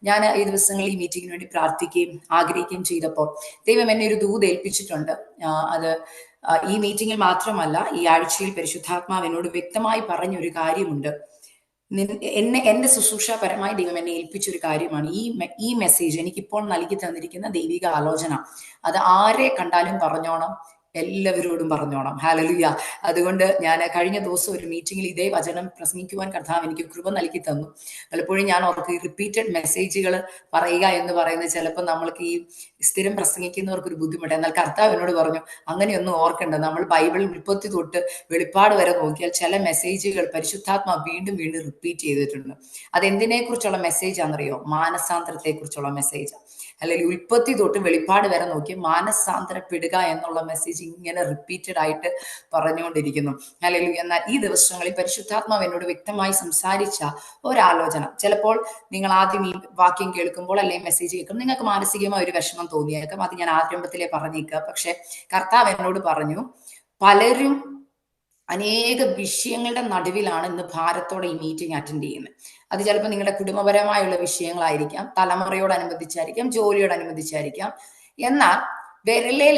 ഞാൻ ഈ ദിവസങ്ങളിൽ ഈ മീറ്റിങ്ങിന് വേണ്ടി പ്രാർത്ഥിക്കുകയും ആഗ്രഹിക്കുകയും ചെയ്തപ്പോൾ ദൈവം എന്നെ ഒരു ദൂത് ഏൽപ്പിച്ചിട്ടുണ്ട്. അത് ഈ മീറ്റിങ്ങിൽ മാത്രമല്ല, ഈ ആഴ്ചയിൽ പരിശുദ്ധാത്മാവ് എന്നോട് വ്യക്തമായി പറഞ്ഞൊരു കാര്യമുണ്ട്. എന്റെ ശുശ്രൂഷാപരമായി ദൈവം എന്നെ ഏൽപ്പിച്ചൊരു കാര്യമാണ്. ഈ മെസ്സേജ് എനിക്കിപ്പോൾ നൽകി തന്നിരിക്കുന്ന ദൈവിക ആലോചന, അത് ആരെ കണ്ടാലും പറഞ്ഞോണം, എല്ലാവരോടും പറഞ്ഞോണം. ഹല്ലേലൂയ. അതുകൊണ്ട് ഞാൻ കഴിഞ്ഞ ദിവസം ഒരു മീറ്റിംഗിൽ ഇതേ വചനം പ്രസംഗിക്കുവാൻ കർത്താവ് എനിക്ക് കൃപ നൽകി തന്നു. പലപ്പോഴും ഞാൻ ഓർക്ക് ഈ റിപ്പീറ്റഡ് മെസ്സേജുകൾ പറയുക എന്ന് പറയുന്നത് ചിലപ്പോൾ നമ്മൾക്ക് ഈ സ്ഥിരം പ്രസംഗിക്കുന്നവർക്ക് ഒരു ബുദ്ധിമുട്ട്. എന്നാൽ കർത്താവ് എന്നോട് പറഞ്ഞു, അങ്ങനെയൊന്നും ഓർക്കണ്ട. നമ്മൾ ബൈബിൾ ഉൽപ്പത്തി തൊട്ട് വെളിപ്പാട് വരെ നോക്കിയാൽ ചില മെസ്സേജുകൾ പരിശുദ്ധാത്മാ വീണ്ടും വീണ്ടും റിപ്പീറ്റ് ചെയ്തിട്ടുണ്ട്. അതെന്തിനെ കുറിച്ചുള്ള മെസ്സേജ് ആണെന്നറിയോ? മാനസാന്തരത്തെ കുറിച്ചുള്ള മെസ്സേജ്. അല്ലെങ്കിൽ ഉൽപ്പത്തി തൊട്ട് വെളിപ്പാട് വരെ നോക്കി മാനസാന്തരപ്പെടുക എന്നുള്ള മെസ്സേജ് ഇങ്ങനെ റിപ്പീറ്റഡ് ആയിട്ട് പറഞ്ഞുകൊണ്ടിരിക്കുന്നു. അല്ലെങ്കിൽ എന്നാൽ ഈ ദിവസങ്ങളിൽ പരിശുദ്ധാത്മാവ് എന്നോട് വ്യക്തമായി സംസാരിച്ച ഒരാലോചന, ചിലപ്പോൾ നിങ്ങൾ ആദ്യം ഈ വാക്യം കേൾക്കുമ്പോൾ അല്ലെങ്കിൽ മെസ്സേജ് കേൾക്കുമ്പോൾ നിങ്ങൾക്ക് മാനസികമായ ഒരു വിഷമം തോന്നിയേക്കാം. അത് ഞാൻ ആരംഭത്തിലെ പറഞ്ഞേക്കാം. പക്ഷെ കർത്താവ് എന്നോട് പറഞ്ഞു, പലരും അനേക വിഷയങ്ങളുടെ നടുവിലാണ് ഇന്ന് ഭാരത്തോടെ ഈ മീറ്റിംഗ് അറ്റൻഡ് ചെയ്യുന്നത്. അത് ചിലപ്പോൾ നിങ്ങളുടെ കുടുംബപരമായുള്ള വിഷയങ്ങളായിരിക്കാം, തലമുറയോടനുബന്ധിച്ചായിരിക്കാം, ജോലിയോടനുബന്ധിച്ചായിരിക്കാം. എന്നാൽ വിരലിൽ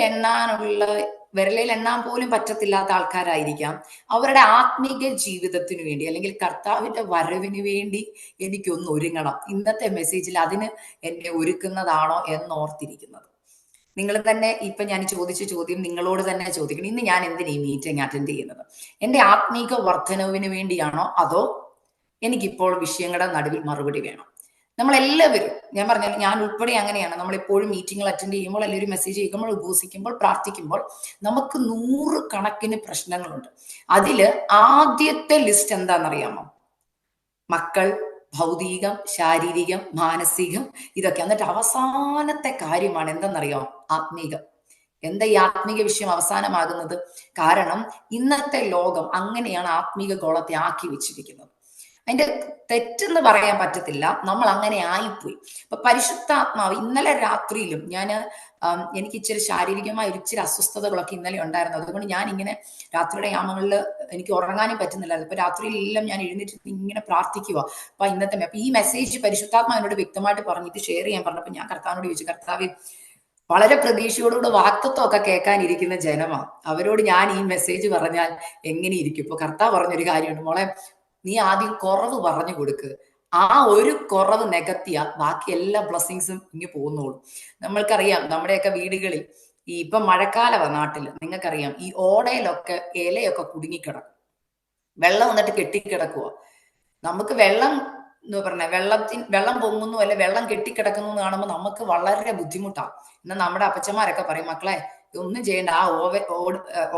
എണ്ണാൻ പോലും പറ്റത്തില്ലാത്ത ആൾക്കാരായിരിക്കാം. അവരുടെ ആത്മീക ജീവിതത്തിന് വേണ്ടി അല്ലെങ്കിൽ കർത്താവിന്റെ വരവിന് വേണ്ടി എനിക്കൊന്ന് ഒരുങ്ങണം. ഇന്നത്തെ മെസ്സേജിൽ അതിന് എന്നെ ഒരുക്കുന്നതാണോ എന്നോർത്തിരിക്കുന്നത്. നിങ്ങൾ തന്നെ ഇപ്പൊ ഞാൻ ചോദിച്ച ചോദ്യം നിങ്ങളോട് തന്നെ ചോദിക്കണം. ഇന്ന് ഞാൻ എന്തിനാ ഈ മീറ്റിംഗ് അറ്റൻഡ് ചെയ്യുന്നത്? എന്റെ ആത്മീക വർധനവിന് വേണ്ടിയാണോ, അതോ എനിക്കിപ്പോൾ വിഷയങ്ങളുടെ നടുവിൽ മറുപടി വേണം? നമ്മളെല്ലാവരും, ഞാൻ പറഞ്ഞാൽ ഞാൻ ഉൾപ്പെടെ അങ്ങനെയാണ്. നമ്മളെപ്പോഴും മീറ്റിംഗുകൾ അറ്റൻഡ് ചെയ്യുമ്പോൾ അല്ലെങ്കിൽ ഒരു മെസ്സേജ് കേൾക്കുമ്പോൾ, ഉപവസിക്കുമ്പോൾ, പ്രാർത്ഥിക്കുമ്പോൾ നമുക്ക് 100 കണക്കിന് പ്രശ്നങ്ങളുണ്ട്. അതില് ആദ്യത്തെ ലിസ്റ്റ് എന്താണെന്നറിയാമോ? മക്കൾ, ഭൗതികം, ശാരീരികം, മാനസികം, ഇതൊക്കെ. എന്നിട്ട് അവസാനത്തെ കാര്യമാണ് എന്തെന്നറിയോ? ആത്മീകം. എന്താ ഈ ആത്മീക വിഷയം അവസാനമാകുന്നത്? കാരണം ഇന്നത്തെ ലോകം അങ്ങനെയാണ് ആത്മീക ഗോളത്തെ ആക്കി വെച്ചിരിക്കുന്നത്. അതിന്റെ തെറ്റെന്ന് പറയാൻ പറ്റത്തില്ല, നമ്മൾ അങ്ങനെ ആയിപ്പോയി. അപ്പൊ പരിശുദ്ധാത്മാവ് ഇന്നലെ രാത്രിയിലും എനിക്ക് ഇച്ചിരി ശാരീരികമായ ഇച്ചിരി അസ്വസ്ഥതകളൊക്കെ ഇന്നലെ ഉണ്ടായിരുന്നു. അതുകൊണ്ട് ഞാൻ ഇങ്ങനെ രാത്രിയുടെ യാമങ്ങളിൽ എനിക്ക് ഉറങ്ങാനും പറ്റുന്നില്ലായിരുന്നു. ഇപ്പൊ രാത്രിയിലെല്ലാം ഞാൻ എഴുന്നേറ്റ് ഇങ്ങനെ പ്രാർത്ഥിക്കുക. അപ്പൊ അപ്പൊ ഈ മെസ്സേജ് പരിശുദ്ധാത്മാവ് എന്നോട് വ്യക്തമായിട്ട് പറഞ്ഞിട്ട് ഷെയർ ചെയ്യാൻ പറഞ്ഞപ്പോൾ ഞാൻ കർത്താവിനോട് ചോദിച്ചു, കർത്താവ്, വളരെ പ്രതീക്ഷയോടുകൂടെ വാക്തത്വമൊക്കെ കേൾക്കാനിരിക്കുന്ന ജനമാ, അവരോട് ഞാൻ ഈ മെസ്സേജ് പറഞ്ഞാൽ എങ്ങനെ ഇരിക്കും? ഇപ്പൊ കർത്താവ് പറഞ്ഞൊരു കാര്യമുണ്ട്, മോളെ, നീ ആദ്യം കുറവ് പറഞ്ഞു കൊടുക്ക്. ആ ഒരു കുറവ് നികത്തിയ ബാക്കി എല്ലാ ബ്ലെസ്സിങ്സും ഇങ്ങ് പോകുന്നോളൂ. നമ്മൾക്കറിയാം, നമ്മുടെയൊക്കെ വീടുകളിൽ ഇപ്പൊ മഴക്കാലമാണ് നാട്ടിൽ, നിങ്ങൾക്കറിയാം, ഈ ഓടയിലൊക്കെ ഇലയൊക്കെ കുടുങ്ങിക്കിടക്കും, വെള്ളം വന്നിട്ട് കെട്ടിക്കിടക്കുക. നമുക്ക് വെള്ളം എന്ന് പറഞ്ഞ വെള്ളം പൊങ്ങുന്നു അല്ലെ വെള്ളം കെട്ടിക്കിടക്കുന്നു എന്ന് കാണുമ്പോൾ നമുക്ക് വളരെ ബുദ്ധിമുട്ടാണ്. എന്നാൽ നമ്മുടെ അപ്പച്ചന്മാരൊക്കെ പറയും, മക്കളെ, ഒന്നും ചെയ്യേണ്ട, ആ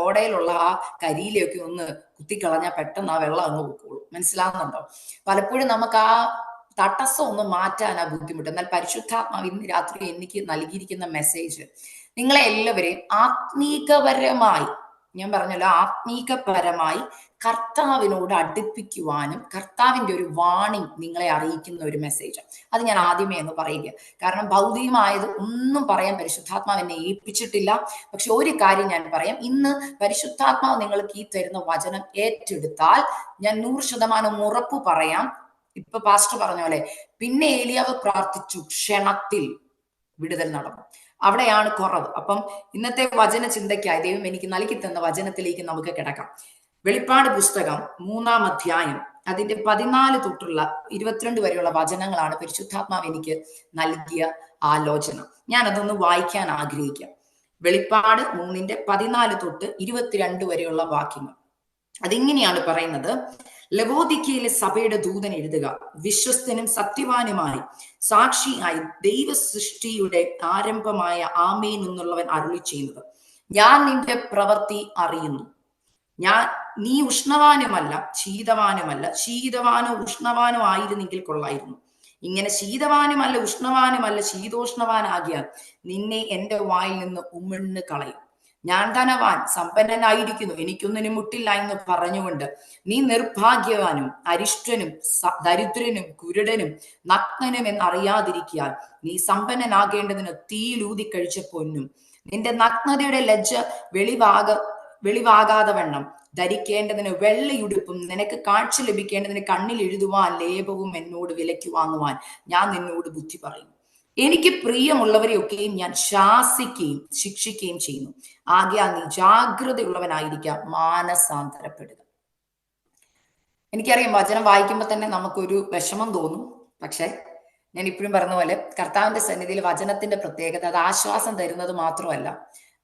ഓടയിലുള്ള ആ കരിയിലൊക്കെ ഒന്ന് കുത്തിക്കളഞ്ഞാൽ പെട്ടെന്ന് ആ വെള്ളം അങ്ങ് പൊക്കോളൂ. മനസ്സിലാകുന്നുണ്ടോ? പലപ്പോഴും നമുക്ക് ആ തടസ്സം ഒന്ന് മാറ്റാൻ ആ ബുദ്ധിമുട്ട്. എന്നാൽ പരിശുദ്ധാത്മാവ് ഇന്ന് രാത്രി എനിക്ക് നൽകിയിരിക്കുന്ന മെസ്സേജ് നിങ്ങളെ എല്ലാവരെയും ആത്മീകപരമായി, ഞാൻ പറഞ്ഞല്ലോ, ആത്മീകപരമായി കർത്താവിനോട് അടുപ്പിക്കുവാനും കർത്താവിന്റെ ഒരു വാണിംഗ് നിങ്ങളെ അറിയിക്കുന്ന ഒരു മെസ്സേജ്. അത് ഞാൻ ആദ്യമേ എന്ന് പറയുക. കാരണം ഭൗതികമായത് ഒന്നും പറയാൻ പരിശുദ്ധാത്മാവ് എന്നെ ഏൽപ്പിച്ചിട്ടില്ല. പക്ഷെ ഒരു കാര്യം ഞാൻ പറയാം, ഇന്ന് പരിശുദ്ധാത്മാവ് നിങ്ങൾക്ക് ഈ തരുന്ന വചനം ഏറ്റെടുത്താൽ ഞാൻ 100% ഉറപ്പ് പറയാം. ഇപ്പൊ പാസ്റ്റർ പറഞ്ഞ പോലെ, പിന്നെ ഏലിയാവ് പ്രാർത്ഥിച്ചു, ക്ഷണത്തിൽ വിടുതൽ നടന്നു. അവിടെയാണ് കുറവ്. അപ്പം ഇന്നത്തെ വചന ചിന്തയ്ക്കായി ദൈവം എനിക്ക് നൽകി തന്ന വചനത്തിലേക്ക് നമുക്ക് കിടക്കാം. വെളിപ്പാട് പുസ്തകം 3-ാം അധ്യായം അതിന്റെ 14 തൊട്ടുള്ള 22 വരെയുള്ള വചനങ്ങളാണ് പരിശുദ്ധാത്മാവ് എനിക്ക് നൽകിയ ആലോചന. ഞാൻ അതൊന്ന് വായിക്കാൻ ആഗ്രഹിക്കാം. വെളിപ്പാട് 3-ന്റെ 14 തൊട്ട് 22 വരെയുള്ള വാക്യങ്ങൾ. അതിങ്ങനെയാണ് പറയുന്നത്: ലവോദിക്കയിലെ സഭയുടെ ദൂതൻ എഴുതുക, വിശ്വസ്തനും സത്യവാനുമായി സാക്ഷിയായി ദൈവ സൃഷ്ടിയുടെ ആരംഭമായ ആമേൻ എന്നുള്ളവൻ അരുളി ചെയ്യുന്നത്, ഞാൻ നിന്റെ പ്രവൃത്തി അറിയുന്നു. നീ ഉഷ്ണവാനുമല്ല ശീതവാനുമല്ല, ശീതവാനോ ഉഷ്ണവാനോ ആയിരുന്നെങ്കിൽ കൊള്ളായിരുന്നു. ഇങ്ങനെ ശീതവാനുമല്ല ഉഷ്ണവാനുമല്ല ശീതോഷ്ണവാനാകിയാൽ നിന്നെ എന്റെ വായിൽ നിന്ന് ഉമിഴ്ന്ന് കളയും. ഞാൻ ധനവാൻ, സമ്പന്നനായിരിക്കുന്നു, എനിക്കൊന്നിനും മുട്ടില്ല എന്ന് പറഞ്ഞുകൊണ്ട് നീ നിർഭാഗ്യവാനും അരിഷ്ടനും ദരിദ്രനും കുരുടനും നഗ്നനും എന്നറിയാതിരിക്കാൻ നീ സമ്പന്നനാകേണ്ടതിന് തീയിലൂതി കഴിച്ച പൊന്നും നിന്റെ നഗ്നതയുടെ ലജ്ജ വെളിവാകാതെ വണ്ണം ധരിക്കേണ്ടതിന് വെള്ളയുടുപ്പും നിനക്ക് കാഴ്ച ലഭിക്കേണ്ടതിന് കണ്ണിൽ എഴുതുവാൻ ലേപവും എന്നോട് വിലയ്ക്ക് വാങ്ങുവാൻ ഞാൻ നിന്നോട് ബുദ്ധി പറയും. എനിക്ക് പ്രിയമുള്ളവരെയൊക്കെയും ഞാൻ ശാസിക്കുകയും ശിക്ഷിക്കുകയും ചെയ്യുന്നു. ആകയാൽ നീ ജാഗ്രതയുള്ളവനായിരിക്കാം, മാനസാന്തരപ്പെടുക. എനിക്കറിയാം വചനം വായിക്കുമ്പോൾ തന്നെ നമുക്കൊരു വിഷമം തോന്നും. പക്ഷെ ഞാൻ ഇപ്പോഴും പറഞ്ഞ പോലെ കർത്താവിന്റെ സന്നിധിയിൽ വചനത്തിന്റെ പ്രത്യേകത അത് ആശ്വാസം തരുന്നത് മാത്രമല്ല,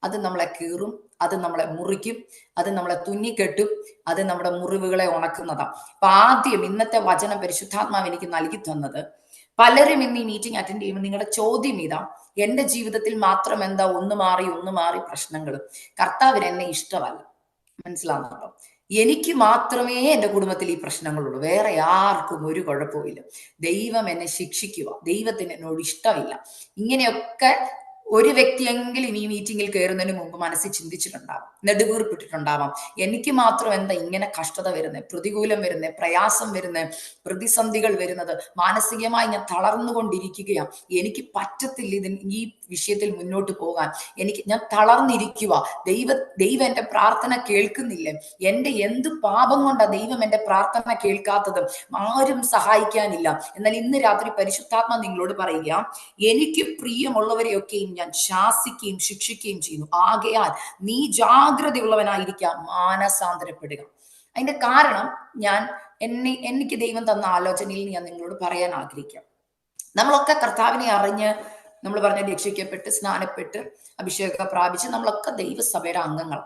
അത് നമ്മളെ കീറും, അത് നമ്മളെ മുറിക്കും, അത് നമ്മളെ തുന്നിക്കെട്ടും, അത് നമ്മുടെ മുറിവുകളെ ഉണക്കുന്നതാണ്. അപ്പൊ ആദ്യം ഇന്നത്തെ വചനം പരിശുദ്ധാത്മാവ് എനിക്ക് നൽകി തന്നത്, പലരും ഇന്ന് ഈ മീറ്റിംഗ് അറ്റൻഡ് ചെയ്യുമ്പോൾ നിങ്ങളുടെ ചോദ്യം ഇതാ, എന്റെ ജീവിതത്തിൽ മാത്രം എന്താ ഒന്ന് മാറി പ്രശ്നങ്ങൾ, കർത്താവിന് എന്നെ ഇഷ്ടമല്ല. മനസ്സിലാവുന്നുണ്ടോ? എനിക്ക് മാത്രമേ എൻ്റെ കുടുംബത്തിൽ ഈ പ്രശ്നങ്ങളുള്ളൂ, വേറെ ആർക്കും ഒരു കുഴപ്പമില്ല. ദൈവം എന്നെ ശിക്ഷിക്കുക, ദൈവത്തിന് എന്നോട് ഇഷ്ടമില്ല. ഇങ്ങനെയൊക്കെ ഒരു വ്യക്തിയെങ്കിലും ഈ മീറ്റിംഗിൽ കയറുന്നതിന് മുമ്പ് മനസ്സിൽ ചിന്തിച്ചിട്ടുണ്ടാവാം, നെടുവീർപ്പിട്ടിട്ടുണ്ടാവാം. എനിക്ക് മാത്രം എന്താ ഇങ്ങനെ കഷ്ടത വരുന്നത്, പ്രതികൂലം വരുന്നത്, പ്രയാസം വരുന്നത്, പ്രതിസന്ധികൾ വരുന്നത്, മാനസികമായി ഞാൻ തളർന്നുകൊണ്ടിരിക്കുകയാണ്, എനിക്ക് പറ്റത്തില്ല ഈ വിഷയത്തിൽ മുന്നോട്ട് പോകാൻ, ഞാൻ തളർന്നിരിക്കുക, ദൈവം എൻ്റെ പ്രാർത്ഥന കേൾക്കുന്നില്ലേ, എൻ്റെ എന്ത് പാപം കൊണ്ടാ ദൈവം എൻ്റെ പ്രാർത്ഥന കേൾക്കാത്തത്, ആരും സഹായിക്കാനില്ല. എന്നാൽ ഇന്ന് രാത്രി പരിശുദ്ധാത്മ നിങ്ങളോട് പറയുക, എനിക്ക് പ്രിയമുള്ളവരെയൊക്കെയും ഞാൻ ശാസിക്കുകയും ശിക്ഷിക്കുകയും ചെയ്യുന്നു. ആകയാൽ നീ ജാഗ്രതയുള്ളവനായിരിക്കാം, മാനസാന്തരപ്പെടുക. അതിന്റെ കാരണം എനിക്ക് ദൈവം തന്ന ആലോചനയിൽ ഞാൻ നിങ്ങളോട് പറയാൻ ആഗ്രഹിക്കാം. നമ്മളൊക്കെ കർത്താവിനെ അറിഞ്ഞ് നമ്മൾ പറഞ്ഞ രക്ഷിക്കപ്പെട്ട് സ്നാനപ്പെട്ട് അഭിഷേകം പ്രാപിച്ച് നമ്മളൊക്കെ ദൈവസഭയുടെ അംഗങ്ങൾ.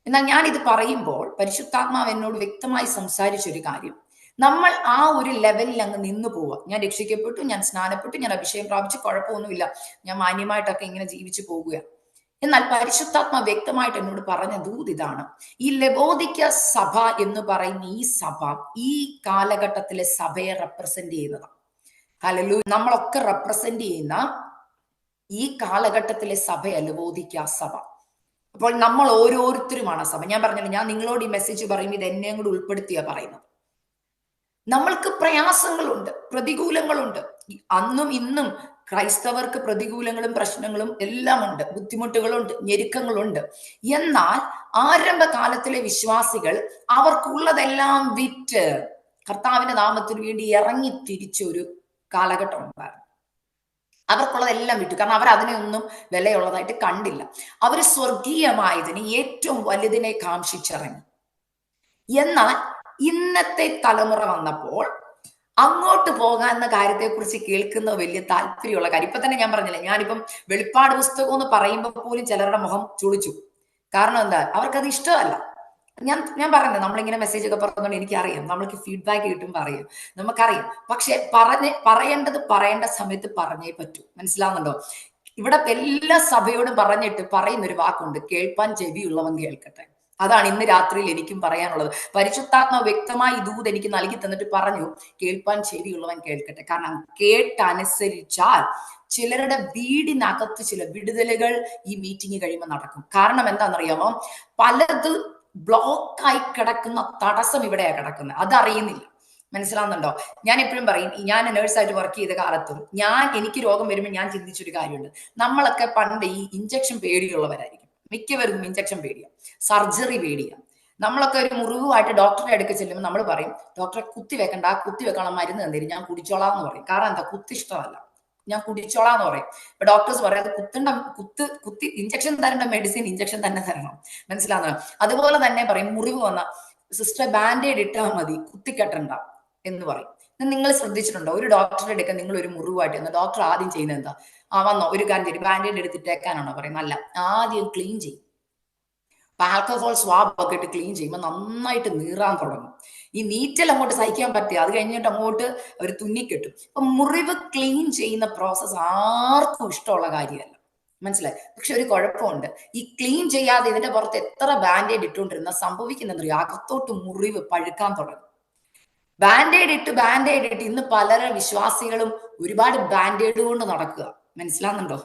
എന്നാൽ ഞാൻ ഇത് പറയുമ്പോൾ പരിശുദ്ധാത്മാവ് എന്നോട് വ്യക്തമായി സംസാരിച്ചൊരു കാര്യം, നമ്മൾ ആ ഒരു ലെവലിൽ അങ്ങ് നിന്നു പോവുക. ഞാൻ രക്ഷിക്കപ്പെട്ടു, ഞാൻ സ്നാനപ്പെട്ടു, ഞാൻ അഭിഷേകം പ്രാപിച്ചു, കുഴപ്പമൊന്നുമില്ല, ഞാൻ മാന്യമായിട്ടൊക്കെ ഇങ്ങനെ ജീവിച്ചു പോകുക. എന്നാൽ പരിശുദ്ധാത്മ വ്യക്തമായിട്ട് എന്നോട് പറഞ്ഞ ദൂത് ഇതാണ്, ഈ ലവോദിക്ക സഭ എന്ന് പറയുന്ന ഈ സഭ ഈ കാലഘട്ടത്തിലെ സഭയെ റെപ്രസെന്റ് ചെയ്യുന്നതാണ്. ഹല്ലേലൂയ. നമ്മളൊക്കെ റെപ്രസെന്റ് ചെയ്യുന്ന ഈ കാലഘട്ടത്തിലെ സഭയെ ലവോദിക്ക സഭ. അപ്പോൾ നമ്മൾ ഓരോരുത്തരുമാണ് സഭ. ഞാൻ പറഞ്ഞല്ലോ, ഞാൻ നിങ്ങളോട് ഈ മെസ്സേജ് പറയുമ്പോൾ ഇത് എന്നെയും കൂടി ഉൾപ്പെടുത്തിയാ പറയുന്നത്. നമ്മൾക്ക് പ്രയാസങ്ങളുണ്ട്, പ്രതികൂലങ്ങളുണ്ട്. അന്നും ഇന്നും ക്രൈസ്തവർക്ക് പ്രതികൂലങ്ങളും പ്രശ്നങ്ങളും എല്ലാം ഉണ്ട്, ബുദ്ധിമുട്ടുകളുണ്ട്, ഞെരുക്കങ്ങളുണ്ട്. എന്നാൽ ആരംഭകാലത്തിലെ വിശ്വാസികൾ അവർക്കുള്ളതെല്ലാം വിറ്റ് കർത്താവിന്റെ നാമത്തിന് വേണ്ടി ഇറങ്ങി തിരിച്ച ഒരു കാലഘട്ടം ഉണ്ടായിരുന്നു. അവർക്കുള്ളതെല്ലാം വിട്ടു, കാരണം അവർ അതിനെയൊന്നും വിലയുള്ളതായിട്ട് കണ്ടില്ല. അവർ സ്വർഗീയമായതിന് ഏറ്റവും വലുതിനെ കാംക്ഷിച്ചിറങ്ങി. എന്നാൽ ഇന്നത്തെ തലമുറ വന്നപ്പോൾ അങ്ങോട്ട് പോകാവുന്ന കാര്യത്തെക്കുറിച്ച് കേൾക്കുന്ന വലിയ താല്പര്യമുള്ള കാര്യം. ഇപ്പൊ തന്നെ ഞാൻ പറഞ്ഞില്ലേ, ഞാനിപ്പം വെളിപ്പാട് പുസ്തകം എന്ന് പറയുമ്പോൾ പോലും ചിലരുടെ മുഖം ചുളിച്ചു. കാരണം എന്താ, അവർക്കത് ഇഷ്ടമല്ല. ഞാൻ പറയുന്നത്, നമ്മളിങ്ങനെ മെസ്സേജ് ഒക്കെ പറഞ്ഞുകൊണ്ട് എനിക്കറിയാം, നമ്മൾക്ക് ഫീഡ്ബാക്ക് കിട്ടുമ്പോൾ അറിയാം, നമുക്കറിയാം. പക്ഷെ പറയേണ്ടത് പറയേണ്ട സമയത്ത് പറഞ്ഞേ പറ്റൂ. മനസ്സിലാവുന്നുണ്ടോ? ഇവിടെ എല്ലാ സഭയോടും പറഞ്ഞിട്ട് പറയുന്നൊരു വാക്കുണ്ട്, കേൾപ്പാൻ ചെവിയുള്ളവൻ കേൾക്കട്ടെ. അതാണ് ഇന്ന് രാത്രിയിൽ എനിക്കും പറയാനുള്ളത്. പരിശുദ്ധാത്മാവ് വ്യക്തമായി ദൂത് എനിക്ക് നൽകി തന്നിട്ട് പറഞ്ഞു, കേൾപ്പാൻ ചെവിയുള്ളവൻ കേൾക്കട്ടെ. കാരണം കേട്ടനുസരിച്ചാൽ ചിലരുടെ വീടിനകത്ത് ചില വിടുതലുകൾ ഈ മീറ്റിംഗ് കഴിയുമ്പോൾ നടക്കും. കാരണം എന്താണെന്നറിയാമോ, പലത് ബ്ലോക്കായി കിടക്കുന്ന തടസ്സം ഇവിടെയാണ് കിടക്കുന്നത്, അതറിയുന്നില്ല. മനസ്സിലാവുന്നുണ്ടോ? ഞാൻ എപ്പോഴും പറയും, ഞാൻ നേഴ്സായിട്ട് വർക്ക് ചെയ്ത കാലത്തും എനിക്ക് രോഗം വരുമ്പോൾ ഞാൻ ചിന്തിച്ചൊരു കാര്യമുണ്ട്, നമ്മളൊക്കെ പണ്ട് ഈ ഇഞ്ചക്ഷൻ പേടിയുള്ളവരായിരിക്കും. മിക്കവർക്കും ഇഞ്ചക്ഷൻ പേടിയാണ്, സർജറി പേടിയാണ്. നമ്മളൊക്കെ ഒരു മുറിവുമായിട്ട് ഡോക്ടറെ അടുക്ക ചെല്ലുമ്പോൾ നമ്മൾ പറയും, ഡോക്ടറെ കുത്തി വെക്കണ്ട, കുത്തി വെക്കാനുള്ള മരുന്ന് തന്നിരും, ഞാൻ കുടിച്ചോളാം എന്ന് പറയും. കാരണം എന്താ, കുത്തി ഇഷ്ടമല്ല, ഞാൻ കുടിച്ചോളാം എന്ന് പറയും. ഇപ്പൊ ഡോക്ടേഴ്സ് പറയും, അത് കുത്തി ഇഞ്ചക്ഷൻ തരേണ്ട മെഡിസിൻ ഇഞ്ചക്ഷൻ തന്നെ തരണം. മനസ്സിലാവുന്ന? അതുപോലെ തന്നെ പറയും, മുറിവ് വന്ന സിസ്റ്റർ ബാൻഡേഡ് ഇട്ടാൽ മതി, കുത്തിക്കെട്ടണ്ട എന്ന് പറയും. നിങ്ങൾ ശ്രദ്ധിച്ചിട്ടുണ്ടോ, ഒരു ഡോക്ടറെ എടുക്കാൻ നിങ്ങൾ ഒരു മുറിവായിട്ട് വന്ന ഡോക്ടർ ആദ്യം ചെയ്യുന്നത് എന്താ? വന്നോ, ഒരു കാര്യം ചെയ്യും, ബാൻഡേഡ് എടുത്തിട്ടേക്കാനാണോ പറയുന്നത്? അല്ല, ആദ്യം ക്ലീൻ ചെയ്യും. ആൽക്കഹോൾ സ്വാബ് ഒക്കെ ഇട്ട് ക്ലീൻ ചെയ്യുമ്പോൾ നന്നായിട്ട് നീറാൻ തുടങ്ങും. ഈ നീറ്റൽ അങ്ങോട്ട് സഹിക്കാൻ പറ്റുക, അത് കഴിഞ്ഞിട്ട് അങ്ങോട്ട് ഒരു തുന്നിക്കെട്ടും. അപ്പൊ മുറിവ് ക്ലീൻ ചെയ്യുന്ന പ്രോസസ്സ് ആർക്കും ഇഷ്ടമുള്ള കാര്യമല്ല. മനസ്സിലായി? പക്ഷെ ഒരു കുഴപ്പമുണ്ട്, ഈ ക്ലീൻ ചെയ്യാതെ ഇതിന്റെ പുറത്ത് എത്ര ബാൻഡേഡ് ഇട്ടുകൊണ്ടിരുന്ന സംഭവിക്കുന്നത്, അകത്തോട്ട് മുറിവ് പഴുക്കാൻ തുടങ്ങും. ബാൻഡേഡ് ഇട്ട് ഇന്ന് പല വിശ്വാസികളും ഒരുപാട് ബാൻഡേഡ് കൊണ്ട് നടക്കുക. മനസ്സിലാവുന്നുണ്ടോ?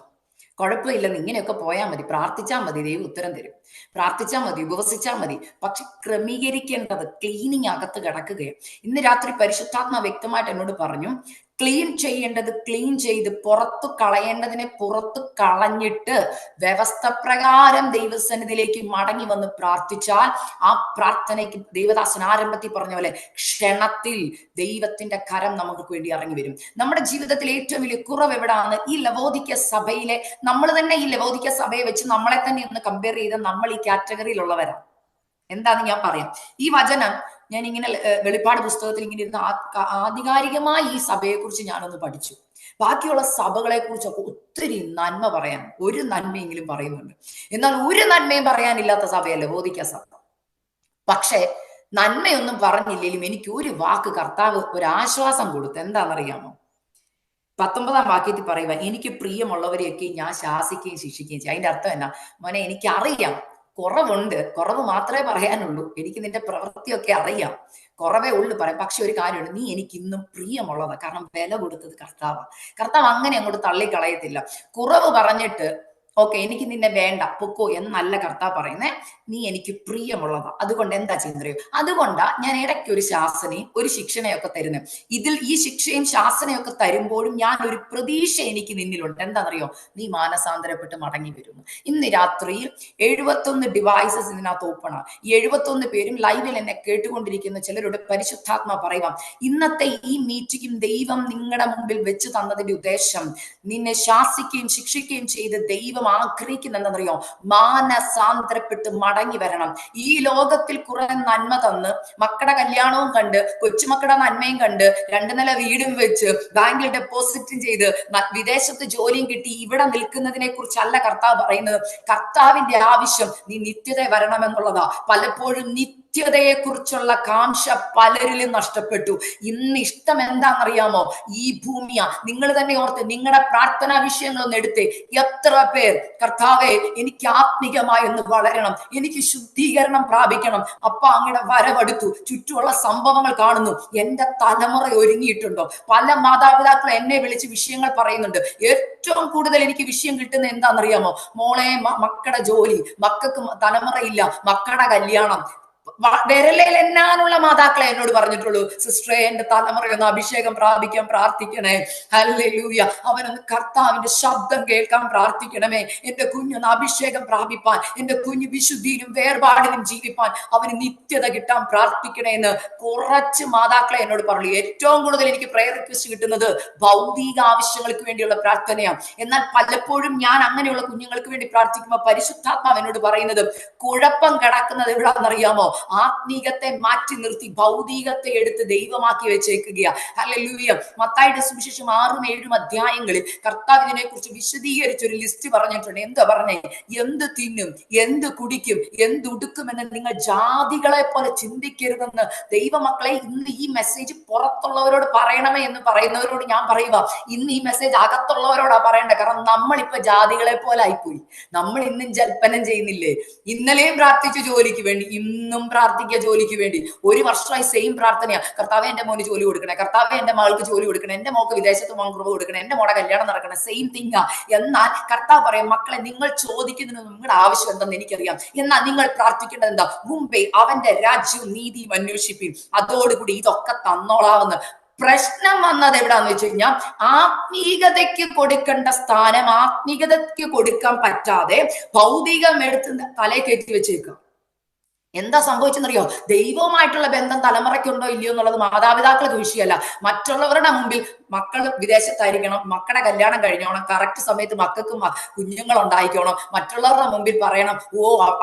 കുഴപ്പമില്ലെന്ന്, ഇങ്ങനെയൊക്കെ പോയാൽ മതി, പ്രാർത്ഥിച്ചാൽ മതി, ദൈവം ഉത്തരം തരും. പ്രാർത്ഥിച്ചാൽ മതി, ഉപവസിച്ചാൽ മതി. പക്ഷെ ക്രമീകരിക്കേണ്ടത് ക്ലീനിങ് അകത്ത് കിടക്കുകയാണ്. ഇന്ന് രാത്രി പരിശുദ്ധാത്മ വ്യക്തമായിട്ട് എന്നോട് പറഞ്ഞു, ക്ലീൻ ചെയ്യേണ്ടത് ക്ലീൻ ചെയ്ത് പുറത്തു കളയേണ്ടതിനെ പുറത്തു കളഞ്ഞിട്ട് വ്യവസ്ഥ പ്രകാരം ദൈവസന്നിധിയിലേക്ക് മടങ്ങി വന്ന് പ്രാർത്ഥിച്ചാൽ ആ പ്രാർത്ഥനയ്ക്ക് ദൈവദാസൻ ആരംഭത്തിൽ പറഞ്ഞ പോലെ ക്ഷണത്തിൽ ദൈവത്തിന്റെ കരം നമുക്ക് വേണ്ടി ഇറങ്ങി വരും. നമ്മുടെ ജീവിതത്തിൽ ഏറ്റവും വലിയ കുറവ് എവിടാണ്? ഈ ലവോദിക്ക സഭയിലെ നമ്മൾ തന്നെ ഈ ലവോദിക്ക സഭയെ വെച്ച് നമ്മളെ തന്നെ ഒന്ന് കമ്പയർ ചെയ്ത് നമ്മൾ ഈ കാറ്റഗറിയിലുള്ളവരാണ്. എന്താന്ന് ഞാൻ പറയാം. ഈ വചനം ഞാൻ ഇങ്ങനെ വെളിപ്പാട് പുസ്തകത്തിൽ ഇങ്ങനെ ഇരുന്ന് ആധികാരികമായി ഈ സഭയെ കുറിച്ച് ഞാനൊന്ന് പഠിച്ചു. ബാക്കിയുള്ള സഭകളെ കുറിച്ചൊക്കെ ഒത്തിരി നന്മ പറയാൻ, ഒരു നന്മയെങ്കിലും പറയുന്നുണ്ട്. എന്നാൽ ഒരു നന്മയും പറയാനില്ലാത്ത സഭയല്ലേ ലവോദിക്ക സഭ. പക്ഷെ നന്മയൊന്നും പറഞ്ഞില്ലെങ്കിലും എനിക്ക് ഒരു വാക്ക് കർത്താവ് ഒരു ആശ്വാസം കൊടുത്തു. എന്താണെന്നറിയാമോ? 19 വാക്യത്തിൽ പറയുക, എനിക്ക് പ്രിയമുള്ളവരെയൊക്കെ ഞാൻ ശാസിക്കുകയും ശിക്ഷിക്കുകയും ചെയ്യും. അതിന്റെ അർത്ഥം എന്നാ? മോനെ, എനിക്കറിയാം കുറവുണ്ട്, കുറവ് മാത്രമേ പറയാനുള്ളൂ, എനിക്ക് നിന്റെ പ്രവൃത്തിയൊക്കെ അറിയാം, കുറവേ ഉള്ളു പറയാം. പക്ഷെ ഒരു കാര്യമുണ്ട്, നീ എനിക്ക് ഇന്നും പ്രിയമുള്ളതാ. കാരണം വില കൊടുത്തത് കർത്താവാ. കർത്താവ് അങ്ങനെ അങ്ങോട്ട് തള്ളിക്കളയത്തില്ല. കുറവ് പറഞ്ഞിട്ട് ഓക്കെ എനിക്ക് നിന്നെ വേണ്ട പൊക്കോ എന്നല്ല കർത്താവ് പറയുന്നേ, നീ എനിക്ക് പ്രിയമുള്ളതാ. അതുകൊണ്ട് എന്താ ചെയ്യുന്നറിയോ? അതുകൊണ്ടാ ഞാൻ ഇടയ്ക്ക് ഒരു ശാസനയും ഒരു ശിക്ഷണയൊക്കെ തരുന്നത്. ഈ ശിക്ഷയും ശാസനയൊക്കെ തരുമ്പോഴും ഞാൻ ഒരു പ്രതീക്ഷ എനിക്ക് നിന്നിലുണ്ട്. എന്താണെന്നറിയോ? നീ മാനസാന്തരപ്പെട്ട് മടങ്ങി വരുന്നു. ഇന്ന് രാത്രിയിൽ 71 ഡിവൈസസ് ഇതിനകത്ത് ഓപ്പണാണ്. ഈ 71 പേരും ലൈവിൽ എന്നെ കേട്ടുകൊണ്ടിരിക്കുന്ന ചിലരോട് പരിശുദ്ധാത്മ പറയുക, ഇന്നത്തെ ഈ മീറ്റിംഗും ദൈവം നിങ്ങളുടെ മുമ്പിൽ വെച്ച് തന്നതിന്റെ ഉദ്ദേശം നിന്നെ ശാസിക്കുകയും ശിക്ഷിക്കുകയും ചെയ്ത് ദൈവം ആഗ്രഹിക്കുന്ന എന്താണെന്നറിയോ? മാനസാന്തരപ്പെട്ട് മടങ്ങി വരണം. ഈ ലോകത്തിൽ കുറെ നന്മ തന്ന് മക്കളുടെ കല്യാണവും കണ്ട് കൊച്ചുമക്കളുടെ നന്മയും കണ്ട് 2 നില വീടും വെച്ച് ബാങ്കിൽ ഡെപ്പോസിറ്റും ചെയ്ത് വിദേശത്ത് ജോലിയും കിട്ടി ഇവിടെ നിൽക്കുന്നതിനെ കുറിച്ചല്ല കർത്താവ് പറയുന്നത്. കർത്താവിന്റെ ആവശ്യം നീ നിത്യത വരണമെന്നുള്ളതാ. പലപ്പോഴും നിത്യതയെ കുറിച്ചുള്ള കാംക്ഷ പലരിലും നഷ്ടപ്പെട്ടു. ഇന്ന് ഇഷ്ടം എന്താണെന്നറിയാമോ? ഈ ഭൂമിയാ. നിങ്ങൾ തന്നെ ഓർത്ത് നിങ്ങളുടെ പ്രാർത്ഥനാ വിഷയങ്ങളൊന്നും എടുത്തേ. എത്ര പേർ കർത്താവെ എനിക്ക് ആത്മികമായി ഒന്ന് വളരണം, എനിക്ക് ശുദ്ധീകരണം പ്രാപിക്കണം, അപ്പ അങ്ങയുടെ വരവടുത്തു, ചുറ്റുമുള്ള സംഭവങ്ങൾ കാണുന്നു, എന്റെ തലമുറ ഒരുങ്ങിയിട്ടുണ്ടോ? പല മാതാപിതാക്കൾ എന്നെ വിളിച്ച് വിഷയങ്ങൾ പറയുന്നുണ്ട്. ഏറ്റവും കൂടുതൽ എനിക്ക് വിഷയം കിട്ടുന്ന എന്താണെന്നറിയാമോ? മോളെ, മക്കളുടെ ജോലി, മക്കൾക്ക് തലമുറയില്ല, മക്കളുടെ കല്യാണം. വിരലയിൽ എന്നാനുള്ള മാതാക്കളെ എന്നോട് പറഞ്ഞിട്ടുള്ളൂ, സിസ്റ്ററെ എന്റെ തലമുറയൊന്ന് അഭിഷേകം പ്രാപിക്കാൻ പ്രാർത്ഥിക്കണേ. ഹല്ലേലൂയ. അവനൊന്ന് കർത്താവിന്റെ ശബ്ദം കേൾക്കാൻ പ്രാർത്ഥിക്കണമേ. എന്റെ കുഞ്ഞൊന്ന് അഭിഷേകം പ്രാപിപ്പാൻ, എന്റെ കുഞ്ഞ് വിശുദ്ധിയിലും വേർപാടിലും ജീവിപ്പാൻ, അവന് നിത്യത കിട്ടാൻ പ്രാർത്ഥിക്കണേ എന്ന് കുറച്ച് മാതാക്കളെ എന്നോട് പറഞ്ഞു. ഏറ്റവും കൂടുതൽ എനിക്ക് പ്രയർ റിക്വസ്റ്റ് കിട്ടുന്നത് ഭൗതിക ആവശ്യങ്ങൾക്ക് വേണ്ടിയുള്ള പ്രാർത്ഥനയാണ്. എന്നാൽ പലപ്പോഴും ഞാൻ അങ്ങനെയുള്ള കുഞ്ഞുങ്ങൾക്ക് വേണ്ടി പ്രാർത്ഥിക്കുമ്പോൾ പരിശുദ്ധാത്മാവ് എന്നോട് പറയുന്നത്, കുഴപ്പം കിടക്കുന്നത് എവിടാന്നറിയാമോ? ആത്മീകത്തെ മാറ്റി നിർത്തി ഭൗതികത്തെ എടുത്ത് ദൈവമാക്കി വെച്ചേക്കുകയാ. ഹല്ലേലൂയ. മത്തായിയുടെ സുവിശേഷം 6-7 അധ്യായങ്ങളിൽ കർത്താവ് ഇതിനെ കുറിച്ച് വിശദീകരിച്ച ഒരു ലിസ്റ്റ് പറഞ്ഞിട്ടുണ്ട്. എന്താ പറഞ്ഞേ? എന്ത് തിന്നും, എന്ത് കുടിക്കും, എന്ത് ഉടുക്കുമെന്ന് നിങ്ങൾ ജാതികളെ പോലെ ചിന്തിക്കരുതെന്ന് ദൈവമക്കളെ ഇന്ന് ഈ മെസ്സേജ് പുറത്തുള്ളവരോട് പറയണമേ എന്ന് പറയുന്നവരോട് ഞാൻ പറയുക, ഇന്ന് ഈ മെസ്സേജ് അകത്തുള്ളവരോടാ പറയേണ്ടത്. കാരണം നമ്മളിപ്പോ ജാതികളെ പോലെ ആയിപ്പോയി. നമ്മൾ ഇന്നും ജൽപ്പനം ചെയ്യുന്നില്ലേ? ഇന്നലെയും പ്രാർത്ഥിച്ചു ജോലിക്ക് വേണ്ടി, ഇന്നും പ്രാർത്ഥിക്കുക ജോലിക്ക് വേണ്ടി. 1 വർഷമായി സെയിം പ്രാർത്ഥനയാ. കർത്താവെ എന്റെ മോന് ജോലി കൊടുക്കണേ, കർത്താവെ എന്റെ മകൾക്ക് ജോലി കൊടുക്കണേ, എന്റെ മോക്ക് വിദേശത്ത് പോകാൻ കൃപ കൊടുക്കണേ, എന്റെ മോടെ കല്യാണം നടക്കണേ. സെയിം തിങ്ങാ. എന്നാൽ കർത്താവ് പറയും, മക്കളെ നിങ്ങൾ ചോദിക്കുന്നതിന് നിങ്ങളുടെ ആവശ്യം എന്തെന്ന് എനിക്കറിയാം. എന്നാൽ നിങ്ങൾ പ്രാർത്ഥിക്കേണ്ടത് എന്താ? മുമ്പേ അവന്റെ രാജ്യവും നീതിയും അന്വേഷിപ്പിൻ, അതോടുകൂടി ഇതൊക്കെ തന്നോളാവുന്ന. പ്രശ്നം വന്നത് എവിടാന്ന് വെച്ച് കഴിഞ്ഞാൽ ആത്മീകതയ്ക്ക് കൊടുക്കേണ്ട സ്ഥാനം ആത്മീകതയ്ക്ക് കൊടുക്കാൻ പറ്റാതെ ഭൗതികം എടുത്ത് തലയെ കയറ്റി വെച്ചേക്കാം. എന്താ സംഭവിച്ചെന്നറിയോ? ദൈവവുമായിട്ടുള്ള ബന്ധം തലമുറയ്ക്കുണ്ടോ ഇല്ലയോ എന്നുള്ളത് മാതാപിതാക്കൾക്ക് വിഷയമല്ല. മറ്റുള്ളവരുടെ മുമ്പിൽ മക്കൾ വിദേശത്തായിരിക്കണം, മക്കളുടെ കല്യാണം കഴിഞ്ഞോണം, കറക്റ്റ് സമയത്ത് മക്കൾക്ക് കുഞ്ഞുങ്ങൾ ഉണ്ടായിക്കോണം, മറ്റുള്ളവരുടെ മുമ്പിൽ പറയണം, ഓ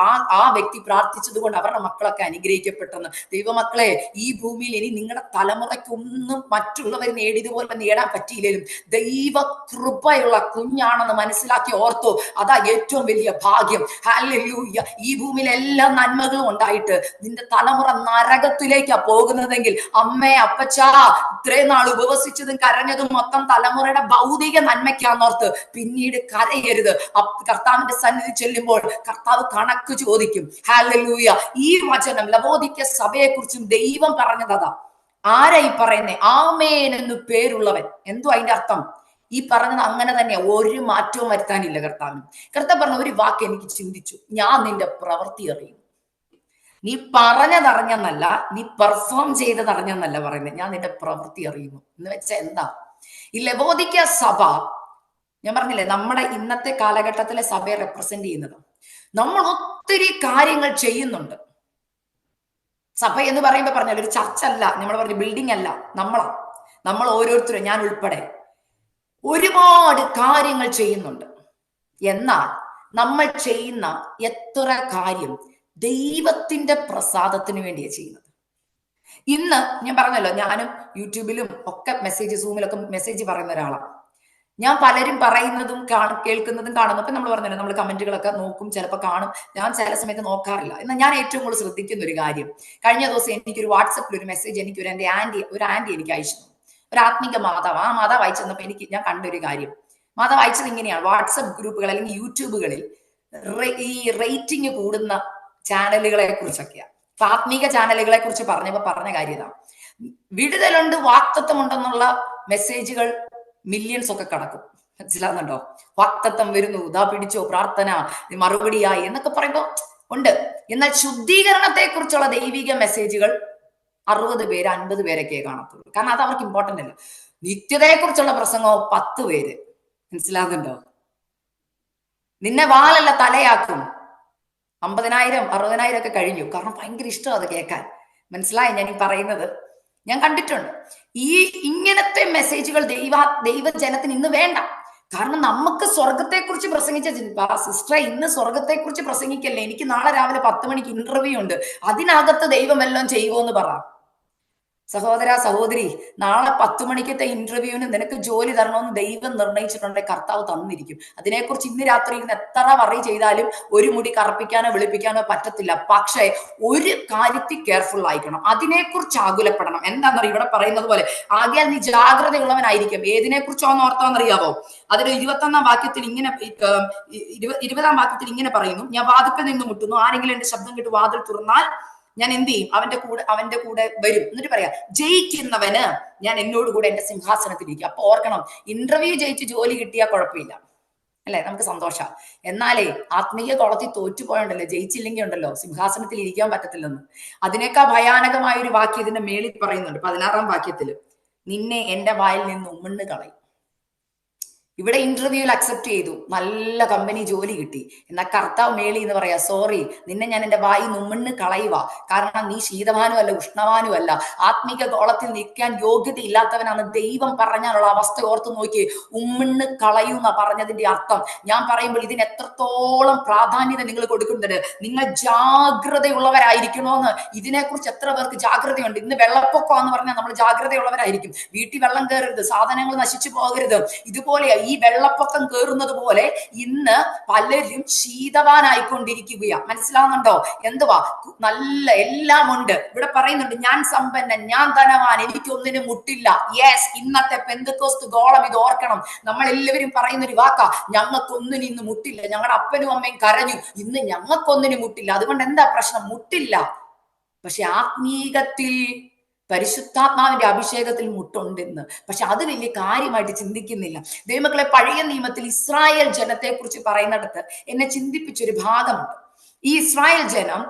ആ വ്യക്തി പ്രാർത്ഥിച്ചത് കൊണ്ട് അവരുടെ മക്കളൊക്കെ അനുഗ്രഹിക്കപ്പെട്ടെന്ന്. ദൈവമക്കളെ, ഈ ഭൂമിയിൽ ഇനി നിങ്ങളുടെ തലമുറയ്ക്കൊന്നും മറ്റുള്ളവർ നേടിയതുപോലെ നേടാൻ പറ്റിയില്ലെങ്കിലും ദൈവ കൃപയുള്ള കുഞ്ഞാണെന്ന് മനസ്സിലാക്കി ഓർത്തോ, അതാ ഏറ്റവും വലിയ ഭാഗ്യം. ഹല്ലേലൂയ. ഈ ഭൂമിയിൽ എല്ലാ നന്മകളും ഉണ്ടായിട്ട് നിന്റെ തലമുറ നരകത്തിലേക്കാ പോകുന്നതെങ്കിൽ, അമ്മേ അപ്പച്ചാ ഇത്രയും നാൾ ഉപവസിച്ചതും കരഞ്ഞതും മൊത്തം തലമുറയുടെ ഭൗതിക നന്മയ്ക്കാന്നോർത്ത് പിന്നീട് കരയരുത്. കർത്താവിന്റെ സന്നിധി ചെല്ലുമ്പോൾ കർത്താവ് കണക്ക് ചോദിക്കും. ഹല്ലേലൂയ. ഈ വചനം ലവോദിക്ക സഭയെ കുറിച്ചും ദൈവം പറഞ്ഞതാ. ആരാ ഈ പറയുന്നേ? ആമേൻ എന്ന് പേരുള്ളവൻ. എന്തോ അതിന്റെ അർത്ഥം? ഈ പറഞ്ഞത് അങ്ങനെ തന്നെയാ, ഒരു മാറ്റവും വരുത്താനില്ല കർത്താവിന്. കർത്താവ് പറഞ്ഞ ഒരു വാക്ക് എനിക്ക് ചിന്തിച്ചു, ഞാൻ നിന്റെ പ്രവൃത്തി അറിയും. നീ പറഞ്ഞതറിഞ്ഞെന്നല്ല, നീ പെർഫോം ചെയ്തതറിഞ്ഞെന്നല്ല പറയുന്നത്, ഞാൻ നിന്റെ പ്രവൃത്തി അറിയുന്നു എന്ന് വെച്ചാൽ എന്താ? ഈ ലവോദിക്ക സഭ, ഞാൻ പറഞ്ഞില്ലേ നമ്മുടെ ഇന്നത്തെ കാലഘട്ടത്തിലെ സഭയെ റെപ്രസെന്റ് ചെയ്യുന്നത്. നമ്മൾ ഒത്തിരി കാര്യങ്ങൾ ചെയ്യുന്നുണ്ട്. സഭ എന്ന് പറയുമ്പോൾ പറഞ്ഞാൽ ഒരു ചർച്ച് അല്ല, നമ്മൾ പറഞ്ഞ ബിൽഡിംഗ് അല്ല, നമ്മൾ ഓരോരുത്തരും, ഞാൻ ഉൾപ്പെടെ ഒരുപാട് കാര്യങ്ങൾ ചെയ്യുന്നുണ്ട്. എന്നാൽ നമ്മൾ ചെയ്യുന്ന എത്ര കാര്യം ദൈവത്തിന്റെ പ്രസാദത്തിന് വേണ്ടിയാണ് ചെയ്യുന്നത്. ഇന്ന് ഞാൻ പറഞ്ഞല്ലോ, ഞാനും യൂട്യൂബിലും ഒക്കെ സൂമിലൊക്കെ മെസ്സേജ് പറയുന്ന ഒരാളാണ്. ഞാൻ പലരും പറയുന്നതും കേൾക്കുന്നതും കാണുന്നു. അപ്പൊ നമ്മൾ പറഞ്ഞല്ലോ, നമ്മൾ കമന്റുകളൊക്കെ നോക്കും, ചിലപ്പോൾ കാണും. ഞാൻ ചില സമയത്ത് നോക്കാറില്ല. എന്നാൽ ഞാൻ ഏറ്റവും കൂടുതൽ ശ്രദ്ധിക്കുന്ന ഒരു കാര്യം, കഴിഞ്ഞ ദിവസം എനിക്കൊരു വാട്സപ്പിൽ ഒരു മെസ്സേജ് എൻ്റെ ആന്റി എനിക്ക് അയച്ചു. ഒരു ആത്മീക മാതാവ്. ആ മാതാവ് അയച്ചു തന്നപ്പോൾ ഞാൻ കണ്ടൊരു കാര്യം. മാതാവ് അയച്ചത് ഇങ്ങനെയാണ്: വാട്സപ്പ് ഗ്രൂപ്പുകൾ അല്ലെങ്കിൽ യൂട്യൂബുകളിൽ ഈ റേറ്റിംഗ് കൂടുന്ന ചാനലുകളെ കുറിച്ചൊക്കെയാണ്. ആത്മീക ചാനലുകളെ കുറിച്ച് പറഞ്ഞ കാര്യത, വിടുതലുണ്ട്, വാക്തത്വം ഉണ്ടെന്നുള്ള മെസ്സേജുകൾ മില്യൺസ് ഒക്കെ കടക്കും. മനസ്സിലാകുന്നുണ്ടോ? വാക്തത്വം വരുന്നു, ഇതാ പിടിച്ചോ, പ്രാർത്ഥന മറുപടിയായി എന്നൊക്കെ പറയുമ്പോൾ ഉണ്ട്. എന്നാൽ ശുദ്ധീകരണത്തെ കുറിച്ചുള്ള ദൈവിക മെസ്സേജുകൾ 60 പേര് 50 പേരൊക്കെ കാണത്തുള്ളൂ. കാരണം അത് അവർക്ക് ഇമ്പോർട്ടന്റ് അല്ല. നിത്യതയെ കുറിച്ചുള്ള പ്രസംഗമോ 10 പേര്. മനസ്സിലാകുന്നുണ്ടോ? നിന്നെ വാലല്ല തലയാക്കും. 50,000 60,000 ഒക്കെ കഴിഞ്ഞു. കാരണം ഭയങ്കര ഇഷ്ടം അത് കേൾക്കാൻ. മനസ്സിലായി ഞാൻ ഈ പറയുന്നത്? ഞാൻ കണ്ടിട്ടുണ്ട്. ഇങ്ങനത്തെ മെസ്സേജുകൾ ദൈവജനത്തിന് ഇന്ന് വേണ്ട. കാരണം നമുക്ക് സ്വർഗത്തെക്കുറിച്ച് പ്രസംഗിച്ച സിസ്റ്ററെ, ഇന്ന് സ്വർഗത്തെക്കുറിച്ച് പ്രസംഗിക്കല്ലേ. എനിക്ക് നാളെ രാവിലെ 10 മണിക്ക് ഇന്റർവ്യൂ ഉണ്ട്. അതിനകത്ത് ദൈവം എല്ലാം ചെയ്യുമോന്ന് പറ. സഹോദര സഹോദരി, നാളെ 10 മണിക്കത്തെ ഇന്റർവ്യൂവിന് നിനക്ക് ജോലി തരണമെന്ന് ദൈവം നിർണയിച്ചിട്ടുണ്ടെങ്കിൽ കർത്താവ് തന്നിരിക്കും. അതിനെക്കുറിച്ച് ഇന്ന് രാത്രി ഇരുന്ന് എത്ര വറി ചെയ്താലും ഒരു മുടി കറുപ്പിക്കാനോ വെളുപ്പിക്കാനോ പറ്റത്തില്ല. പക്ഷേ ഒരു കാര്യത്തിൽ കെയർഫുൾ ആയിരിക്കണം. അതിനെക്കുറിച്ച് ആകുലപ്പെടണം. എന്താണെന്നറിയോ ഇവിടെ പറയുന്നത് പോലെ, ആകയാൽ നീ ജാഗ്രതയുള്ളവനായിരിക്കും. ഏതിനെക്കുറിച്ചാന്ന് ഓർത്താന്നറിയാവോ? അതിൽ 21-ാം വാക്യത്തിൽ ഇങ്ങനെ 20-ാം വാക്യത്തിൽ ഇങ്ങനെ പറയുന്നു: ഞാൻ വാതിൽക്കൽ നിന്ന് മുട്ടുന്നു, ആരെങ്കിലും എന്റെ ശബ്ദം കേട്ട് വാതിൽ തുറന്നാൽ ഞാൻ എന്ത് ചെയ്യും? അവന്റെ കൂടെ വരും. എന്നിട്ട് പറയാം, ജയിക്കുന്നവന് ഞാൻ എന്നോട് കൂടെ എന്റെ സിംഹാസനത്തിൽ ഇരിക്കും. അപ്പൊ ഓർക്കണം, ഇന്റർവ്യൂ ജയിച്ച് ജോലി കിട്ടിയാൽ കുഴപ്പമില്ല അല്ലെ, നമുക്ക് സന്തോഷം. എന്നാലേ ആത്മീയ കോളത്തിൽ തോറ്റുപോയുണ്ടല്ലോ, ജയിച്ചില്ലെങ്കിൽ ഉണ്ടല്ലോ സിംഹാസനത്തിൽ ഇരിക്കാൻ പറ്റത്തില്ലെന്ന്. അതിനേക്കാൾ ഭയാനകമായ ഒരു വാക്യം ഇതിന്റെ മേളിൽ പറയുന്നുണ്ട്. 16-ാം വാക്യത്തിൽ, നിന്നെ എന്റെ വായിൽ നിന്ന് ഉമ്മണ്ണ് കളയും. ഇവിടെ ഇന്റർവ്യൂവിൽ അക്സെപ്റ്റ് ചെയ്തു, നല്ല കമ്പനി ജോലി കിട്ടി. എന്നാൽ കർത്താവ് മേളി എന്ന് പറയാ, സോറി, നിന്നെ ഞാൻ എന്റെ വായി ഉമ്മണ്ണ് കളയുക. കാരണം നീ ശീതവാനും അല്ല, ഉഷ്ണവാനും അല്ല, ആത്മീക ഗോളത്തിൽ നിൽക്കാൻ യോഗ്യത ഇല്ലാത്തവനാണ്. ദൈവം പറഞ്ഞാലുള്ള അവസ്ഥ ഓർത്ത് നോക്കി. ഉമ്മണ്ണ് കളയുന്ന പറഞ്ഞതിന്റെ അർത്ഥം ഞാൻ പറയുമ്പോൾ ഇതിന് എത്രത്തോളം പ്രാധാന്യത നിങ്ങൾ കൊടുക്കുന്നുണ്ട്. നിങ്ങൾ ജാഗ്രതയുള്ളവരായിരിക്കണോന്ന്. ഇതിനെക്കുറിച്ച് എത്ര പേർക്ക് ജാഗ്രതയുണ്ട്? ഇന്ന് വെള്ളപ്പൊക്കം എന്ന് പറഞ്ഞാൽ നമ്മൾ ജാഗ്രതയുള്ളവരായിരിക്കും. വീട്ടിൽ വെള്ളം കയറരുത്, സാധനങ്ങൾ നശിച്ചു പോകരുത്. ഇതുപോലെ ഈ വെള്ളപ്പൊക്കം കയറുന്നത് പോലെ ഇന്ന് പലരും ശീതവാനായിക്കൊണ്ടിരിക്കുകയാണ്. മനസ്സിലാവുന്നുണ്ടോ? എന്തുവാ? നല്ല എല്ലാം ഉണ്ട്. ഇവിടെ പറയുന്നുണ്ട്, ഞാൻ സമ്പന്നൻ, ഞാൻ ധനവാൻ, എനിക്കൊന്നിനും മുട്ടില്ല. യെസ്, ഇന്നത്തെ പെന്തക്കോസ്ത് ഗോളം ഇത് ഓർക്കണം. നമ്മൾ എല്ലാവരും പറയുന്ന ഒരു വാക്കാ, ഞങ്ങൾക്കൊന്നിനും ഇന്ന് മുട്ടില്ല. ഞങ്ങളുടെ അപ്പനും അമ്മയും കരഞ്ഞു, ഇന്ന് ഞങ്ങൾക്കൊന്നിനും മുട്ടില്ല. അതുകൊണ്ട് എന്താ പ്രശ്നം? മുട്ടില്ല. പക്ഷെ ആത്മീകത്തിൽ, പരിശുദ്ധാത്മാവിന്റെ അഭിഷേകത്തിൽ മുട്ടുണ്ടെന്ന്. പക്ഷെ അത് വലിയ കാര്യമായിട്ട് ചിന്തിക്കുന്നില്ല. ദൈവമക്കളെ, പഴയ നിയമത്തിൽ ഇസ്രായേൽ ജനത്തെ കുറിച്ച് പറയുന്നിടത്ത് എന്നെ ചിന്തിപ്പിച്ചൊരു ഭാഗമുണ്ട്. ഈ ഇസ്രായേൽ ജനം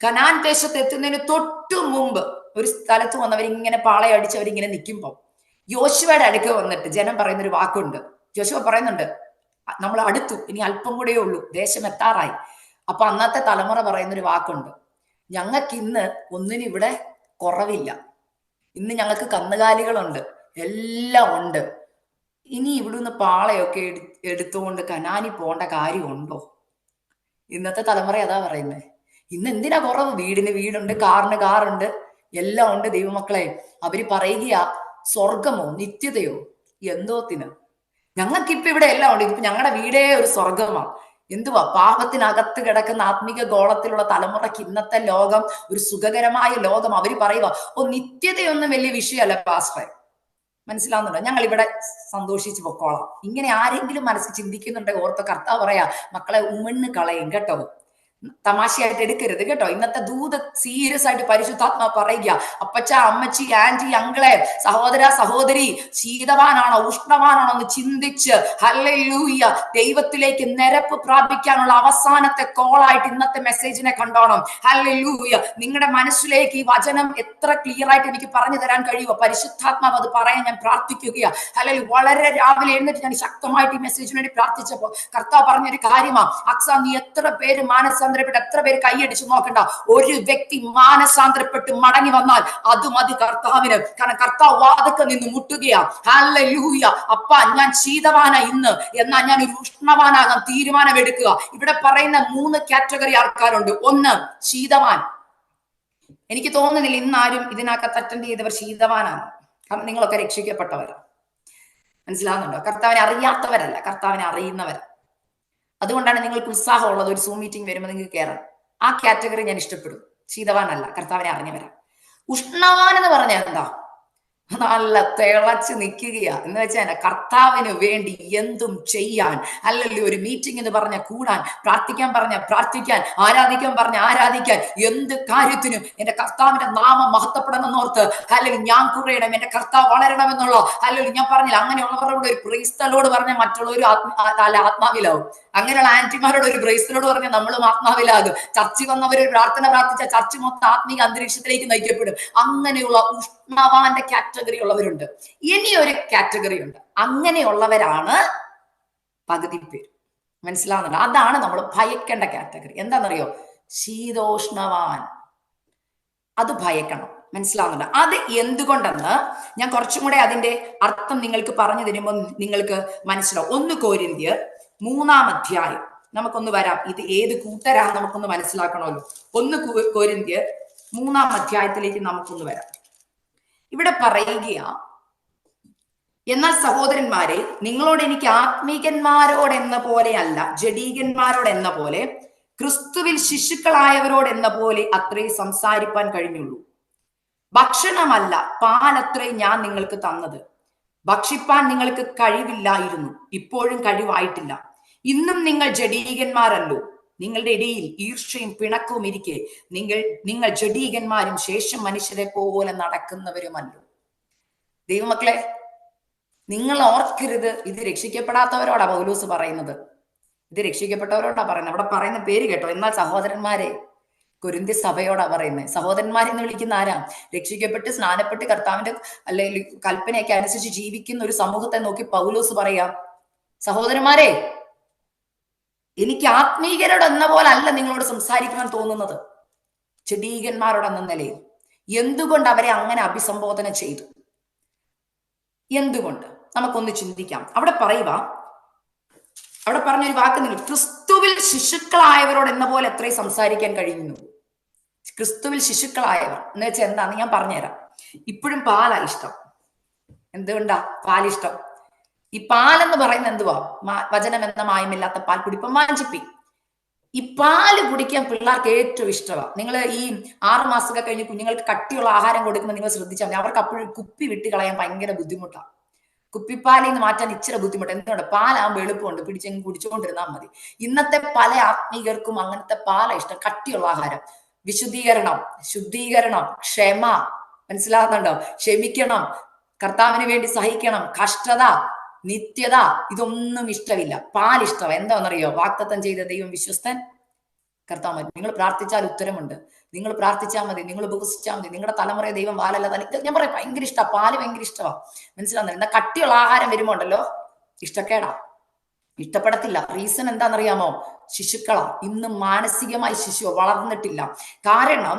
കനാൻ ദേശത്ത് എത്തുന്നതിന് തൊട്ടു മുമ്പ് ഒരു സ്ഥലത്ത് വന്നവരിങ്ങനെ പാളയടിച്ച് അവരിങ്ങനെ നിൽക്കുമ്പോൾ യോശുവയുടെ അടുക്ക വന്നിട്ട് ജനം പറയുന്നൊരു വാക്കുണ്ട്. യോശുവ പറയുന്നുണ്ട്, നമ്മൾ അടുത്തു, ഇനി അല്പം കൂടെ ഉള്ളൂ, ദേശം എത്താറായി. അപ്പൊ അന്നത്തെ തലമുറ പറയുന്നൊരു വാക്കുണ്ട്, ഞങ്ങൾക്ക് ഇന്ന് ഒന്നിനും ഇവിടെ കുറവില്ല. ഇന്ന് ഞങ്ങൾക്ക് കന്നുകാലികളുണ്ട്, എല്ലാം ഉണ്ട്. ഇനി ഇവിടുന്ന് പാളയൊക്കെ എടുത്തുകൊണ്ട് കനാനി പോകേണ്ട കാര്യമുണ്ടോ? ഇന്നത്തെ തലമുറ അതാ പറയുന്നത്. ഇന്ന് എന്തിനാ കുറവ്? വീടിന് വീടുണ്ട്, കാറിന് കാറുണ്ട്, എല്ലാം ഉണ്ട്. ദൈവമക്കളെ, അവര് പറയുക, സ്വർഗമോ നിത്യതയോ എന്തോത്തിന്? ഞങ്ങൾക്കിപ്പൊ ഇവിടെ എല്ലാം ഉണ്ട്. ഇപ്പൊ ഞങ്ങളുടെ വീടേ ഒരു സ്വർഗമാണ്. എന്തുവാ? പാപത്തിനകത്ത് കിടക്കുന്ന ആത്മീക ഗോളത്തിലുള്ള തലമുറയ്ക്ക് ഇന്നത്തെ ലോകം ഒരു സുഖകരമായ ലോകം. അവര് പറയുക, ഓ, നിത്യതയൊന്നും വലിയ വിഷയമല്ല പാസ്റ്ററെ. മനസ്സിലാവുന്നുണ്ടോ? ഞങ്ങൾ ഇവിടെ സന്തോഷിച്ച് പൊക്കോളാം. ഇങ്ങനെ ആരെങ്കിലും മനസ്സിൽ ചിന്തിക്കുന്നുണ്ടെങ്കിൽ ഓർത്ത കർത്താവ് പറയാ, മക്കളെ, ഉമ്മണ്ണ് കളയും കേട്ടോ. തമാശയായിട്ട് എടുക്കരുത് കേട്ടോ. ഇന്നത്തെ ദൂത് സീരിയസ് ആയിട്ട് പരിശുദ്ധാത്മാ പറയുക. അപ്പച്ച, അമ്മച്ചി, ആന്റി, അങ്കിളെ, സഹോദര, സഹോദരി, ശീതവാനാണോ ഉഷ്ണവാനാണോ എന്ന് ചിന്തിച്ച് ഹല്ലേലൂയ ദൈവത്തിലേക്ക് നിരപ്പ് പ്രാപിക്കാനുള്ള അവസാനത്തെ കോളായിട്ട് ഇന്നത്തെ മെസ്സേജിനെ കണ്ടോണം. ഹല്ലേലൂയ. നിങ്ങളുടെ മനസ്സിലേക്ക് ഈ വചനം എത്ര ക്ലിയർ ആയിട്ട് എനിക്ക് പറഞ്ഞു തരാൻ കഴിയുമോ? പരിശുദ്ധാത്മാവ് അത് പറയാൻ ഞാൻ പ്രാർത്ഥിക്കുകയാ. അല്ലെങ്കിൽ വളരെ രാവിലെ എഴുന്നേറ്റ് ഞാൻ ശക്തമായിട്ട് ഈ മെസ്സേജിന് വേണ്ടി പ്രാർത്ഥിച്ചപ്പോ കർത്താവ് പറഞ്ഞൊരു കാര്യമാ, അക്സ നീ എത്ര പേര് മാനസാന്തരപ്പെട്ട് എത്ര പേര് കൈയടിച്ചു നോക്കണ്ട, ഒരു വ്യക്തി മാനസാന്തരപ്പെട്ട് മടങ്ങി വന്നാൽ അത് മതി കർത്താവിന്. കാരണം കർത്താവ് വാതിൽക്കൽ നിന്ന് മുട്ടുകയാ. ഹല്ലേലൂയ. അപ്പ ഞാൻ ശീതവാന ഇന്ന്, എന്നാൽ ഞാൻ ഒരു ഉഷ്ണവാനാകാൻ തീരുമാനമെടുക്കുക. ഇവിടെ പറയുന്ന 3 കാറ്റഗറി ആൾക്കാരുണ്ട്. ഒന്ന് ശീതവാൻ. എനിക്ക് തോന്നുന്നില്ല ഇന്നാരും ഇതിനകത്ത് അറ്റൻഡ് ചെയ്തവർ ശീതവാനാണ്. കാരണം നിങ്ങളൊക്കെ രക്ഷിക്കപ്പെട്ടവരാ. മനസ്സിലാവുന്നുണ്ടോ? കർത്താവിനെ അറിയാത്തവരല്ല, കർത്താവിനെ അറിയുന്നവരാ. അതുകൊണ്ടാണ് നിങ്ങൾക്ക് ഉത്സാഹമുള്ളത്. ഒരു സൂം മീറ്റിംഗ് വരുമ്പോൾ നിങ്ങൾക്ക് കയറാം. ആ കാറ്റഗറി ഞാൻ ഇഷ്ടപ്പെടും. ശീതവാനല്ല, കർത്താവിനെ അറിഞ്ഞവരാ. ഉഷ്ണവാൻ എന്ന് പറഞ്ഞാൽ എന്താ? നല്ല തിളച്ച് നിൽക്കുകയാ എന്ന് വെച്ചാൽ കർത്താവിന് വേണ്ടി എന്തും ചെയ്യാൻ. അല്ലെങ്കിൽ ഒരു മീറ്റിംഗ് എന്ന് പറഞ്ഞ കൂടാൻ, പ്രാർത്ഥിക്കാൻ പറഞ്ഞ പ്രാർത്ഥിക്കാൻ, ആരാധിക്കാൻ പറഞ്ഞ ആരാധിക്കാൻ, എന്ത് കാര്യത്തിനും എന്റെ കർത്താവിന്റെ നാമം മഹത്വപ്പെടണമെന്നോർത്ത് അല്ലെങ്കിൽ ഞാൻ കുറയണം, എന്റെ കർത്താവ് വളരണമെന്നുള്ള അല്ലെങ്കിൽ ഞാൻ പറഞ്ഞില്ല അങ്ങനെയുള്ളവരോട് ഒരു ക്രൈസ്തലോട് പറഞ്ഞ മറ്റുള്ളവരും ആത്മാവിലാവും. അങ്ങനെയുള്ള ആന്റിമാരോട് ഒരു ബ്രേസ്ലോട് പറഞ്ഞ നമ്മളും ആത്മാവിലാകും. ചർച്ചിൽ വന്നവർ പ്രാർത്ഥന പ്രാർത്ഥിച്ച ചർച്ച് മൊത്തം ആത്മീക അന്തരീക്ഷത്തിലേക്ക് നയിക്കപ്പെടും. അങ്ങനെയുള്ള ഉഷ്ണവാന്റെ കാറ്റഗറി ഉള്ളവരുണ്ട്. ഇനി ഒരു കാറ്റഗറി ഉണ്ട്. അങ്ങനെയുള്ളവരാണ് പകുതി പേര്. മനസ്സിലാവുന്നുണ്ട്? അതാണ് നമ്മൾ ഭയക്കേണ്ട കാറ്റഗറി. എന്താണെന്നറിയോ? ശീതോഷ്ണവാൻ. അത് ഭയക്കണം. മനസ്സിലാവുന്നുണ്ട്? അത് എന്തുകൊണ്ടെന്ന് ഞാൻ കുറച്ചും കൂടെ അതിന്റെ അർത്ഥം നിങ്ങൾക്ക് പറഞ്ഞു തരുമ്പോൾ നിങ്ങൾക്ക് മനസ്സിലാവും. 1 കൊരിന്ത്യർ 3-ാം അധ്യായം നമുക്കൊന്ന് വരാം. ഇത് ഏത് കൂട്ടരാ നമുക്കൊന്ന് മനസ്സിലാക്കണമല്ലോ. 1 കൊരിന്ത്യർ 3-ാം അധ്യായത്തിലേക്ക് നമുക്കൊന്ന് വരാം. ഇവിടെ പറയുകയാ, എന്നാൽ സഹോദരന്മാരെ, നിങ്ങളോട് എനിക്ക് ആത്മീകന്മാരോട് എന്ന പോലെ അല്ല, ജഡീകന്മാരോട് എന്ന പോലെ, ക്രിസ്തുവിൽ ശിശുക്കളായവരോട് എന്ന പോലെ അത്രേ സംസാരിപ്പാൻ കഴിഞ്ഞുള്ളൂ. ഭക്ഷണമല്ല പാലത്രേ ഞാൻ നിങ്ങൾക്ക് തന്നത്. ഭക്ഷിപ്പാൻ നിങ്ങൾക്ക് കഴിവില്ലായിരുന്നു, ഇപ്പോഴും കഴിവായിട്ടില്ല. ഇന്നും നിങ്ങൾ ജഡീകന്മാരല്ലോ. നിങ്ങളുടെ ഇടയിൽ ഈർഷ്യയും പിണക്കവും ഇരിക്കെ നിങ്ങൾ ജഡീകന്മാരും ശേഷം മനുഷ്യരെ പോലെ നടക്കുന്നവരുമല്ലോ. ദൈവമക്കളെ, നിങ്ങൾ ഓർക്കരുത്, ഇത് രക്ഷിക്കപ്പെടാത്തവരോടാ പൗലോസ് പറയുന്നത്. ഇത് രക്ഷിക്കപ്പെട്ടവരോടാ പറയുന്നത്. അവിടെ പറയുന്ന പേര് കേട്ടോ. എന്നാൽ സഹോദരന്മാരെ, കൊരിന്ത്യ സഭയോടാ പറയുന്നത്. സഹോദരന്മാരെന്ന് വിളിക്കുന്ന ആരാ? രക്ഷിക്കപ്പെട്ട് സ്നാനപ്പെട്ട് കർത്താവിന്റെ അല്ലെങ്കിൽ കൽപ്പനയൊക്കെ അനുസരിച്ച് ജീവിക്കുന്ന ഒരു സമൂഹത്തെ നോക്കി പൗലോസ് പറയാം, സഹോദരന്മാരെ, എനിക്ക് ആത്മീകരോട് എന്ന പോലെ അല്ല നിങ്ങളോട് സംസാരിക്കുവാൻ തോന്നുന്നത്, ജഡീകന്മാരോടെന്ന നിലയിൽ. എന്തുകൊണ്ട് അവരെ അങ്ങനെ അഭിസംബോധന ചെയ്തു? എന്തുകൊണ്ട്? നമുക്കൊന്ന് ചിന്തിക്കാം. അവിടെ പറഞ്ഞൊരു വാക്ക് നിങ്ങൾ, ക്രിസ്തുവിൽ ശിശുക്കളായവരോട് എന്ന പോലെ എത്രയും സംസാരിക്കാൻ കഴിയുന്നു. ക്രിസ്തുവിൽ ശിശുക്കളായവർ എന്ന് വെച്ചാൽ എന്താന്ന് ഞാൻ പറഞ്ഞുതരാം. ഇപ്പോഴും പാലാ ഇഷ്ടം. എന്തുകൊണ്ടാ പാലിഷ്ടം? ഈ പാലെന്ന് പറയുന്നത് എന്തുവാ? വചനം എന്ന മായമില്ലാത്ത പാൽ കുടിപ്പം വാഞ്ചിപ്പി. ഈ പാല് കുടിക്കാൻ പിള്ളേർക്ക് ഏറ്റവും ഇഷ്ടമാണ്. നിങ്ങൾ ഈ 6 മാസമൊക്കെ കഴിഞ്ഞ് കുഞ്ഞുങ്ങൾക്ക് കട്ടിയുള്ള ആഹാരം കൊടുക്കുമ്പോൾ നിങ്ങൾ ശ്രദ്ധിച്ചാൽ മതി, അവർക്ക് അപ്പോഴും കുപ്പി വിട്ട് കളയാൻ ഭയങ്കര ബുദ്ധിമുട്ടാണ്. കുപ്പിപ്പാലിൽ നിന്ന് മാറ്റാൻ ഇച്ചിരി ബുദ്ധിമുട്ട്. എന്തുകൊണ്ട്? പാലാകുമ്പോൾ എളുപ്പമുണ്ട്, പിടിച്ചെങ്കിൽ കുടിച്ചുകൊണ്ടിരുന്നാൽ മതി. ഇന്നത്തെ പല ആത്മീകർക്കും അങ്ങനത്തെ പാല ഇഷ്ടം. കട്ടിയുള്ള ആഹാരം, വിശുദ്ധീകരണം, ശുദ്ധീകരണം, ക്ഷമ. മനസ്സിലാകുന്നുണ്ടോ? ക്ഷമിക്കണം, കർത്താവിന് വേണ്ടി സഹിക്കണം, കഷ്ടത, നിത്യത, ഇതൊന്നും ഇഷ്ടമില്ല. പാലിഷ്ടം. എന്താണെന്നറിയോ? വാഗ്ദത്തം ചെയ്ത ദൈവം വിശ്വസ്തൻ, കർത്താവ്. നിങ്ങൾ പ്രാർത്ഥിച്ചാൽ ഉത്തരമുണ്ട്. നിങ്ങൾ പ്രാർത്ഥിച്ചാൽ മതി, നിങ്ങൾ ഉപവസിച്ചാൽ മതി. നിങ്ങളുടെ തലമുറയെ ദൈവം വാലല്ല തല. ഞാൻ പറയാം, ഭയങ്കര ഇഷ്ടമാണ് പാല്, ഭയങ്കര ഇഷ്ടമാണ്. മനസ്സിലാകുന്നില്ല? എന്താ കട്ടിയുള്ള ആഹാരം വരുമ്പോ ഉണ്ടല്ലോ ഇഷ്ടക്കേടാ, ഇഷ്ടപ്പെടത്തില്ല. റീസൺ എന്താണെന്നറിയാമോ? ശിശുക്കളാ. ഇന്നും മാനസികമായി ശിശു വളർന്നിട്ടില്ല. കാരണം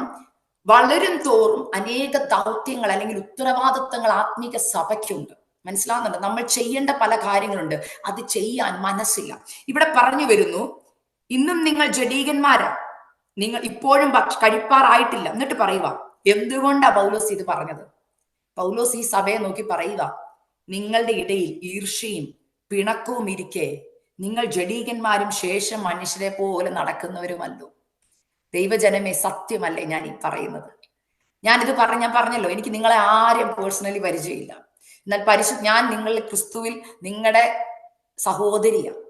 വളരും തോറും അനേക ദൗത്യങ്ങൾ അല്ലെങ്കിൽ ഉത്തരവാദിത്തങ്ങൾ ആത്മീക സഭയ്ക്കുണ്ട്. മനസ്സിലാകുന്നുണ്ട്? നമ്മൾ ചെയ്യേണ്ട പല കാര്യങ്ങളുണ്ട്, അത് ചെയ്യാൻ മനസ്സില്ല. ഇവിടെ പറഞ്ഞു വരുന്നു, ഇന്നും നിങ്ങൾ ജഡീകന്മാരാ, നിങ്ങൾ ഇപ്പോഴും കഴിപ്പാറായിട്ടില്ല. എന്നിട്ട് പറയുക, എന്തുകൊണ്ടാ പൗലോസ് ഇത് പറഞ്ഞത്? പൗലോസ് ഈ സഭയെ നോക്കി പറയുക, നിങ്ങളുടെ ഇടയിൽ ഈർഷ്യയും പിണക്കവും ഇരിക്കെ നിങ്ങൾ ജഡീകന്മാരും ശേഷം മനുഷ്യരെ പോലെ നടക്കുന്നവരുമല്ലോ. ദൈവജനമേ, സത്യമല്ലേ ഞാൻ ഈ പറയുന്നത്? ഞാൻ പറഞ്ഞല്ലോ, എനിക്ക് നിങ്ങളെ ആരും പേഴ്സണലി പരിചയമില്ല. എന്നാൽ ഞാൻ നിങ്ങളുടെ ക്രിസ്തുവിൽ നിങ്ങളുടെ സഹോദരിയാണ്.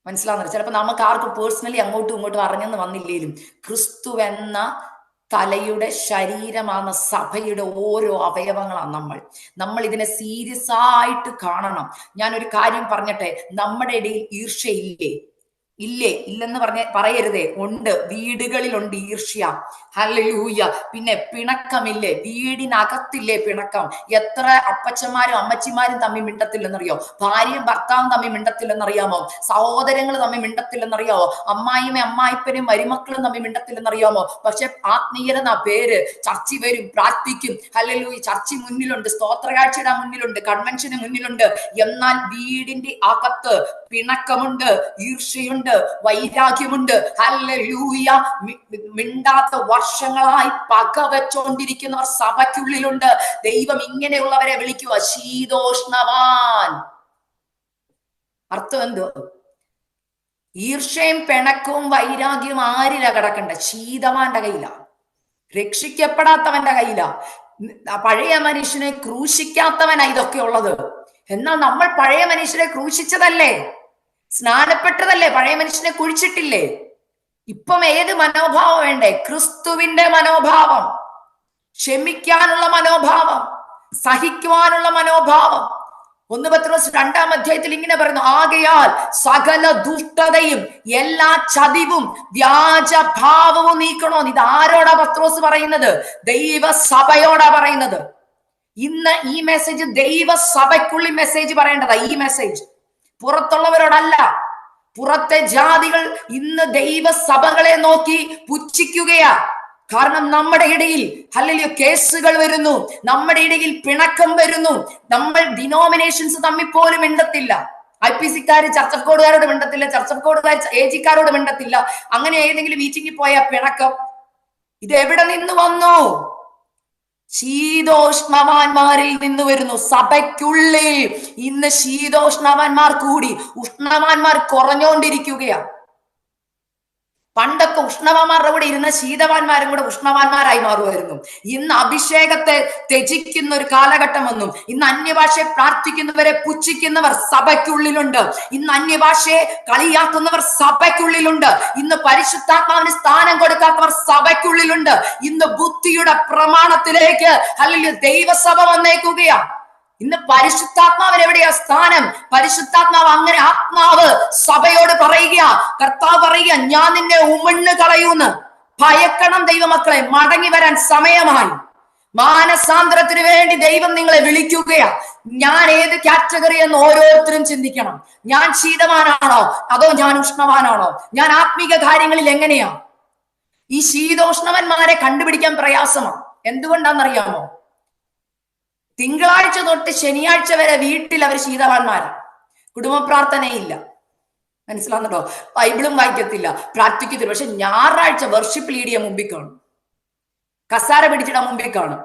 മനസ്സിലാവുന്നില്ല. ചിലപ്പോൾ നമുക്ക് ആർക്കും പേഴ്സണലി അങ്ങോട്ടും ഇങ്ങോട്ടും അറിഞ്ഞെന്ന് വന്നില്ലേലും ക്രിസ്തു എന്ന തലയുടെ ശരീരമാകുന്ന സഭയുടെ ഓരോ അവയവങ്ങളാണ് നമ്മൾ ഇതിനെ സീരിയസ് ആയിട്ട് കാണണം. ഞാനൊരു കാര്യം പറഞ്ഞട്ടെ, നമ്മുടെ ഇടയിൽ ഈർഷ്യയില്ലേ? ഇല്ലെന്ന് പറയരുതേ, ഉണ്ട്. വീടുകളിലുണ്ട് ഈർഷ്യ. ഹല്ലേലൂയ. പിന്നെ പിണക്കമില്ലേ? വീടിനകത്തില്ലേ പിണക്കം? എത്ര അപ്പച്ചന്മാരും അമ്മച്ചിമാരും തമ്മിൽ മിണ്ടത്തില്ലെന്നറിയോ? ഭാര്യയും ഭർത്താവും തമ്മിൽ മിണ്ടത്തില്ലെന്നറിയാമോ? സഹോദരങ്ങൾ തമ്മിൽ മിണ്ടത്തില്ലെന്നറിയാമോ? അമ്മായിയും അമ്മായിപ്പനും മരുമക്കളും തമ്മിൽ മിണ്ടത്തില്ലെന്നറിയാമോ? പക്ഷെ ആത്മീയത എന്ന പേര് ചർച്ച വരും, പ്രാർത്ഥിക്കും. ഹല്ലേലൂയ. ചർച്ച മുന്നിലുണ്ട്, സ്തോത്രകാഴ്ചയുടെ മുന്നിലുണ്ട്, കൺവെൻഷന് മുന്നിലുണ്ട്. എന്നാൽ വീടിന്റെ അകത്ത് പിണക്കമുണ്ട്, ഈർഷ്യയുണ്ട്, വൈരാഗ്യമുണ്ട്. ഹല്ലേലൂയ. മിണ്ടാത്ത വർഷങ്ങളായി പക വെച്ചോണ്ടിരിക്കുന്നവർ സഭയ്ക്കുള്ളിലുണ്ട്. ദൈവം ഇങ്ങനെയുള്ളവരെ വിളിക്കുക ശീതോഷ്ണവാൻ. അർത്ഥം എന്തോ? ഈർഷ്യയും പിണക്കവും വൈരാഗ്യവും ആരിലാ കിടക്കണ്ട? ശീതവാന്റെ കയ്യിലാ, രക്ഷിക്കപ്പെടാത്തവന്റെ കയ്യിലാ. പഴയ മനുഷ്യനെ ക്രൂശിക്കാത്തവനാ ഇതൊക്കെ ഉള്ളത്. എന്നാൽ നമ്മൾ പഴയ മനുഷ്യരെ ക്രൂശിച്ചതല്ലേ, സ്നാനപ്പെട്ടതല്ലേ, പഴയ മനുഷ്യനെ കുഴിച്ചിട്ടില്ലേ? ഇപ്പം ഏത് മനോഭാവം വേണ്ടേ? ക്രിസ്തുവിന്റെ മനോഭാവം, ക്ഷമിക്കാനുള്ള മനോഭാവം, സഹിക്കുവാനുള്ള മനോഭാവം. 1 പത്രോസ് 2-ാം അധ്യായത്തിൽ ഇങ്ങനെ പറയുന്നു, ആകയാൽ സകല ദുഷ്ടതയും എല്ലാ ചതിവും വ്യാജഭാവവും നീക്കണോ. ഇത് ആരോടാ പത്രോസ് പറയുന്നത്? ദൈവസഭയോടാ പറയുന്നത്. ഇന്ന് ഈ മെസ്സേജ് ദൈവസഭയ്ക്കുള്ളിൽ മെസ്സേജ് പറയേണ്ടതാ. ഈ മെസ്സേജ് പുറത്തുള്ളവരോടല്ല. പുറത്തെ ജാതികൾ ഇന്ന് ദൈവസഭകളെ നോക്കി പുച്ഛിക്കുകയാ. കാരണം നമ്മുടെ ഇടയിൽ ഹല്ലേലൂയ കേസുകൾ വരുന്നു, നമ്മുടെ ഇടയിൽ പിണക്കം വരുന്നു. നമ്മൾ ഡിനോമിനേഷൻസ് തമ്മിൽ പോലും മിണ്ടത്തില്ല. IPC-ക്കാര് ചർച്ച് ഓഫ് ഗോഡുകാരോട് മിണ്ടത്തില്ല, ചർച്ച് ഓഫ് ഗോഡുകാർ AG-ക്കാരോട് മിണ്ടത്തില്ല. അങ്ങനെ ഏതെങ്കിലും മീറ്റിംഗിൽ പോയ പിണക്കം. ഇത് എവിടെ നിന്ന് വന്നു? ശീതോഷ്ണവാന്മാരിൽ നിന്ന് വരുന്നു. സഭയ്ക്കുള്ളിൽ ഇന്ന് ശീതോഷ്ണവാന്മാർ കൂടി ഉഷ്ണവാന്മാർ കുറഞ്ഞുകൊണ്ടിരിക്കുകയാണ്. പണ്ടൊക്കെ ഉഷ്ണവാന്മാരുടെ കൂടെ ഇരുന്ന ശീതവാന്മാരും കൂടെ ഉഷ്ണവാന്മാരായി മാറുമായിരുന്നു. ഇന്ന് അഭിഷേകത്തെ ത്യജിക്കുന്ന ഒരു കാലഘട്ടം വന്നു. ഇന്ന് അന്യഭാഷയെ പ്രാർത്ഥിക്കുന്നവരെ പുച്ഛിക്കുന്നവർ സഭയ്ക്കുള്ളിലുണ്ട്. ഇന്ന് അന്യഭാഷയെ കളിയാക്കുന്നവർ സഭയ്ക്കുള്ളിലുണ്ട്. ഇന്ന് പരിശുദ്ധാത്മാവിന് സ്ഥാനം കൊടുക്കാത്തവർ സഭയ്ക്കുള്ളിലുണ്ട്. ഇന്ന് ബുദ്ധിയുടെ പ്രമാണത്തിലേക്ക് അല്ലെങ്കിൽ ദൈവസഭ വന്നേക്കുകയാണ്. ഇന്ന് പരിശുദ്ധാത്മാവിന് എവിടെയാ സ്ഥാനം? പരിശുദ്ധാത്മാവ് അങ്ങനെ ആത്മാവ് സഭയോട് പറയുക, കർത്താവ് പറയുക, ഞാൻ നിന്നെ ഉമിണ്ണ് കളയൂന്ന്. ഭയക്കണം ദൈവമക്കളെ, മടങ്ങി വരാൻ സമയമായി. മാനസാന്തരത്തിന് വേണ്ടി ദൈവം നിങ്ങളെ വിളിക്കുകയാ. ഞാൻ ഏത് കാറ്റഗറി എന്ന് ഓരോരുത്തരും ചിന്തിക്കണം. ഞാൻ ശീതവാനാണോ അതോ ഞാൻ ഉഷ്ണവാനാണോ? ഞാൻ ആത്മീക കാര്യങ്ങളിൽ എങ്ങനെയാ? ഈ ശീതോഷ്ണവന്മാരെ കണ്ടുപിടിക്കാൻ പ്രയാസമാണ്. എന്തുകൊണ്ടാണെന്നറിയാമോ? തിങ്കളാഴ്ച തൊട്ട് ശനിയാഴ്ച വരെ വീട്ടിൽ അവർ ശീതവാന്മാരാണ്. കുടുംബ പ്രാർത്ഥനയില്ല, മനസ്സിലാവുന്നുണ്ടോ? ബൈബിളും വായിക്കത്തില്ല, പ്രാർത്ഥിക്കത്തില്ല. പക്ഷെ ഞായറാഴ്ച വർഷിപ്പ് ലീഡ് ചെയ്യാൻ മുമ്പിൽ കാണും, കസാര പിടിച്ചിടാൻ മുമ്പിൽ കാണും,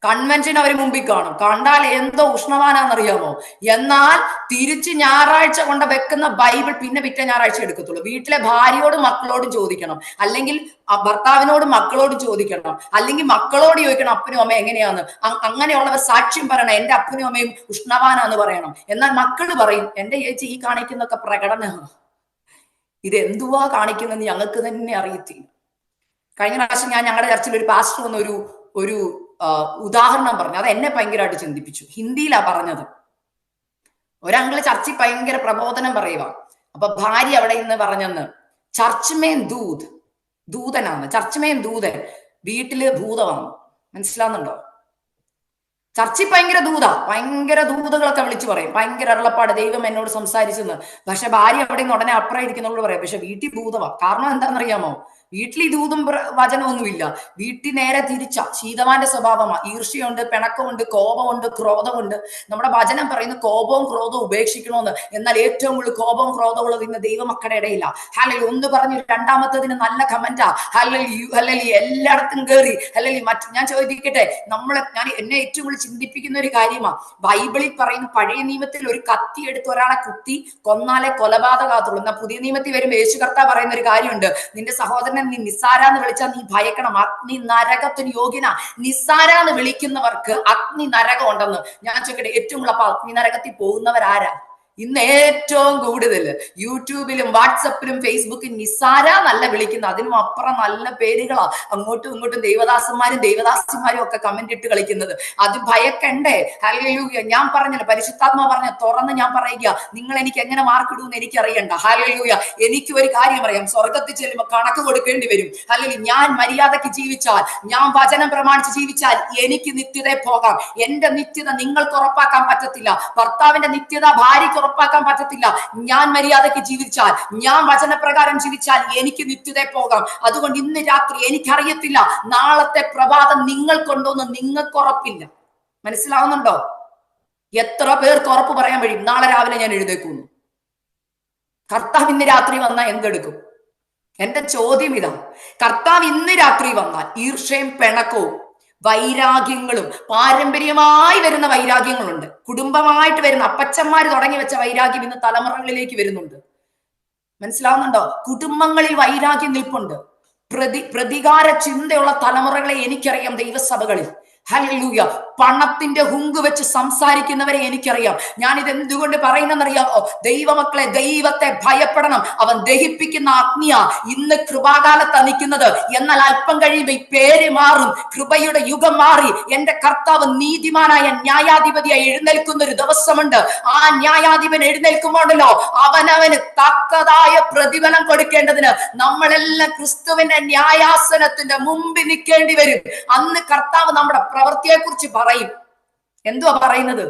കൺവെൻഷൻ അവർ മുമ്പിൽ കാണും. കണ്ടാൽ എന്തോ ഉഷ്ണവാനാന്നറിയാമോ? എന്നാൽ തിരിച്ച് ഞായറാഴ്ച കൊണ്ട് വെക്കുന്ന ബൈബിൾ പിന്നെ പിറ്റേ ഞായറാഴ്ച എടുക്കത്തുള്ളൂ. വീട്ടിലെ ഭാര്യയോടും മക്കളോടും ചോദിക്കണം, അല്ലെങ്കിൽ ഭർത്താവിനോടും മക്കളോടും ചോദിക്കണം, അല്ലെങ്കിൽ മക്കളോട് ചോദിക്കണം അപ്പനും അമ്മയും എങ്ങനെയാന്ന്. അങ്ങനെയുള്ളവർ സാക്ഷ്യം പറയണം, എന്റെ അപ്പനും അമ്മയും ഉഷ്ണവാനാന്ന് പറയണം. എന്നാൽ മക്കള് പറയും, എന്റെ ചേച്ചി ഈ കാണിക്കുന്നൊക്കെ പ്രകടനമാണ്, ഇത് എന്തുവാ കാണിക്കുന്നതെന്ന് ഞങ്ങൾക്ക് തന്നെ അറിയത്തില്ല. കഴിഞ്ഞ പ്രാവശ്യം ഞാൻ ഞങ്ങളുടെ ചർച്ചിൽ ഒരു പാസ്റ്റർ വന്ന ഒരു ഉദാഹരണം പറഞ്ഞു. അത് എന്നെ ഭയങ്കരമായിട്ട് ചിന്തിപ്പിച്ചു. ഹിന്ദിയിലാ പറഞ്ഞത്. ഒരങ്കിള് ചർച്ചിൽ ഭയങ്കര പ്രബോധനം പറയുക. അപ്പൊ ഭാര്യ അവിടെ ഇന്ന് പറഞ്ഞെന്ന്, ചർച്ച്മേൻ ദൂതനാണ്, ചർച്ച്മേൻ ദൂതൻ, വീട്ടില് ഭൂതമാണ്. മനസ്സിലാവുന്നുണ്ടോ? ചർച്ചിൽ ഭയങ്കര ദൂതകളൊക്കെ വിളിച്ചു പറയും, ഭയങ്കര അരുളപ്പാട്, ദൈവം എന്നോട് സംസാരിച്ചെന്ന്. പക്ഷെ ഭാര്യ അവിടെ നിന്ന് ഉടനെ അപ്പുറം ഇരിക്കുന്നവരോട് പറയാം, പക്ഷെ വീട്ടിൽ ഭൂതവാ. കാരണം എന്താണെന്നറിയാമോ? വീട്ടിൽ ഈ ദൂതും വചനമൊന്നുമില്ല. വീട്ടിൽ നേരെ തിരിച്ച ശീതവാന്റെ സ്വഭാവമാ. ഈർഷ്യയുണ്ട്, പിണക്കമുണ്ട്, കോപമുണ്ട്, ക്രോധമുണ്ട്. നമ്മുടെ വചനം പറയുന്ന കോപവും ക്രോധവും ഉപേക്ഷിക്കണമെന്ന്. എന്നാൽ ഏറ്റവും കൂടുതൽ കോപവും ക്രോധവും ഉള്ളത് ഇന്ന് ദൈവമക്കളുടെ ഇടയില്ല. ഹല്ലേലൂയ. ഒന്ന് പറഞ്ഞു രണ്ടാമത്തതിന് നല്ല കമന്റാ. ഹല്ലേലൂയ. എല്ലായിടത്തും കയറി ഹല്ലേലൂയ. ഞാൻ ചോദിക്കട്ടെ, ഞാൻ എന്നെ ഏറ്റവും കൂടുതൽ ചിന്തിപ്പിക്കുന്ന ഒരു കാര്യമാണ്, ബൈബിളിൽ പറയുന്ന പഴയ നിയമത്തിൽ ഒരു കത്തി എടുത്ത് ഒരാളെ കുത്തി കൊന്നാലേ കൊലപാതകത്തുള്ളൂ. എന്നാൽ പുതിയ നിയമത്തിൽ വരുമ്പോൾ യേശു കർത്താവ് പറയുന്ന ഒരു കാര്യമുണ്ട്, നിന്റെ സഹോദരൻ നീ നിസ്സാരാന്ന് വിളിച്ചാൽ നീ ഭയക്കണം, അഗ്നി നരകത്തിന് യോഗ്യന. നിസ്സാരാന്ന് വിളിക്കുന്നവർക്ക് അഗ്നി നരകം ഉണ്ടെന്ന്. ഞാൻ ചോദിക്കട്ടെ, ഏറ്റവും കൂടുതൽ അപ്പൊ അഗ്നി നരകത്തിൽ പോകുന്നവരാരാ? ഇന്ന് ഏറ്റവും കൂടുതൽ യൂട്യൂബിലും വാട്സപ്പിലും ഫേസ്ബുക്കിലും നിസാര നല്ല വിളിക്കുന്ന, അതിനും അപ്പുറം നല്ല പേരുകളാ അങ്ങോട്ടും ഇങ്ങോട്ടും ദൈവദാസന്മാരും ദൈവദാസിമാരും ഒക്കെ കമന്റ് ഇട്ട് കളിക്കുന്നത്. അത് ഭയക്കണ്ടേ? ഹല്ലേലൂയ. ഞാൻ പറഞ്ഞല്ലോ, പരിശുദ്ധാത്മാ പറഞ്ഞ തുറന്ന് ഞാൻ പറയുക, നിങ്ങൾ എനിക്ക് എങ്ങനെ മാർക്ക് ഇടുമെന്ന് എനിക്ക് അറിയണ്ട. ഹല്ലേലൂയ. എനിക്ക് ഒരു കാര്യം അറിയാം, സ്വർഗത്തിൽ ചെല്ലുമ്പോൾ കണക്ക് കൊടുക്കേണ്ടി വരും. അല്ലെങ്കിൽ ഞാൻ മര്യാദയ്ക്ക് ജീവിച്ചാൽ, ഞാൻ വചനം പ്രമാണിച്ച് ജീവിച്ചാൽ എനിക്ക് നിത്യത പോകാം. എന്റെ നിത്യത നിങ്ങൾക്ക് ഉറപ്പാക്കാൻ പറ്റത്തില്ല. ഭർത്താവിന്റെ നിത്യത ഭാര്യയ്ക്ക് ഉറപ്പാക്കാൻ പറ്റത്തില്ല. ഞാൻ മര്യാദയ്ക്ക് ജീവിച്ചാൽ, ഞാൻ വചനപ്രകാരം ജീവിച്ചാൽ എനിക്ക് നിത്യത പോകാം. അതുകൊണ്ട് ഇന്ന് രാത്രി എനിക്കറിയത്തില്ല നാളത്തെ പ്രഭാതം നിങ്ങൾക്കുണ്ടോന്ന് നിങ്ങൾക്ക് ഉറപ്പില്ല. മനസ്സിലാവുന്നുണ്ടോ? എത്ര പേർക്ക് ഉറപ്പ് പറയാൻ കഴിയും നാളെ രാവിലെ ഞാൻ എഴുന്നേക്കുന്നു? കർത്താവ് ഇന്ന് രാത്രി വന്നാൽ എന്തെടുക്കും? എന്റെ ചോദ്യം ഇതാ. കർത്താവ് ഇന്ന് രാത്രി വന്നാൽ ഈർഷ്യയും പിണക്കവും വൈരാഗ്യങ്ങളും, പാരമ്പര്യമായി വരുന്ന വൈരാഗ്യങ്ങളുണ്ട്, കുടുംബമായിട്ട് വരുന്ന അപ്പച്ചന്മാര് തുടങ്ങി വെച്ച വൈരാഗ്യം ഇന്ന് തലമുറകളിലേക്ക് വരുന്നുണ്ട്. മനസ്സിലാവുന്നുണ്ടോ? കുടുംബങ്ങളിൽ വൈരാഗ്യം നിൽപ്പുണ്ട്. പ്രതികാര ചിന്തയുള്ള തലമുറകളെ എനിക്കറിയാം ദൈവസഭകളിൽ. ഹല്ലേലൂയ. പണത്തിന്റെ ഹുങ്ക് വെച്ച് സംസാരിക്കുന്നവരെ എനിക്കറിയാം. ഞാൻ ഇത് എന്തുകൊണ്ട് പറയുന്നറിയാമോ? ദൈവമക്കളെ, ദൈവത്തെ ഭയപ്പെടണം. അവൻ ദഹിപ്പിക്കുന്ന അഗ്നിയാ. ഇന്ന് കൃപാകാലത്താ നിൽക്കുന്നത്. എന്നാൽ അല്പം കഴിയുമ്പോൾ ഈ പേര് മാറും, കൃപയുടെ യുഗം മാറി. എന്റെ കർത്താവ് നീതിമാനായ ന്യായാധിപതിയായി എഴുന്നേൽക്കുന്ന ഒരു ദിവസമുണ്ട്. ആ ന്യായാധിപൻ എഴുന്നേൽക്കുമ്പോഴല്ലോ അവനവന് തക്കതായ പ്രതിഫലം കൊടുക്കേണ്ടതിന് നമ്മളെല്ലാം ക്രിസ്തുവിന്റെ ന്യായാസനത്തിന്റെ മുമ്പിൽ നിൽക്കേണ്ടി വരും. അന്ന് കർത്താവ് നമ്മുടെ പ്രവൃത്തിയെ കുറിച്ച് പറയും. എന്തുവാ പറയുന്നത്?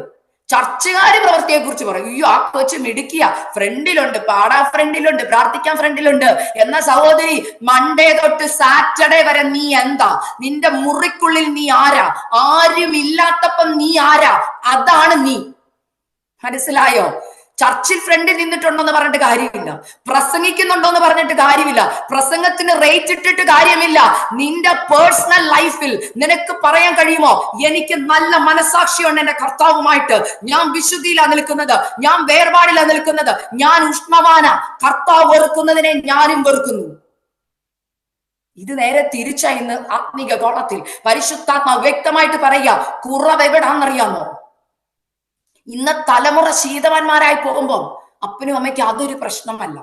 ചർച്ചുകാര് പ്രവൃത്തിയെ കുറിച്ച് പറയും. അയ്യോ, ആ കൊച്ചു മിടുക്കിയ, ഫ്രണ്ടിലുണ്ട്, പാടാ ഫ്രണ്ടിലുണ്ട്, പ്രാർത്ഥിക്കാൻ ഫ്രണ്ടിലുണ്ട്. എന്ന സഹോദരി, മൺഡേ തൊട്ട് സാറ്റർഡേ വരെ നീ എന്താ? നിന്റെ മുറിക്കുള്ളിൽ നീ ആരാ? ആരും ഇല്ലാത്തപ്പം നീ ആരാ? അതാണ് നീ. മനസ്സിലായോ? ചർച്ചിൽ ഫ്രണ്ടിൽ നിന്നിട്ടുണ്ടോന്ന് പറഞ്ഞിട്ട് കാര്യമില്ല, പ്രസംഗിക്കുന്നുണ്ടോന്ന് പറഞ്ഞിട്ട് കാര്യമില്ല, പ്രസംഗത്തിന് റേറ്റ് ഇട്ടിട്ട് കാര്യമില്ല. നിന്റെ പേഴ്സണൽ ലൈഫിൽ നിനക്ക് പറയാൻ കഴിയുമോ, എനിക്ക് നല്ല മനസാക്ഷിയുണ്ട് എന്റെ കർത്താവുമായിട്ട്, ഞാൻ വിശുദ്ധിയിലാ നിൽക്കുന്നത്, ഞാൻ വേർപാടിലാ നിൽക്കുന്നത്, ഞാൻ ഉഷ്ണവാന, കർത്താവ് വെറുക്കുന്നതിനെ ഞാനും വെറുക്കുന്നു. ഇത് നേരെ തിരിച്ചാ ഇന്ന് ആത്മീക ഗോളത്തിൽ പരിശുദ്ധാത്മാവ് വ്യക്തമായിട്ട് പറയുക. കുറവ് എവിടാന്നറിയാമോ? ഇന്ന് തലമുറ ശീതവാന്മാരായി പോകുമ്പോൾ അപ്പനും അമ്മയ്ക്ക് അതൊരു പ്രശ്നമല്ല.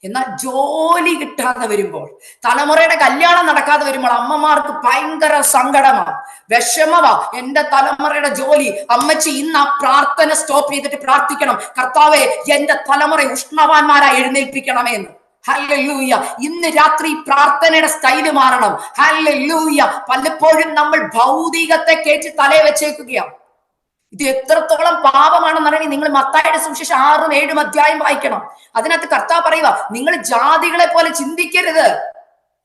എന്നാൽ ജോലി കിട്ടാതെ വരുമ്പോൾ, തലമുറയുടെ കല്യാണം നടക്കാതെ വരുമ്പോൾ അമ്മമാർക്ക് ഭയങ്കര സങ്കടമാ, വിഷമവാ. എന്റെ തലമുറയുടെ ജോലി, അമ്മച്ചി ഇന്ന് ആ പ്രാർത്ഥന സ്റ്റോപ്പ് ചെയ്തിട്ട് പ്രാർത്ഥിക്കണം, കർത്താവേ എന്റെ തലമുറ ഉഷ്ണവാന്മാരായി എഴുന്നേൽപ്പിക്കണമെന്ന്. ഹല്ലേലൂയ. ഇന്ന് രാത്രി പ്രാർത്ഥനയുടെ സ്റ്റൈല് മാറണം. ഹല്ലേലൂയ. പലപ്പോഴും നമ്മൾ ഭൗതികത്തെ കയറ്റി തലയെ വെച്ചേക്കുകയാണ്. ഇത് എത്രത്തോളം പാപമാണെന്നറിയാൻ നിങ്ങൾ മത്തായിയുടെ സുവിശേഷം 6ഉം 7ഉം അധ്യായം വായിക്കണം. അതിനകത്ത് കർത്താവ് പറയുക, നിങ്ങൾ ജാതികളെ പോലെ ചിന്തിക്കരുത്.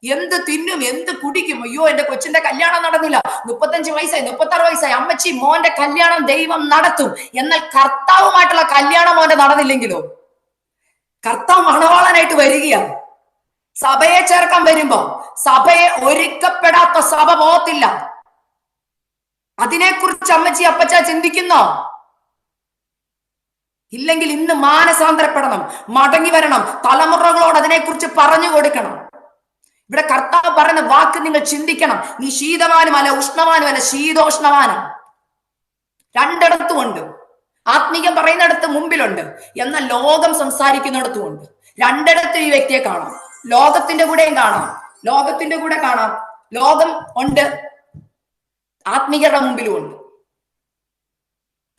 എന്ത് തിന്നും, എന്ത് കുടിക്കും, അയ്യോ എന്റെ കൊച്ചിന്റെ കല്യാണം നടന്നില്ല, 35 വയസ്സായി, 36 വയസ്സായി, അമ്മച്ചി മോന്റെ കല്യാണം ദൈവം നടത്തും. എന്നാൽ കർത്താവുമായിട്ടുള്ള കല്യാണം മോന്റെ നടന്നില്ലെങ്കിലോ? കർത്താവ് മണവാളനായിട്ട് വരികയാണ്. സഭയെ ചേർക്കാൻ വരുമ്പോ സഭയെ ഒരുക്കപ്പെടാത്ത സഭ പോകത്തില്ല. അതിനെക്കുറിച്ച് അമ്മച്ചി അപ്പച്ച ചിന്തിക്കുന്നോ? ഇല്ലെങ്കിൽ ഇന്ന് മാനസാന്തരപ്പെടണം, മടങ്ങി വരണം, തലമുറകളോട് അതിനെക്കുറിച്ച് പറഞ്ഞു കൊടുക്കണം. ഇവിടെ കർത്താവ് പറയുന്ന വാക്ക് നിങ്ങൾ ചിന്തിക്കണം. നീ ശീതവാനുമല്ല ഉഷ്ണവാനുമല്ല, ശീതോഷ്ണവാനാണ്. രണ്ടിടത്തും ഉണ്ട്. ആത്മീകം പറയുന്നിടത്ത് മുമ്പിലുണ്ട്, എന്നാൽ ലോകം സംസാരിക്കുന്നിടത്തും ഉണ്ട്. രണ്ടിടത്തും ഈ വ്യക്തിയെ കാണാം. ലോകത്തിന്റെ കൂടെയും കാണാം, ലോകത്തിന്റെ കൂടെ കാണാം. ലോകം ഉണ്ട്, ആത്മീകരുടെ മുമ്പിലും ഉണ്ട്.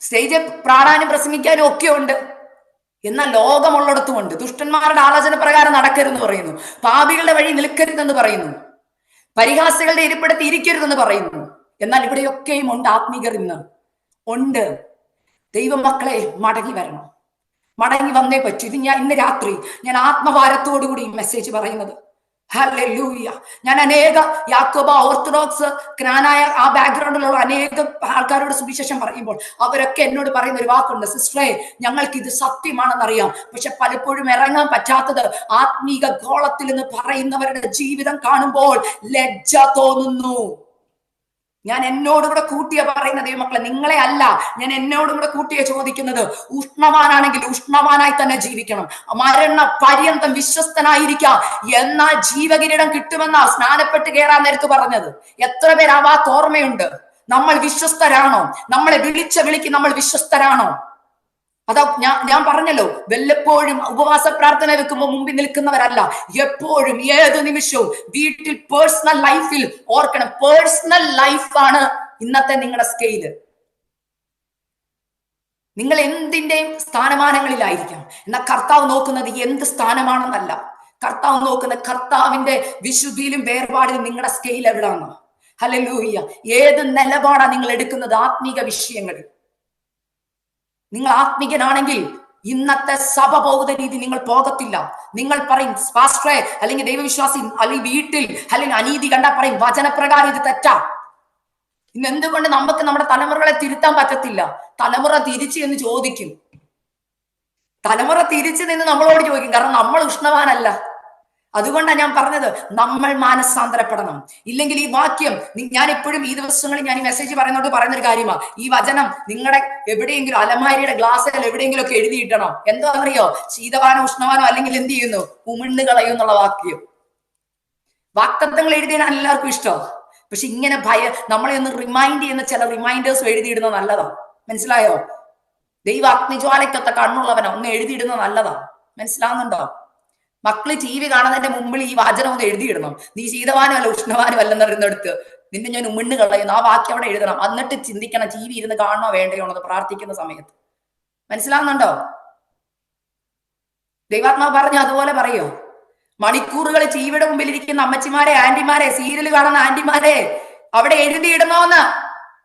സ്റ്റേജിൽ പ്രാണാനും പ്രസംഗിക്കാനും ഒക്കെ ഉണ്ട്. എന്നാൽ ലോകമുള്ളിടത്തും ഉണ്ട്. ദുഷ്ടന്മാരുടെ ആലോചന പ്രകാരം നടക്കരുതെന്ന് പറയുന്നു, പാപികളുടെ വഴി നിൽക്കരുതെന്ന് പറയുന്നു, പരിഹാസികളുടെ ഇരിപ്പിടത്ത് ഇരിക്കരുതെന്ന് പറയുന്നു. എന്നാൽ ഇവിടെയൊക്കെയും ഉണ്ട് ആത്മീകർ. ഇന്ന് ഉണ്ട്. ദൈവമക്കളെ, മടങ്ങി വരണം, മടങ്ങി വന്നേ പറ്റൂ. ഇത് ഇന്ന് രാത്രി ഞാൻ ആത്മഭാരത്തോടു കൂടി ഈ മെസ്സേജ് പറയുന്നത്. ഹല്ലേലൂയ. ഞാൻ അനേക യാക്കോബ, ഓർത്തഡോക്സ്, ക്നാനായ ആ ബാക്ക്ഗ്രൗണ്ടിലുള്ള അനേകം ആൾക്കാരോട് സുവിശേഷം പറയുമ്പോൾ അവരൊക്കെ എന്നോട് പറയുന്ന ഒരു വാക്കുണ്ട്, സിസ്റ്ററെ ഞങ്ങൾക്ക് ഇത് സത്യമാണെന്നറിയാം, പക്ഷെ പലപ്പോഴും ഇറങ്ങാൻ പറ്റാത്തത് ആത്മീക ഗോളത്തിൽ എന്ന് പറയുന്നവരുടെ ജീവിതം കാണുമ്പോൾ ലജ്ജ തോന്നുന്നു. ഞാൻ എന്നോടും കൂടെ കൂട്ടിയ പറയുന്ന ദൈവമക്കളെ, നിങ്ങളെ അല്ല, ഞാൻ എന്നോടും കൂടെ കൂട്ടിയ ചോദിക്കുന്നത്, ഉഷ്ണവാനാണെങ്കിൽ ഉഷ്ണവാനായി തന്നെ ജീവിക്കണം, മരണ പര്യന്തം വിശ്വസ്തനായിരിക്കാം, എന്നാൽ ജീവകിരീടം കിട്ടുമെന്നാ സ്നാനപ്പെട്ട് കയറാൻ നേരത്ത് പറഞ്ഞത്. എത്ര പേര് ആ വാക്ക് ഓർമ്മയുണ്ട്? നമ്മൾ വിശ്വസ്തരാണോ? നമ്മളെ വിളിച്ച വിളിക്ക് നമ്മൾ വിശ്വസ്തരാണോ? അതാ ഞാൻ പറഞ്ഞല്ലോ, വല്ലപ്പോഴും ഉപവാസ പ്രാർത്ഥന വെക്കുമ്പോൾ മുമ്പിൽ നിൽക്കുന്നവരല്ല, എപ്പോഴും ഏത് നിമിഷവും വീട്ടിൽ പേഴ്സണൽ ലൈഫിൽ ഓർക്കണം, പേഴ്സണൽ ലൈഫാണ് ഇന്നത്തെ നിങ്ങളുടെ സ്കെയില്. നിങ്ങൾ എന്തിന്റെയും സ്ഥാനമാനങ്ങളിലായിരിക്കാം, എന്നാൽ കർത്താവ് നോക്കുന്നത് എന്ത് സ്ഥാനമാണെന്നല്ല. കർത്താവ് നോക്കുന്ന കർത്താവിന്റെ വിശുദ്ധിയിലും വേർപാടിലും നിങ്ങളുടെ സ്കെയിൽ എവിടാണ്. ഹല്ലേലൂയ. ഏത് നിലപാടാ നിങ്ങൾ എടുക്കുന്നത് ആത്മീക വിഷയങ്ങളിൽ? നിങ്ങൾ ആത്മീകനാണെങ്കിൽ ഇന്നത്തെ സഭ പോകുന്ന രീതി നിങ്ങൾ പോകത്തില്ല. നിങ്ങൾ പറയും പാസ്റ്ററെ, അല്ലെങ്കിൽ ദൈവവിശ്വാസി, അല്ലെങ്കിൽ വീട്ടിൽ അല്ലെങ്കിൽ അനീതി കണ്ടാ പറയും വചനപ്രകാരം ഇത് തെറ്റാ. ഇന്ന് എന്തുകൊണ്ട് നമുക്ക് നമ്മുടെ തലമുറകളെ തിരുത്താൻ പറ്റത്തില്ല? തലമുറ തിരിച്ചു എന്ന് ചോദിക്കും. തലമുറ തിരിച്ചു നിന്ന് നമ്മളോട് ചോദിക്കും, കാരണം നമ്മൾ ഉഷ്ണവാനല്ല. അതുകൊണ്ടാണ് ഞാൻ പറഞ്ഞത്, നമ്മൾ മാനസാന്തരപ്പെടണം. ഇല്ലെങ്കിൽ ഈ വാക്യം, ഞാൻ എപ്പോഴും ഈ ദിവസങ്ങളിൽ ഞാൻ ഈ മെസ്സേജ് പറയുന്നൊരു കാര്യമാണ്, ഈ വചനം നിങ്ങളുടെ എവിടെയെങ്കിലും അലമാരിയുടെ ഗ്ലാസ്സിൽ എവിടെയെങ്കിലും ഒക്കെ എഴുതിയിട്ടണം. എന്തോ അറിയോ, ശീതവാനോ ഉഷ്ണവാനോ അല്ലെങ്കിൽ എന്ത് ചെയ്യുന്നു, ഉമിണ്ണ് കളയും എന്നുള്ള വാക്യം. വാക്തത്വങ്ങൾ എഴുതിയാൽ എല്ലാവർക്കും ഇഷ്ടമാണ്. പക്ഷെ ഇങ്ങനെ നമ്മളെ ഒന്ന് റിമൈൻഡ് ചെയ്യുന്ന ചില റിമൈൻഡേഴ്സ് എഴുതിയിടുന്നത് നല്ലതാണ്. മനസ്സിലായോ? ദൈവ അഗ്നിജ്വാലയ്ക്കൊത്ത കണ്ണുള്ളവനാ, ഒന്ന് എഴുതിയിടുന്നത് നല്ലതാണ്. മനസ്സിലാവുന്നുണ്ടോ? മക്കള് ടി വി കാണുന്നതിന്റെ മുമ്പിൽ ഈ വാചനം ഒന്ന് എഴുതിയിടണം. നീ ശീതവാനും അല്ല ഉഷ്ണവാനും അല്ലെന്ന് പറയുന്നിടത്ത് നിന്നെ ഞാൻ ഉമിണ്ണ് കളയുന്നു, ആ വാക്യം അവിടെ എഴുതണം. എന്നിട്ട് ചിന്തിക്കണം, ടി വി ഇരുന്ന് കാണണോ വേണ്ടയോ എന്ന് പ്രാർത്ഥിക്കുന്ന സമയത്ത്. മനസ്സിലാവുന്നുണ്ടോ? ദൈവാത്മാവ് പറഞ്ഞു അതുപോലെ പറയോ, മണിക്കൂറുകൾ ടി വിയുടെ മുമ്പിൽ ഇരിക്കുന്ന അമ്മച്ചിമാരെ, ആന്റിമാരെ, സീരിയൽ കാണുന്ന ആന്റിമാരെ അവിടെ എഴുതിയിടണോന്ന്.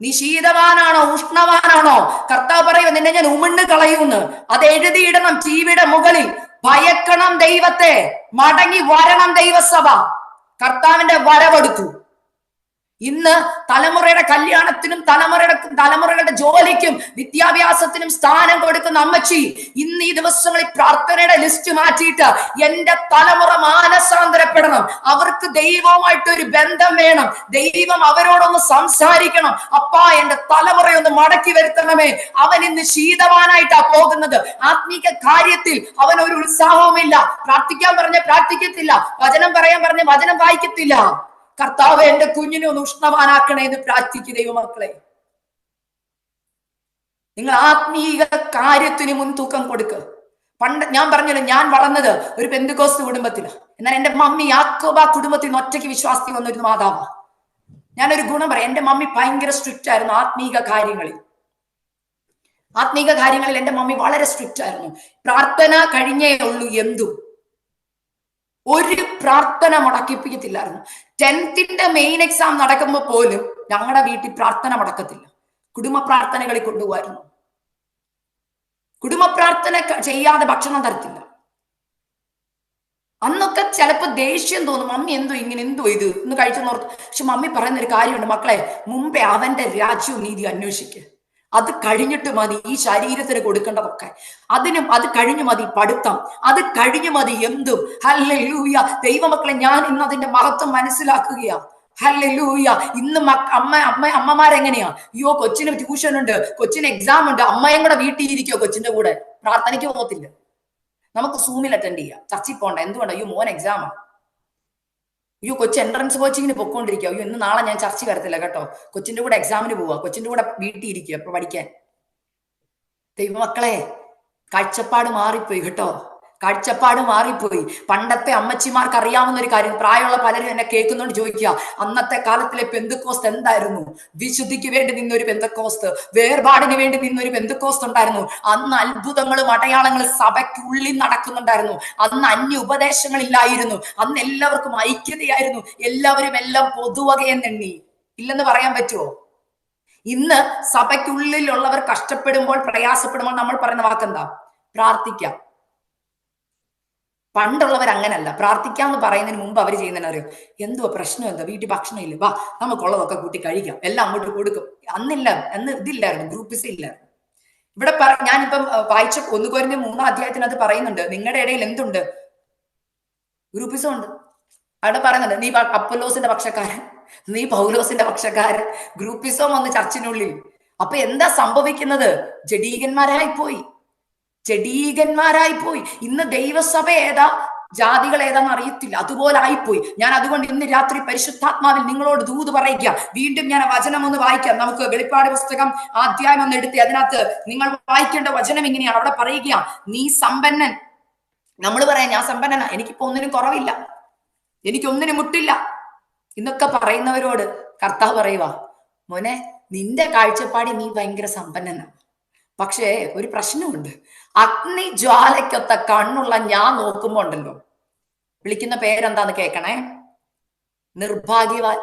നീ ശീതവാനാണോ ഉഷ്ണവാനാണോ? കർത്താവ് പറയോ നിന്നെ ഞാൻ ഉമിണ്ണ് കളയൂന്ന്. അത് എഴുതിയിടണം ടി വിയുടെ മുകളിൽ. ഭയക്കണം ദൈവത്തെ, മടങ്ങി വരണം ദൈവസഭ. കർത്താവിന്റെ വരവെടുത്തു. ഇന്ന് തലമുറയുടെ കല്യാണത്തിനും തലമുറകളുടെ ജോലിക്കും വിദ്യാഭ്യാസത്തിനും സ്ഥാനം കൊടുക്കുന്ന അമ്മച്ചി ഇന്ന് ഈ ദിവസങ്ങളിൽ പ്രാർത്ഥനയുടെ ലിസ്റ്റ് മാറ്റിയിട്ട് എന്റെ തലമുറ മാനസാന്തരപ്പെടണം, അവർക്ക് ദൈവവുമായിട്ട് ഒരു ബന്ധം വേണം, ദൈവം അവരോടൊന്ന് സംസാരിക്കണം, അപ്പാ എന്റെ തലമുറയൊന്ന് മടക്കി വരുത്തണമേ. അവൻ ഇന്ന് ശീതവാനായിട്ടാ പോകുന്നത്. ആത്മീക കാര്യത്തിൽ അവൻ ഒരു ഉത്സാഹവുമില്ല. പ്രാർത്ഥിക്കാൻ പറഞ്ഞ പ്രാർത്ഥിക്കത്തില്ല, വചനം പറയാൻ പറഞ്ഞ വചനം വായിക്കത്തില്ല. കർത്താവ് എന്റെ കുഞ്ഞിനെ ഒന്ന് ഉഷ്ണവാനാക്കണേ എന്ന് പ്രാർത്ഥിക്കുക ദൈവമക്കളെ. നിങ്ങൾ ആത്മീക കാര്യത്തിന് മുൻതൂക്കം കൊടുക്കുക. പണ്ട് ഞാൻ പറഞ്ഞല്ലോ, ഞാൻ വളർന്നത് ഒരു പെന്തക്കോസ്ത് കുടുംബത്തിലാണ്. എന്നാൽ എന്റെ മമ്മി യാക്കോബ കുടുംബത്തിൽ നിന്ന് ഒറ്റയ്ക്ക് വിശ്വാസത്തിൽ വന്നൊരു മാതാവാ. ഞാനൊരു ഗുണം പറയാം, എന്റെ മമ്മി ഭയങ്കര സ്ട്രിക്റ്റ് ആയിരുന്നു ആത്മീക കാര്യങ്ങളിൽ. എന്റെ മമ്മി വളരെ സ്ട്രിക്റ്റ് ആയിരുന്നു. പ്രാർത്ഥന കഴിഞ്ഞേ ഉള്ളൂ എന്തും. ഒരു പ്രാർത്ഥന മുടക്കിപ്പിക്കത്തില്ലായിരുന്നു. 10th മെയിൻ എക്സാം നടക്കുമ്പോൾ പോലും ഞങ്ങളുടെ വീട്ടിൽ പ്രാർത്ഥന മുടക്കത്തില്ല, കുടുംബ പ്രാർത്ഥനകളിൽ കൊണ്ടുപോകായിരുന്നു. കുടുംബ പ്രാർത്ഥന ചെയ്യാതെ ഭക്ഷണം തരത്തില്ല. അന്നൊക്കെ ചിലപ്പോൾ ദേഷ്യം തോന്നും, മമ്മി എന്തോ ഇങ്ങനെ, എന്തോ ഇത് ഇന്ന് കഴിച്ചെന്നോർത്ത്. പക്ഷെ മമ്മി പറയുന്നൊരു കാര്യമുണ്ട്, മക്കളെ, മുമ്പേ അവന്റെ രാജ്യവും നീതി അന്വേഷിക്കുക. അത് കഴിഞ്ഞിട്ട് മതി ഈ ശരീരത്തിന് കൊടുക്കേണ്ടതൊക്കെ. അത് കഴിഞ്ഞു മതി പഠിത്തം, അത് കഴിഞ്ഞു മതി എന്തും. ഹല്ലേലൂയ. ദൈവമക്കളെ, ഞാൻ ഇന്ന് അതിന്റെ മഹത്വം മനസ്സിലാക്കുകയാ. ഹല്ലേലൂയ. ഇന്ന് അമ്മമാരെങ്ങനെയാ, അയ്യോ കൊച്ചിന് ട്യൂഷൻ ഉണ്ട്, കൊച്ചിന് എക്സാം ഉണ്ട്, അമ്മയും കൂടെ വീട്ടിൽ ഇരിക്കോ കൊച്ചിന്റെ കൂടെ, പ്രാർത്ഥനയ്ക്ക് പോകത്തില്ല. നമുക്ക് സൂമിൽ അറ്റൻഡ് ചെയ്യാം, ചർച്ചിൽ പോണ്ട. എന്തുകൊണ്ട്? അയ്യോ മോൻ എക്സാമാ, അയ്യോ കൊച്ചു എൻട്രൻസ് കോച്ചിങ്ങിന് പൊക്കോണ്ടിരിക്കുക, അയ്യോ ഇന്ന് നാളെ ഞാൻ ചർച്ച വരത്തില്ല കേട്ടോ, കൊച്ചിന്റെ കൂടെ എക്സാമിന് പോവാ, കൊച്ചിന്റെ കൂടെ വീട്ടിൽ ഇരിക്കുക അപ്പൊ പഠിക്കാൻ. ദൈവമക്കളെ, കാഴ്ചപ്പാട് മാറിപ്പോയി കേട്ടോ, കാഴ്ചപ്പാട് മാറിപ്പോയി. പണ്ടത്തെ അമ്മച്ചിമാർക്ക് അറിയാവുന്ന ഒരു കാര്യം, പ്രായമുള്ള പലരും എന്നെ കേൾക്കുന്നോണ്ട് ചോദിക്കുക, അന്നത്തെ കാലത്തിലെ പെന്തക്കോസ്ത് എന്തായിരുന്നു? വിശുദ്ധിക്ക് വേണ്ടി നിന്നൊരു പെന്തക്കോസ്ത്, വേർപാടിന് വേണ്ടി നിന്നൊരു പെന്തക്കോസ്ത് ഉണ്ടായിരുന്നു. അന്ന് അത്ഭുതങ്ങളും അടയാളങ്ങളും സഭയ്ക്കുള്ളിൽ നടക്കുന്നുണ്ടായിരുന്നു. അന്ന് അന്യ ഉപദേശങ്ങളില്ലായിരുന്നു. അന്ന് എല്ലാവർക്കും ഐക്യതയായിരുന്നു. എല്ലാവരും എല്ലാം പൊതുവകയെന്നെണ്ണി. ഇല്ലെന്ന് പറയാൻ പറ്റുമോ? ഇന്ന് സഭയ്ക്കുള്ളിലുള്ളവർ കഷ്ടപ്പെടുമ്പോൾ, പ്രയാസപ്പെടുമ്പോൾ നമ്മൾ പറയുന്ന വാക്കെന്താ? പ്രാർത്ഥിക്കാം. പണ്ടുള്ളവർ അങ്ങനല്ല. പ്രാർത്ഥിക്കാന്ന് പറയുന്നതിന് മുമ്പ് അവർ ചെയ്യുന്നതിനറിയോ, എന്തുവാ പ്രശ്നം, എന്താ വീട്ടിൽ ഭക്ഷണം ഇല്ല, വാ നമുക്കുള്ളതൊക്കെ കൂട്ടി കഴിക്കാം, എല്ലാം അങ്ങോട്ട് കൊടുക്കും. അന്ന് ഇതില്ലായിരുന്നു, ഗ്രൂപ്പിസ് ഇല്ലായിരുന്നു. ഇവിടെ ഞാനിപ്പം വായിച്ച 1 കൊരിന്ത്യർ 3-ാം അധ്യായത്തിനകത്ത് പറയുന്നുണ്ട്, നിങ്ങളുടെ ഇടയിൽ എന്തുണ്ട്? ഗ്രൂപ്പിസം ഉണ്ട്. അവിടെ പറയുന്നുണ്ട്, നീ അപ്പൊല്ലോസിന്റെ പക്ഷക്കാരൻ, നീ പൗലോസിന്റെ പക്ഷക്കാരൻ. ഗ്രൂപ്പിസം വന്ന് ചർച്ചിനുള്ളിൽ. അപ്പൊ എന്താ സംഭവിക്കുന്നത്? ജഡീകന്മാരായി പോയി. ഇന്ന് ദൈവസഭ ഏതാ? ജാതികൾ ഏതാണെന്ന് അറിയത്തില്ല. അതുപോലെ ആയിപ്പോയി. ഞാൻ അതുകൊണ്ട് ഇന്ന് രാത്രി പരിശുദ്ധാത്മാവിൽ നിങ്ങളോട് ദൂത് പറയുക. വീണ്ടും ഞാൻ വചനം ഒന്ന് വായിക്കാം. നമുക്ക് വെളിപ്പാട് പുസ്തകം അധ്യായം ഒന്ന് എടുത്ത് അതിനകത്ത് നിങ്ങൾ വായിക്കേണ്ട വചനം ഇങ്ങനെയാണ്. അവിടെ പറയുക, നീ സമ്പന്നൻ. നമ്മൾ പറയാം ഞാൻ സമ്പന്നനാ, എനിക്കിപ്പോ ഒന്നിനും കുറവില്ല, എനിക്കൊന്നിനും മുട്ടില്ല എന്നൊക്കെ പറയുന്നവരോട് കർത്താവ് പറയുക, മോനെ നിന്റെ കാഴ്ചപ്പാടി നീ ഭയങ്കര സമ്പന്നനാണ്. പക്ഷേ ഒരു പ്രശ്നമുണ്ട്. അഗ്നി ജ്വാലയ്ക്കൊത്ത കണ്ണുള്ള ഞാൻ നോക്കുമ്പോ ഉണ്ടല്ലോ, വിളിക്കുന്ന പേരെന്താന്ന് കേൾക്കണേ, നിർഭാഗ്യവാൻ.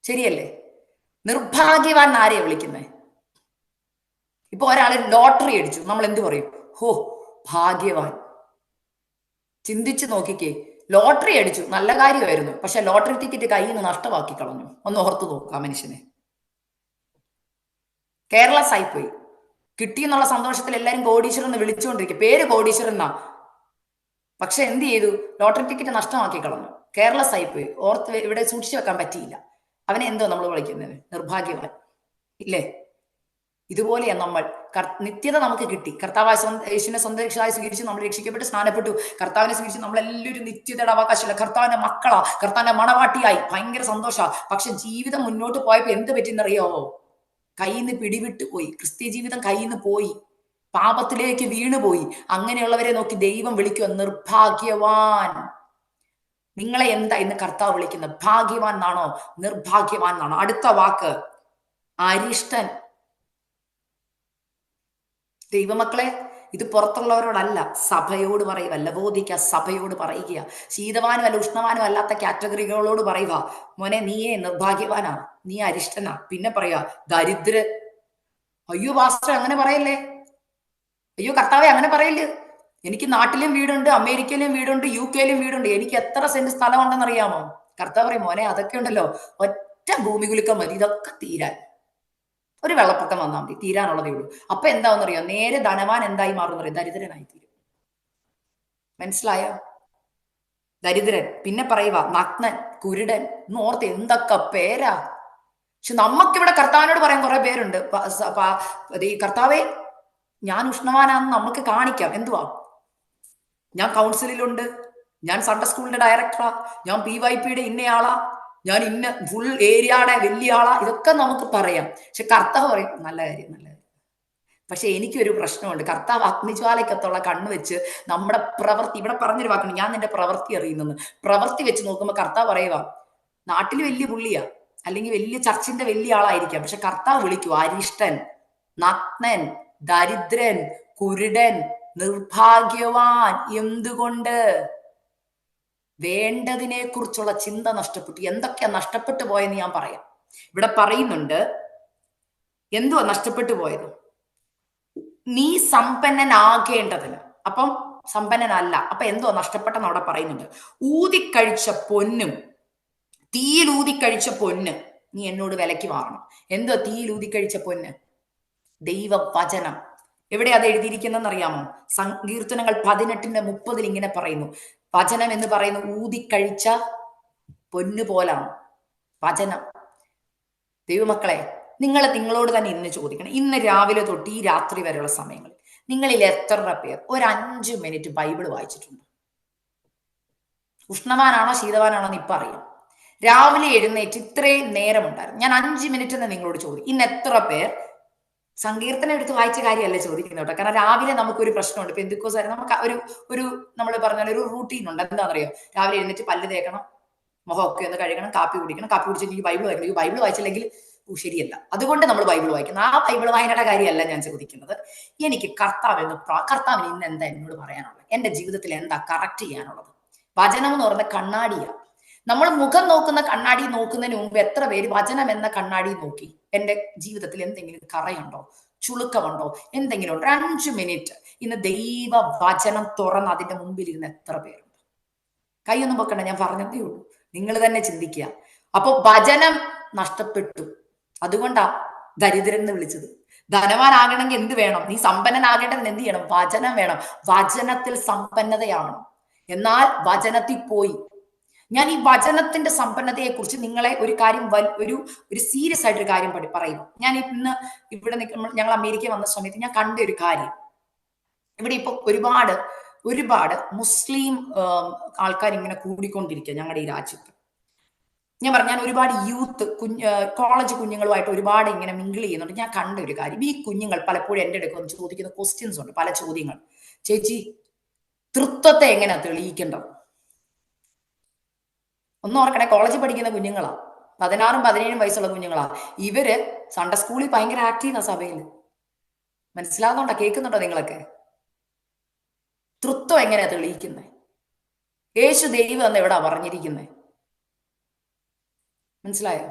ശരിയല്ലേ? നിർഭാഗ്യവാൻ ആരെയാ വിളിക്കുന്നത്? ഇപ്പൊ ഒരാള് ലോട്ടറി അടിച്ചു, നമ്മൾ എന്ത് പറയും? ഹോ ഭാഗ്യവാൻ. ചിന്തിച്ചു നോക്കിക്കേ, ലോട്ടറി അടിച്ചു, നല്ല കാര്യമായിരുന്നു, പക്ഷെ ലോട്ടറി ടിക്കറ്റ് കയ്യിൽ നിന്ന് നഷ്ടമാക്കി കളഞ്ഞു. ഒന്ന് ഓർത്തു നോക്കാം മനുഷ്യനെ. കേരളസ് ആയിപ്പോയി. കിട്ടിയെന്നുള്ള സന്തോഷത്തിൽ എല്ലാരും കോടീശ്വരൻ എന്ന് വിളിച്ചുകൊണ്ടിരിക്കുക, പേര് കോടീശ്വരൻ എന്നാ, പക്ഷെ എന്ത് ചെയ്തു? ലോട്ടറി ടിക്കറ്റ് നഷ്ടമാക്കി കളഞ്ഞു. കേരളസ് ആയിപ്പോയി. ഓർത്ത് ഇവിടെ സൂക്ഷിച്ചു വെക്കാൻ പറ്റിയില്ല. അവനെ എന്തോ നമ്മൾ വിളിക്കുന്നത്? നിർഭാഗ്യവാൻ. ഇല്ലേ? ഇതുപോലെയാണ് നമ്മൾ. നിത്യത നമുക്ക് കിട്ടി. കർത്താവായ യേശുവിനെ സ്വന്തം രക്ഷയായി സ്വീകരിച്ച് നമ്മൾ രക്ഷിക്കപ്പെട്ട് സ്നാനപ്പെട്ടു. കർത്താവിനെ സ്വീകരിച്ച് നമ്മളെല്ലാവരും നിത്യതയുടെ അവകാശമില്ല. കർത്താവിന്റെ മക്കളാ, കർത്താവിന്റെ മണവാട്ടിയായി, ഭയങ്കര സന്തോഷ. പക്ഷെ ജീവിതം മുന്നോട്ട് പോയപ്പോ എന്ത് പറ്റിയെന്നറിയാവോ? കയ്യിൽ നിന്ന് പിടിവിട്ട് പോയി. ക്രിസ്ത്യ ജീവിതം കയ്യിൽ നിന്ന് പോയി, പാപത്തിലേക്ക് വീണുപോയി. അങ്ങനെയുള്ളവരെ നോക്കി ദൈവം വിളിക്കുക നിർഭാഗ്യവാൻ. നിങ്ങളെ എന്താ ഇന്ന് കർത്താവ് വിളിക്കുന്നത്? ഭാഗ്യവാൻ എന്നാണോ നിർഭാഗ്യവാൻ എന്നാണോ? അടുത്ത വാക്ക് അരിഷ്ടൻ. ദൈവമക്കളെ, ഇത് പുറത്തുള്ളവരോടല്ല, സഭയോട് പറയുക. ലവോദിക്ക സഭയോട് പറയുക. ശീതവാനും അല്ല ഉഷ്ണവാനും അല്ലാത്ത കാറ്റഗറികളോട് പറയുക, മോനെ നീയേ നിർഭാഗ്യവാനാ, നീ അരിഷ്ടനാ. പിന്നെ പറയാ ദരിദ്ര. അയ്യോ പാസ്റ്റർ അങ്ങനെ പറയല്ലേ, അയ്യോ കർത്താവെ അങ്ങനെ പറയല്ലേ. എനിക്ക് നാട്ടിലും വീടുണ്ട്, അമേരിക്കയിലും വീടുണ്ട്, UK-യിലും വീടുണ്ട്, എനിക്ക് എത്ര സെന്റ് സ്ഥലം ഉണ്ടെന്ന് അറിയാമോ? കർത്താവ് പറയും, മോനെ അതൊക്കെ ഉണ്ടല്ലോ, ഒറ്റ ഭൂമി കുലുക്കം മതി ഇതൊക്കെ തീരാൻ. ഒരു വെള്ളപ്പൊക്കം വന്നാൽ മതി, തീരാനുള്ളതേ ഉള്ളൂ. അപ്പൊ എന്താണെന്നറിയോ? നേരെ ധനവാൻ എന്തായി മാറും അറിയാം? ദരിദ്രനായി തീരും. മനസ്സിലായോ? ദരിദ്രൻ. പിന്നെ പറയുക നഗ്നൻ, കുരുടൻ. എന്ന് ഓർത്ത് എന്തൊക്കെ പേരാ. പക്ഷെ നമുക്കിവിടെ കർത്താവിനോട് പറയാൻ കുറെ പേരുണ്ട്. ഈ കർത്താവെ ഞാൻ ഉഷ്ണവാനാന്ന് നമുക്ക് കാണിക്കാം. എന്തുവാ? ഞാൻ കൗൺസിലുണ്ട്, ഞാൻ സൺഡേ സ്കൂളിന്റെ ഡയറക്ടറാ, ഞാൻ PYPയുടെ ഇന്നയാളാ, ഞാൻ ഇന്ന ഫുൾ ഏരിയയുടെ വലിയ ആളാ, ഇതൊക്കെ നമുക്ക് പറയാം. പക്ഷെ കർത്താവ് പറയും നല്ല കാര്യം, നല്ല കാര്യം. പക്ഷെ എനിക്കൊരു പ്രശ്നമുണ്ട്. കർത്താവ് അഗ്നിജ്വാലയ്ക്കത്തുള്ള കണ്ണ് വെച്ച് നമ്മുടെ പ്രവൃത്തി, ഇവിടെ പറഞ്ഞൊരു വാക്കുണ്ട്, ഞാൻ നിന്റെ പ്രവൃത്തി അറിയുന്നെന്ന്. പ്രവൃത്തി വെച്ച് നോക്കുമ്പോൾ കർത്താവ് പറയുക, നാട്ടിൽ വലിയ പുള്ളിയാ, അല്ലെങ്കിൽ വലിയ ചർച്ചിന്റെ വലിയ ആളായിരിക്കാം, പക്ഷെ കർത്താവ് വിളിക്കുക അരിഷ്ടൻ, നഗ്നൻ, ദരിദ്രൻ, കുരുടൻ, നിർഭാഗ്യവാൻ. എന്തുകൊണ്ട്? വേണ്ടതിനെ കുറിച്ചുള്ള ചിന്ത നഷ്ടപ്പെട്ടു. എന്തൊക്കെയാ നഷ്ടപ്പെട്ടു പോയെന്ന് ഞാൻ പറയാം. ഇവിടെ പറയുന്നുണ്ട്, എന്തുവാ നഷ്ടപ്പെട്ടു പോയത്? നീ സമ്പന്നനാകേണ്ടതിന്. അപ്പം സമ്പന്നനല്ല, അപ്പൊ എന്തോ നഷ്ടപ്പെട്ടെന്ന് അവിടെ പറയുന്നുണ്ട്. ഊതിക്കഴിച്ച പൊന്നും, തീയിൽ ഊതിക്കഴിച്ച പൊന്ന് നീ എന്നോട് വിലക്ക് വാങ്ങണം. എന്തോ തീയിൽ ഊതിക്കഴിച്ച പൊന്ന്? ദൈവവചനം. എവിടെ അത് എഴുതിയിരിക്കുന്നെന്ന് അറിയാമോ? സങ്കീർത്തനങ്ങൾ 18:30 ഇങ്ങനെ പറയുന്നു, വചനം എന്ന് പറയുന്ന ഊതിക്കഴിച്ച പൊന്നു പോലാണ് വചനം. ദൈവമക്കളെ, നിങ്ങളോട് തന്നെ ഇന്ന് ചോദിക്കണം, ഇന്ന് രാവിലെ തൊട്ട് ഈ രാത്രി വരെയുള്ള സമയങ്ങളിൽ നിങ്ങളിൽ എത്ര പേർ ഒരു 5 മിനിറ്റ് ബൈബിൾ വായിച്ചിട്ടുണ്ട്? ഉഷ്ണവാനാണോ ശീതവാനാണോ എന്ന് ഇപ്പൊ അറിയാം. രാവിലെ എഴുന്നേറ്റ് ഇത്രയും നേരം ഉണ്ടായിരുന്നു, ഞാൻ 5 മിനിറ്റ് എന്ന് നിങ്ങളോട് ചോദിക്കും, ഇന്ന് എത്ര പേർ സങ്കീർത്തനം എടുത്ത് വായിച്ച കാര്യമല്ല ചോദിക്കുന്നത് കേട്ടോ. കാരണം രാവിലെ നമുക്കൊരു പ്രശ്നമുണ്ട്. ഇപ്പൊ എന്തൊക്കെ നമുക്ക് ഒരു നമ്മൾ പറഞ്ഞാൽ ഒരു റൂട്ടീൻ ഉണ്ട്. എന്താണെന്നറിയോ? രാവിലെ എഴുന്നേറ്റ് പല്ല് തേക്കണം, മുഖമൊക്കെ ഒന്ന് കഴുകണം, കാപ്പി കുടിക്കണം. കാപ്പി കുടിച്ചെങ്കിൽ ബൈബിൾ വായിക്കണം. ബൈബിൾ വായിച്ചില്ലെങ്കിൽ ശരിയല്ല. അതുകൊണ്ട് നമ്മൾ ബൈബിൾ വായിക്കുന്നു. ആ ബൈബിൾ വായനയുടെ കാര്യമല്ല ഞാൻ ചോദിക്കുന്നത്. എനിക്ക് കർത്താവിന് ഇന്ന് എന്താ എന്നോട് പറയാനുള്ളത്? എന്റെ ജീവിതത്തിൽ എന്താ കറക്റ്റ് ചെയ്യാനുള്ളത്? വചനം എന്ന് പറയുന്ന കണ്ണാടിയാണ്. നമ്മൾ മുഖം നോക്കുന്ന കണ്ണാടി നോക്കുന്നതിന് മുമ്പ് എത്ര പേര് വചനം എന്ന കണ്ണാടി നോക്കി എന്റെ ജീവിതത്തിൽ എന്തെങ്കിലും കറയുണ്ടോ, ചുളുക്കമുണ്ടോ, എന്തെങ്കിലും ഉണ്ടോ? 5 മിനിറ്റ് ഇന്ന് ദൈവ വചനം തുറന്ന് അതിന്റെ മുമ്പിൽ ഇരുന്ന് എത്ര പേരുണ്ട്? കൈയൊന്നും വെക്കണ്ട, ഞാൻ പറഞ്ഞതേ ഉള്ളൂ, നിങ്ങൾ തന്നെ ചിന്തിക്കുക. അപ്പൊ വചനം നഷ്ടപ്പെട്ടു. അതുകൊണ്ടാ ദരിദ്രൻ എന്ന് വിളിച്ചത്. ധനവാനാകണമെങ്കിൽ എന്ത് വേണം? നീ സമ്പന്നനാകേണ്ടതിന് എന്ത് ചെയ്യണം? വചനം വേണം. വചനത്തിൽ സമ്പന്നതയാണ്. എന്നാൽ വചനത്തിൽ പോയി. ഞാൻ ഈ വചനത്തിന്റെ സമ്പന്നതയെ കുറിച്ച് നിങ്ങളെ ഒരു കാര്യം ഒരു സീരിയസ് ആയിട്ടൊരു കാര്യം പറയും. ഞാൻ ഇന്ന് ഇവിടെ ഞങ്ങൾ അമേരിക്ക വന്ന സമയത്ത് ഞാൻ കണ്ട ഒരു കാര്യം, ഇവിടെ ഇപ്പൊ ഒരുപാട് ഒരുപാട് മുസ്ലിം ആൾക്കാർ ഇങ്ങനെ കൂടിക്കൊണ്ടിരിക്കുക ഞങ്ങളുടെ ഈ രാജ്യത്ത്. ഞാൻ ഒരുപാട് യൂത്ത് കോളേജ് കുഞ്ഞുങ്ങളുമായിട്ട് ഒരുപാട് ഇങ്ങനെ മിങ്കിൾ ചെയ്യുന്നുണ്ട്. ഞാൻ കണ്ട ഒരു കാര്യം, ഈ കുഞ്ഞുങ്ങൾ പലപ്പോഴും എൻ്റെ അടുത്ത് വന്ന് ചോദിക്കുന്ന ക്വസ്റ്റ്യൻസ് ഉണ്ട്, പല ചോദ്യങ്ങൾ. ചേച്ചി, തൃത്വത്തെ എങ്ങനെയാ തെളിയിക്കേണ്ടത്? ഒന്നും ഓർക്കണേ, കോളേജിൽ പഠിക്കുന്ന കുഞ്ഞുങ്ങളാ, 16 17 വയസ്സുള്ള കുഞ്ഞുങ്ങളാ. ഇവര് സൺഡേ സ്കൂളിൽ ഭയങ്കര ആക്റ്റീവാ സഭയിൽ. മനസ്സിലാവുന്നുണ്ടോ? കേൾക്കുന്നുണ്ടോ നിങ്ങളൊക്കെ? തൃത്വം എങ്ങനെയാ തെളിയിക്കുന്നത്? യേശു ദൈവം എന്ന് എവിടാ പറഞ്ഞിരിക്കുന്നത്? മനസ്സിലായോ?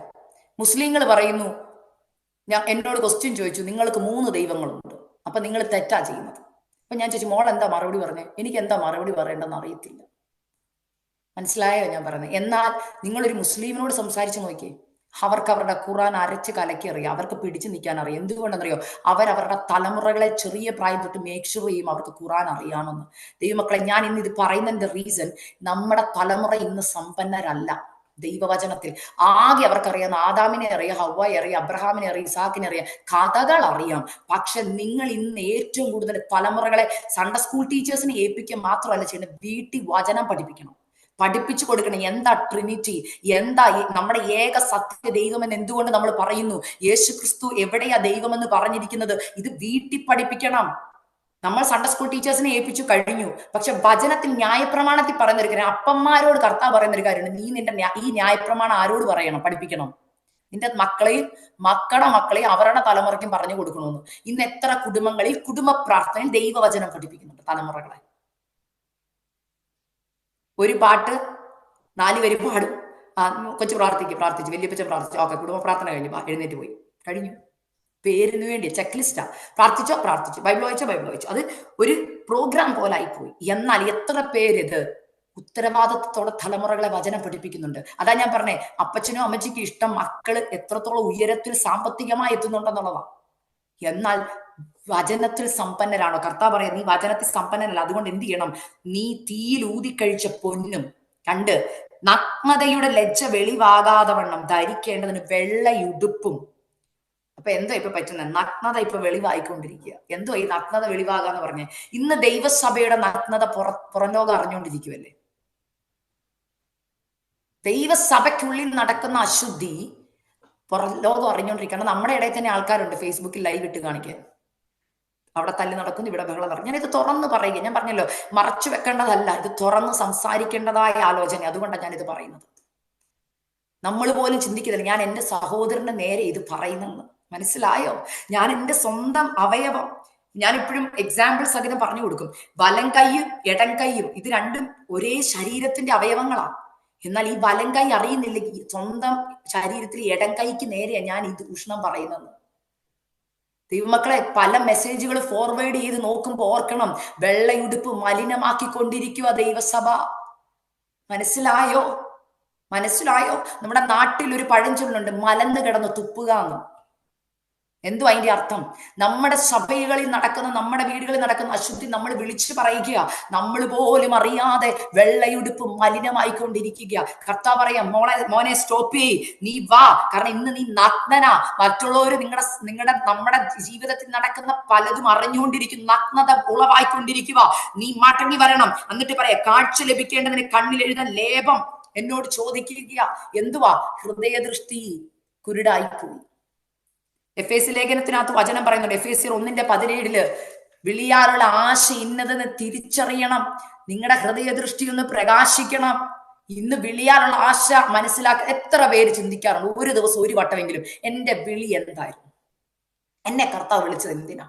മുസ്ലിങ്ങൾ പറയുന്നു, എന്നോട് ക്വസ്റ്റ്യൻ ചോദിച്ചു, നിങ്ങൾക്ക് 3 ദൈവങ്ങളുണ്ട്, അപ്പൊ നിങ്ങൾ തെറ്റാ ചെയ്യുന്നത്. അപ്പൊ ഞാൻ ചോദിച്ചു, മോൾ എന്താ മറുപടി പറഞ്ഞേ? എനിക്ക് എന്താ മറുപടി പറയേണ്ടെന്ന് അറിയത്തില്ല. മനസ്സിലായോ ഞാൻ പറഞ്ഞത്? എന്നാൽ നിങ്ങളൊരു മുസ്ലിമിനോട് സംസാരിച്ച് നോക്കിയേ, അവർക്ക് അവരുടെ ഖുർആൻ അരച്ച് കലക്കി അറിയാം, അവർക്ക് പിടിച്ചു നിൽക്കാൻ അറിയാം. എന്തുകൊണ്ടെന്നറിയോ? അവരവരുടെ തലമുറകളെ ചെറിയ പ്രായം തൊട്ട് മേക്ക് ഷുവർ ചെയ്യും അവർക്ക് ഖുർആൻ അറിയാമെന്ന്. ദൈവമക്കളെ, ഞാൻ ഇന്ന് ഇത് പറയുന്നതിന്റെ റീസൺ, നമ്മുടെ തലമുറ ഇന്ന് സമ്പന്നരല്ല. ദൈവവചനത്തിൽ ആകെ അവർക്കറിയാം, ആദാമിനെ അറിയാം, ഹവ്വായെ അറിയാം, അബ്രഹാമിനെ അറിയാം, ഇസാക്കിനെ അറിയാം, കഥകൾ അറിയാം. പക്ഷെ നിങ്ങൾ ഇന്ന് ഏറ്റവും കൂടുതൽ തലമുറകളെ സൺഡേ സ്കൂൾ ടീച്ചേഴ്സിനെ ഏൽപ്പിക്കുക മാത്രമല്ല ചെയ്യേണ്ടത്, വീട്ടിൽ വചനം പഠിപ്പിച്ചു കൊടുക്കണം. എന്താ ട്രിനിറ്റി, എന്താ നമ്മുടെ ഏക സത്യ ദൈവമെന്ന് എന്തുകൊണ്ട് നമ്മൾ പറയുന്നു? യേശു ക്രിസ്തു എവിടെയാ ദൈവമെന്ന് പറഞ്ഞിരിക്കുന്നത്? ഇത് വീട്ടിൽ പഠിപ്പിക്കണം. നമ്മൾ സൺഡേ സ്കൂൾ ടീച്ചേഴ്സിനെ ഏൽപ്പിച്ചു കഴിഞ്ഞു. പക്ഷെ വചനത്തിൽ ന്യായപ്രമാണത്തിൽ പറയുന്ന ഒരു കാര്യം, അപ്പന്മാരോട് കർത്താവ് പറയുന്ന ഒരു കാര്യമുണ്ട്, നീ നിന്റെ ഈ ന്യായപ്രമാണം ആരോട് പറയണം, പഠിപ്പിക്കണം? നിന്റെ മക്കളെയും മക്കളെയും അവരുടെ തലമുറയ്ക്കും പറഞ്ഞു കൊടുക്കണമെന്ന്. ഇന്ന് എത്ര കുടുംബങ്ങളിൽ കുടുംബ പ്രാർത്ഥനയിൽ ദൈവവചനം പഠിപ്പിക്കുന്നുണ്ട് തലമുറകളെ. ഒരു പാട്ട് 4 വരി പാടും, കൊച്ചു പ്രാർത്ഥിച്ചു, വലിയപ്പച്ച പ്രാർത്ഥിച്ചു, ഓക്കെ, കുടുംബ പ്രാർത്ഥന കഴിഞ്ഞു, എഴുന്നേറ്റ് പോയി, കഴിഞ്ഞു. പേരിന് വേണ്ടി ചെക്ക് ലിസ്റ്റാ. പ്രാർത്ഥിച്ചു, ബൈബിൾ വായിച്ചു. അത് ഒരു പ്രോഗ്രാം പോലെ ആയിപ്പോയി. എന്നാൽ എത്ര പേര് ഇത് ഉത്തരവാദിത്വത്തോടെ തലമുറകളെ വചനം പഠിപ്പിക്കുന്നുണ്ട്? അതാ ഞാൻ പറഞ്ഞേ, അപ്പച്ചനോ അമ്മച്ചിക്ക് ഇഷ്ടം മക്കള് എത്രത്തോളം ഉയരത്തിൽ സാമ്പത്തികമായി എത്തുന്നുണ്ടെന്നുള്ളതാ. എന്നാൽ വചനത്തിൽ സമ്പന്നരാണോ? കർത്താവ് പറയാം, നീ വചനത്തിൽ സമ്പന്നനല്ല, അതുകൊണ്ട് എന്ത് ചെയ്യണം? നീ തീയിൽ ഊതിക്കഴിച്ച പൊന്നും കണ്ട് നഗ്നതയുടെ ലജ്ജ വെളിവാകാതെ വണ്ണം ധരിക്കേണ്ടതിന് വെള്ളയുടുപ്പും. അപ്പൊ എന്തോ ഇപ്പൊ പറ്റുന്നത്? നഗ്നത ഇപ്പൊ വെളിവായിക്കൊണ്ടിരിക്കുക. എന്തോ ഈ നഗ്നത വെളിവാകാന്ന് പറഞ്ഞേ? ഇന്ന് ദൈവസഭയുടെ നഗ്നത പുറം ലോകം അറിഞ്ഞുകൊണ്ടിരിക്കുവല്ലേ? ദൈവസഭയ്ക്കുള്ളിൽ നടക്കുന്ന അശുദ്ധി പുറം ലോകം അറിഞ്ഞുകൊണ്ടിരിക്കണം. നമ്മുടെ ഇടയിൽ തന്നെ ആൾക്കാരുണ്ട് ഫേസ്ബുക്കിൽ ലൈവ് ഇട്ട് കാണിക്കാൻ, അവിടെ തല്ലി നടക്കുന്നു, ഇവിടെ ബഹളം നടക്കും. ഞാൻ ഇത് തുറന്ന് പറയുക, ഞാൻ പറഞ്ഞല്ലോ, മറച്ചു വെക്കേണ്ടതല്ല, ഇത് തുറന്ന് സംസാരിക്കേണ്ടതായ ആലോചന. അതുകൊണ്ടാണ് ഞാനിത് പറയുന്നത്. നമ്മൾ പോലും ചിന്തിക്കുന്നില്ല, ഞാൻ എൻ്റെ സഹോദരന് നേരെ ഇത് പറയുന്നെന്ന്. മനസ്സിലായോ? ഞാൻ എൻ്റെ സ്വന്തം അവയവം, ഞാൻ ഇപ്പോഴും എക്സാമ്പിൾ സഹിതം പറഞ്ഞു കൊടുക്കും. വലം കൈയും ഇടം കൈയും ഇത് രണ്ടും ഒരേ ശരീരത്തിന്റെ അവയവങ്ങളാണ്. എന്നാൽ ഈ വലം കൈ അറിയുന്നില്ല, സ്വന്തം ശരീരത്തിൽ ഇടം കൈക്ക് നേരെയാണ് ഞാൻ ഇത് ഉഷ്ണം പറയുന്നത്. ദൈവമക്കളെ, പല മെസ്സേജുകൾ ഫോർവേഡ് ചെയ്ത് നോക്കുമ്പോൾ ഓർക്കണം, വെള്ളയുടുപ്പ് മലിനമാക്കിക്കൊണ്ടിരിക്കുക ദൈവസഭ. മനസ്സിലായോ? നമ്മുടെ നാട്ടിൽ ഒരു പഴഞ്ചൊല്ലുണ്ട്, മലന്ന് കിടന്ന് തുപ്പുക എന്ന്. എന്തോ അതിന്റെ അർത്ഥം? നമ്മുടെ സഭകളിൽ നടക്കുന്ന, നമ്മുടെ വീടുകളിൽ നടക്കുന്ന അശുദ്ധി നമ്മൾ വിളിച്ചു പറയുക, നമ്മൾ പോലും അറിയാതെ വെള്ളയുടുപ്പ് മലിനമായിക്കൊണ്ടിരിക്കുക. കർത്താവ് പറയാം, മോനെ സ്റ്റോപ്പ് ചെയ്യ്, നീ വാ, കാരണം ഇന്ന് നീ നഗ്നനാ. മറ്റുള്ളവർ നമ്മുടെ ജീവിതത്തിൽ നടക്കുന്ന പലതും അറിഞ്ഞുകൊണ്ടിരിക്കും, നഗ്നത ഉളവായിക്കൊണ്ടിരിക്കുക. നീ മടങ്ങി വരണം. എന്നിട്ട് പറയാം, കാഴ്ച ലഭിക്കേണ്ടതിന് കണ്ണിൽ എഴുതാൻ ലേപം എന്നോട് ചോദിക്കുക. എന്തുവാ? ഹൃദയദൃഷ്ടി കുരുടായിപ്പോയി. എഫേസ്യ ലേഖനത്തിനകത്ത് വചനം പറയുന്നുണ്ട്, എഫേസ്യർ 1:17 വിളിയാലുള്ള ആശ ഇന്നതെന്ന് തിരിച്ചറിയണം, നിങ്ങളുടെ ഹൃദയദൃഷ്ടി ഒന്ന് പ്രകാശിക്കണം. ഇന്ന് വിളിയാലുള്ള ആശ മനസ്സിലാക്കാൻ എത്ര പേര് ചിന്തിക്കാറുണ്ട്? ഒരു ദിവസം ഒരു വട്ടമെങ്കിലും എന്റെ വിളി എന്തായിരുന്നു, എന്നെ കർത്താവ് വിളിച്ചത് എന്തിനാ?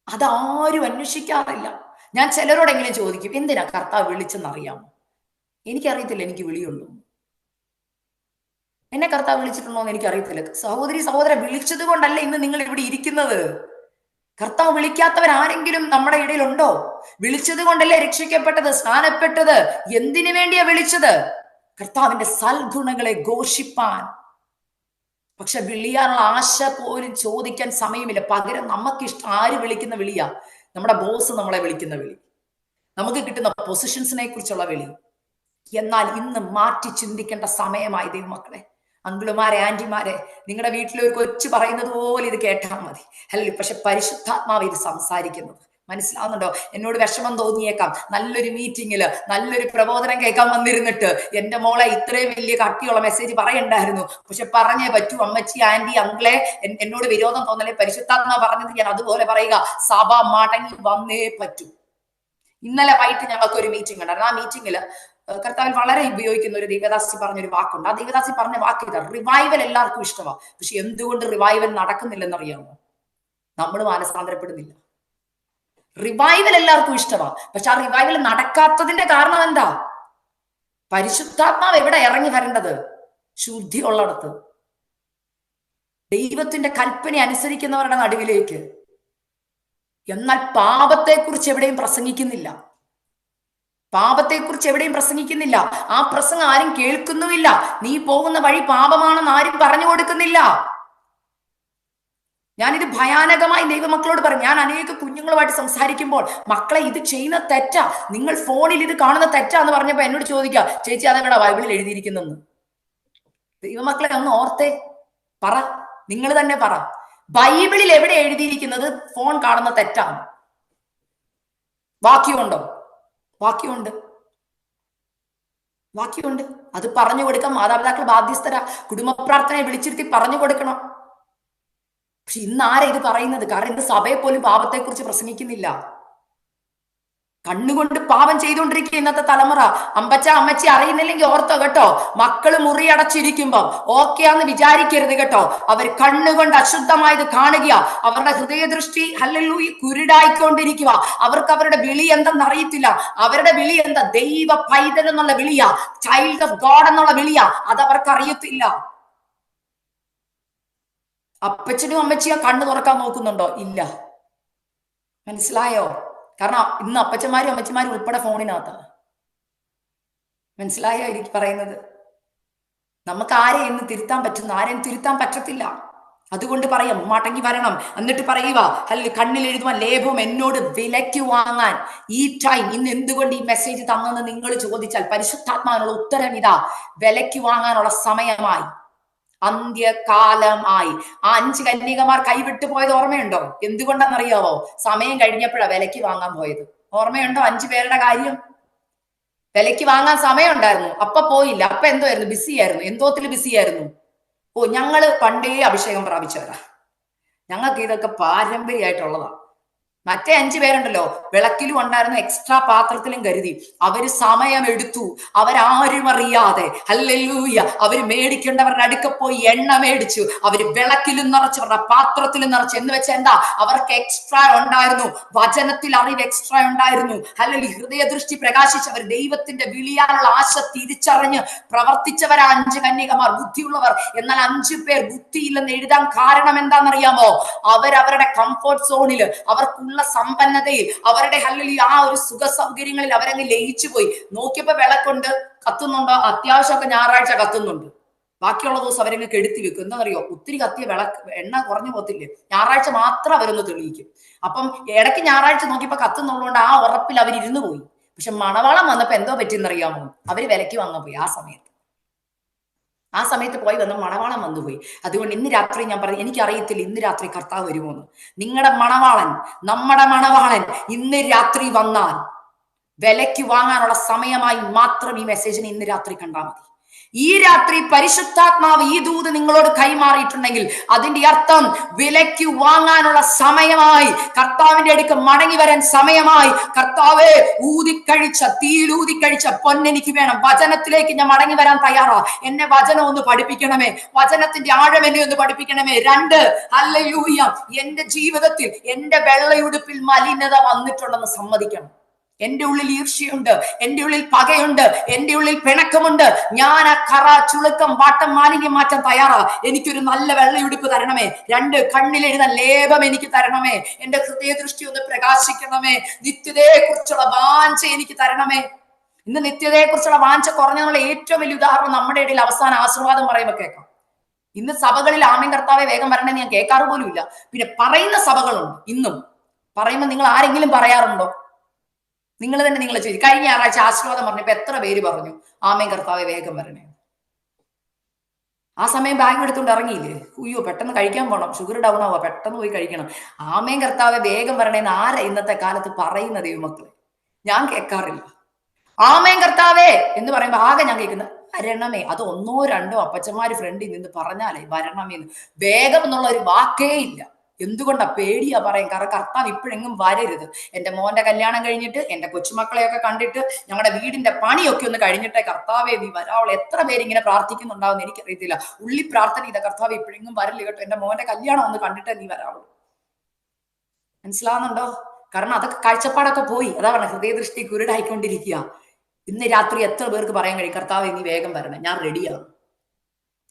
അതാരും അന്വേഷിക്കാറില്ല. ഞാൻ ചിലരോടെങ്കിലും ചോദിക്കും, എന്തിനാ കർത്താവ് വിളിച്ചെന്നറിയാമോ? എനിക്കറിയത്തില്ല, എനിക്ക് വിളിയുള്ളൂ. എന്നെ കർത്താവ് വിളിച്ചിട്ടുണ്ടോ എന്ന് എനിക്കറിയത്തില്ല. സഹോദര, വിളിച്ചത് കൊണ്ടല്ല ഇന്ന് നിങ്ങൾ ഇവിടെ ഇരിക്കുന്നത്. കർത്താവ് വിളിക്കാത്തവരാരെങ്കിലും നമ്മുടെ ഇടയിലുണ്ടോ? വിളിച്ചത് കൊണ്ടല്ലേ രക്ഷിക്കപ്പെട്ടത്, സ്നാനപ്പെട്ടത്. എന്തിനു വേണ്ടിയാ വിളിച്ചത്? കർത്താവിന്റെ സൽഗുണങ്ങളെ ഘോഷിപ്പാൻ. പക്ഷെ വിളിയാനുള്ള ആശ പോലും ചോദിക്കാൻ സമയമില്ല. പകരം നമുക്കിഷ്ടം ആര് വിളിക്കുന്ന വിളിയാ? നമ്മുടെ ബോസ് നമ്മളെ വിളിക്കുന്ന വിളി, നമുക്ക് കിട്ടുന്ന പൊസിഷൻസിനെ കുറിച്ചുള്ള വിളി. എന്നാൽ ഇന്ന് മാറ്റി ചിന്തിക്കേണ്ട സമയമായി ദൈവമക്കളെ. അങ്കിളുമാരെ, ആന്റിമാരെ, നിങ്ങളുടെ വീട്ടിൽ ഒരു കൊച്ചു പറയുന്നത് പോലെ ഇത് കേട്ടാൽ മതി. അല്ലേ? പക്ഷെ പരിശുദ്ധാത്മാവ് ഇത് സംസാരിക്കുന്നത്. മനസ്സിലാവുന്നുണ്ടോ? എന്നോട് വിഷമം തോന്നിയേക്കാം, നല്ലൊരു മീറ്റിങ്ങില് നല്ലൊരു പ്രബോധനം കേൾക്കാൻ വന്നിരുന്നിട്ട് എന്റെ മോളെ ഇത്രയും വലിയ കട്ടിയുള്ള മെസ്സേജ് പറയണ്ടായിരുന്നു, പക്ഷെ പറഞ്ഞേ പറ്റൂ. അമ്മച്ചി, ആന്റി, അങ്കിളെ, എന്നോട് വിരോധം തോന്നലേ, പരിശുദ്ധാത്മാ പറഞ്ഞത് ഞാൻ അതുപോലെ പറയുക, സഭ മടങ്ങി വന്നേ പറ്റൂ. ഇന്നലെ വൈകിട്ട് ഞങ്ങൾക്ക് ഒരു മീറ്റിംഗ് ഉണ്ടായിരുന്നു. ആ മീറ്റിംഗില് കർത്താവിൽ വളരെ ഉപയോഗിക്കുന്ന ഒരു ദൈവദാസി പറഞ്ഞൊരു വാക്കുണ്ട്. ആ ദൈവദാസി പറഞ്ഞ വാക്ക് ഇതാ: റിവൈവൽ എല്ലാവർക്കും ഇഷ്ടമാണ്, പക്ഷെ എന്തുകൊണ്ട് റിവൈവൽ നടക്കുന്നില്ലെന്നറിയാമോ? നമ്മൾ മാനസാന്തരപ്പെടുന്നില്ല. റിവൈവൽ എല്ലാവർക്കും ഇഷ്ടമാണ്, പക്ഷെ ആ റിവൈവൽ നടക്കാത്തതിന്റെ കാരണം എന്താ? പരിശുദ്ധാത്മാവ് എവിടെ ഇറങ്ങി വരേണ്ടത്? ശുദ്ധി ഉള്ളിടത്ത്, ദൈവത്തിന്റെ കൽപ്പന അനുസരിക്കുന്നവരുടെ നടുവിലേക്ക്. എന്നാൽ പാപത്തെക്കുറിച്ച് എവിടെയും പ്രസംഗിക്കുന്നില്ല. പാപത്തെക്കുറിച്ച് എവിടെയും പ്രസംഗിക്കുന്നില്ല. ആ പ്രസംഗം ആരും കേൾക്കുന്നുമില്ല. നീ പോകുന്ന വഴി പാപമാണെന്ന് ആരും പറഞ്ഞു കൊടുക്കുന്നില്ല. ഞാനിത് ഭയാനകമായി ദൈവമക്കളോട് പറയും. ഞാൻ അനേക കുഞ്ഞുങ്ങളുമായിട്ട് സംസാരിക്കുമ്പോൾ, മക്കളെ ഇത് ചെയ്യുന്ന തെറ്റാ, നിങ്ങൾ ഫോണിൽ ഇത് കാണുന്ന തെറ്റാന്ന് പറഞ്ഞപ്പോ എന്നോട് ചോദിക്കുക, ചേച്ചി അതെവിടെ ബൈബിളിൽ എഴുതിയിരിക്കുന്നെന്ന്. ദൈവമക്കളെ ഒന്ന് ഓർത്തേ, പറ, നിങ്ങൾ തന്നെ പറ, ബൈബിളിൽ എവിടെ എഴുതിയിരിക്കുന്നത് ഫോൺ കാണുന്ന തെറ്റാണ്? വാക്യമുണ്ടോ? വാക്യമുണ്ട്, വാക്യമുണ്ട്. അത് പറഞ്ഞു കൊടുക്കാം. മാതാപിതാക്കൾ ബാധ്യസ്ഥരാ. കുടുംബ പ്രാർത്ഥനയെ വിളിച്ചിരുത്തി പറഞ്ഞു കൊടുക്കണം. പക്ഷെ ഇന്ന് ആരാ ഇത് പറയുന്നത്? കാരണം ഇന്ന് സഭയെ പോലും പാപത്തെക്കുറിച്ച് പ്രസംഗിക്കുന്നില്ല. കണ്ണുകൊണ്ട് പാപം ചെയ്തുകൊണ്ടിരിക്കുക ഇന്നത്തെ തലമുറ. അമ്പച്ച അമ്മച്ചി അറിയുന്നില്ലെങ്കിൽ ഓർത്തോ കേട്ടോ, മക്കള് മുറിയടച്ചിരിക്കുമ്പം ഓക്കെയാന്ന് വിചാരിക്കരുത് കേട്ടോ. അവർ കണ്ണുകൊണ്ട് അശുദ്ധമായത് കാണുക. അവരുടെ ഹൃദയദൃഷ്ടി ഹല്ലേലൂയ കുരുടായിക്കൊണ്ടിരിക്കുക. അവർക്ക് അവരുടെ വിളി എന്തെന്ന് അറിയത്തില്ല. അവരുടെ വിളി എന്താ? ദൈവ പൈതൽ എന്നുള്ള വിളിയാ, ചൈൽഡ് ഓഫ് ഗോഡ് എന്നുള്ള വിളിയാ. അതവർക്ക് അറിയത്തില്ല. അപ്പച്ചനും അമ്മച്ചിയും കണ്ണു തുറക്കാൻ നോക്കുന്നുണ്ടോ? ഇല്ല. മനസ്സിലായോ? കാരണം ഇന്ന് അപ്പച്ചന്മാരും അമ്മച്ചിമാരും ഉൾപ്പെടെ ഫോണിനകത്താണ്. മനസ്സിലായോ എനിക്ക് പറയുന്നത്? നമുക്ക് ആരെയും ഇന്ന് തിരുത്താൻ പറ്റുന്നു? ആരെയും തിരുത്താൻ പറ്റത്തില്ല. അതുകൊണ്ട് പറയാം, മടങ്ങി വരണം. എന്നിട്ട് പറയുക, അല്ലെ കണ്ണിൽ എഴുതുവാൻ ലേപം എന്നോട് വിലയ്ക്ക് വാങ്ങാൻ ഈ ടൈം. ഇന്ന് എന്തുകൊണ്ട് ഈ മെസ്സേജ് തന്നെന്ന് നിങ്ങൾ ചോദിച്ചാൽ പരിശുദ്ധാത്മാവിനുള്ള ഉത്തരം ഇതാ: വിലയ്ക്ക് വാങ്ങാനുള്ള സമയമായി, അന്ത്യകാലമായി. ആ 5 കന്യകമാർ കൈവിട്ടു പോയത് ഓർമ്മയുണ്ടോ? എന്തുകൊണ്ടെന്നറിയാവോ? സമയം കഴിഞ്ഞപ്പോഴാ വിലയ്ക്ക് വാങ്ങാൻ പോയത്. ഓർമ്മയുണ്ടോ 5 പേരുടെ കാര്യം? വിലയ്ക്ക് വാങ്ങാൻ സമയം ഉണ്ടായിരുന്നു, അപ്പൊ പോയില്ല. അപ്പൊ എന്തോയായിരുന്നു? ബിസിയായിരുന്നു. എന്തോത്തിൽ ബിസിയായിരുന്നു? ഓ, ഞങ്ങള് പണ്ടേ അഭിഷേകം പ്രാപിച്ചവരാ, ഞങ്ങൾക്ക് ഇതൊക്കെ പാരമ്പര്യമായിട്ടുള്ളതാ. മറ്റേ 5 പേരുണ്ടല്ലോ, വിളക്കിലും ഉണ്ടായിരുന്ന എക്സ്ട്രാ പാത്രത്തിലും കരുതി. അവര് സമയമെടുത്തു, അവരാരും അറിയാതെ. ഹല്ലേലൂയ. അവര് മേടിക്കേണ്ടവരുടെ അടുക്ക പോയി എണ്ണ മേടിച്ചു. അവര് വിളക്കിലും നിറച്ചു, അവരുടെ പാത്രത്തിലും നിറച്ചു. എന്ന് വെച്ചാൽ എന്താ? അവർക്ക് എക്സ്ട്രാ ഉണ്ടായിരുന്നു, വചനത്തിൽ അറിവ് എക്സ്ട്രാ ഉണ്ടായിരുന്നു. ഹല്ലേലൂയ. ഹൃദയദൃഷ്ടി പ്രകാശിച്ചവർ, ദൈവത്തിന്റെ വിളിയാനുള്ള ആശ തിരിച്ചറിഞ്ഞ് പ്രവർത്തിച്ചവരാ 5 കന്യകമാർ, ബുദ്ധിയുള്ളവർ. എന്നാൽ 5 പേർ ബുദ്ധിയില്ലെന്ന് എഴുതാൻ കാരണം എന്താണെന്നറിയാമോ? അവരവരുടെ കംഫോർട്ട് സോണിൽ, അവർക്കുള്ള സമ്പന്നതയിൽ, അവരുടെ ഹല്ലേലൂയ ആ ഒരു സുഖ സൗകര്യങ്ങളിൽ അവരങ്ങ് ലയിച്ചു പോയി. നോക്കിയപ്പോ വിളക്കുണ്ട്, കത്തുന്നുണ്ടോ? അത്യാവശ്യമൊക്കെ ഞായറാഴ്ച കത്തുന്നുണ്ട്. ബാക്കിയുള്ള ദിവസം അവരങ്ങ് കെടുത്തി വെക്കും. എന്താണെന്നറിയോ? ഒത്തിരി കത്തിയ വിളക്ക് എണ്ണ കുറഞ്ഞു പോകത്തില്ലേ? ഞായറാഴ്ച മാത്രം അവരൊന്ന് തെളിയിക്കും. അപ്പം ഇടയ്ക്ക് ഞായറാഴ്ച നോക്കിയപ്പോ കത്തുന്നുള്ളതുകൊണ്ട് ആ ഉറപ്പിൽ അവരിരുന്നു പോയി. പക്ഷെ മണവാളം വന്നപ്പോ എന്തോ പറ്റിയെന്നറിയാമോ? അവര് വിലയ്ക്ക് വാങ്ങാൻ പോയി. ആ സമയത്ത് പോയി വന്ന് മണവാളൻ വന്നുപോയി. അതുകൊണ്ട് ഇന്ന് രാത്രി ഞാൻ പറഞ്ഞു, എനിക്കറിയത്തില്ല ഇന്ന് രാത്രി കർത്താവ് വരുമോന്ന്. നിങ്ങളുടെ മണവാളൻ, നമ്മുടെ മണവാളൻ ഇന്ന് രാത്രി വന്നാൽ വിലയ്ക്ക് വാങ്ങാനുള്ള സമയമായി മാത്രം ഈ മെസ്സേജിനെ ഇന്ന് രാത്രി കണ്ടാൽ മതി. ഈ രാത്രി പരിശുദ്ധാത്മാവ് ഈ ദൂത് നിങ്ങളോട് കൈമാറിയിട്ടുണ്ടെങ്കിൽ അതിന്റെ അർത്ഥം വിലയ്ക്ക് വാങ്ങാനുള്ള സമയമായി, കർത്താവിന്റെ അടുക്ക് മടങ്ങി വരാൻ സമയമായി. കർത്താവേ, ഊതിക്കഴിച്ച തീയിലൂതിക്കഴിച്ച പൊന്നെനിക്ക് വേണം. വചനത്തിലേക്ക് ഞാൻ മടങ്ങി വരാൻ തയ്യാറാ. എന്നെ വചനം ഒന്ന് പഠിപ്പിക്കണമേ, വചനത്തിന്റെ ആഴം എന്നെ ഒന്ന് പഠിപ്പിക്കണമേ. 2, ഹല്ലേലൂയ, എന്റെ ജീവിതത്തിൽ എന്റെ വെള്ളയുടുപ്പിൽ മലിനത വന്നിട്ടുണ്ടെന്ന് സമ്മതിക്കണം. എന്റെ ഉള്ളിൽ ഈർഷ്യയുണ്ട്, എന്റെ ഉള്ളിൽ പകയുണ്ട്, എന്റെ ഉള്ളിൽ പിണക്കമുണ്ട്. ഞാൻ ആ കറ, ചുളുക്കം, വാട്ടം, മാലിന്യം മാറ്റാൻ തയ്യാറാ. എനിക്കൊരു നല്ല വെള്ളയുടുപ്പ് തരണമേ. 2, കണ്ണിലെഴുതാൻ ലേപം എനിക്ക് തരണമേ. എന്റെ ഹൃദയദൃഷ്ടി ഒന്ന് പ്രകാശിക്കണമേ. നിത്യതയെ കുറിച്ചുള്ള വാഞ്ച എനിക്ക് തരണമേ. ഇന്ന് നിത്യതയെ കുറിച്ചുള്ള വാഞ്ച കുറഞ്ഞതിനുള്ള ഏറ്റവും വലിയ ഉദാഹരണം നമ്മുടെ ഇടയിൽ അവസാന ആശീർവാദം പറയുമ്പോൾ കേൾക്കാം. ഇന്ന് സഭകളിൽ ആമേൻ കർത്താവേ വേഗം വരണമെന്ന് ഞാൻ കേൾക്കാറ് പോലും ഇല്ല. പിന്നെ പറയുന്ന സഭകളുണ്ട്. ഇന്നും പറയുമ്പോൾ നിങ്ങൾ ആരെങ്കിലും പറയാറുണ്ടോ? നിങ്ങൾ തന്നെ നിങ്ങളെ ചോദിച്ചു. കഴിഞ്ഞ ഞായറാഴ്ച ആശീർവാദം പറഞ്ഞപ്പോ എത്ര പേര് പറഞ്ഞു ആമേൻ കർത്താവേ വേഗം വരണേ? ആ സമയം ബാഗ് എടുത്തുകൊണ്ട് ഇറങ്ങിയില്ലേ? ഉയ്യോ പെട്ടെന്ന് കഴിക്കാൻ പോണം, ഷുഗർ ഡൗൺ ആവുക, പെട്ടെന്ന് പോയി കഴിക്കണം. ആമേൻ കർത്താവെ വേഗം വരണേന്ന് ആരാ ഇന്നത്തെ കാലത്ത് പറയുന്ന ദൈവമക്കളെ? ഞാൻ കേൾക്കാറില്ല. ആമേൻ കർത്താവേ എന്ന് പറയുമ്പോ ആകെ ഞാൻ കേൾക്കുന്നത് വരണമേ. അത് ഒന്നോ രണ്ടോ അപ്പച്ചന്മാര് ഫ്രണ്ടിൽ നിന്ന് പറഞ്ഞാലേ വരണമേന്ന്. വേഗം എന്നുള്ള ഒരു വാക്കേ ഇല്ല. എന്തുകൊണ്ടാ? പേടിയാ പറയും. കാരണം കർത്താവ് ഇപ്പോഴെങ്ങും വരരുത്. എന്റെ മോന്റെ കല്യാണം കഴിഞ്ഞിട്ട് എന്റെ കൊച്ചുമക്കളെയൊക്കെ കണ്ടിട്ട് ഞങ്ങളുടെ വീടിന്റെ പണിയൊക്കെ ഒന്ന് കഴിഞ്ഞിട്ടേ കർത്താവേ നീ വരാവുള്ളൂ. എത്ര പേര് ഇങ്ങനെ പ്രാർത്ഥിക്കുന്നുണ്ടാവും എനിക്കറിയത്തില്ല. ഉള്ളി പ്രാർത്ഥന ചെയ്ത കർത്താവ് ഇപ്പോഴെങ്ങും വരില്ല കേട്ടോ, എന്റെ മോന്റെ കല്യാണം ഒന്ന് കണ്ടിട്ടേ നീ വരാവുള്ളൂ. മനസ്സിലാവുന്നുണ്ടോ? കാരണം അതൊക്കെ കാഴ്ചപ്പാടൊക്കെ പോയി. അതാ പറഞ്ഞ ഹൃദയദൃഷ്ടി കുരുടായിക്കൊണ്ടിരിക്കുക. ഇന്ന് രാത്രി എത്ര പേർക്ക് പറയാൻ കഴിയും കർത്താവെ നീ വേഗം വരണേ, ഞാൻ റെഡിയാണ്?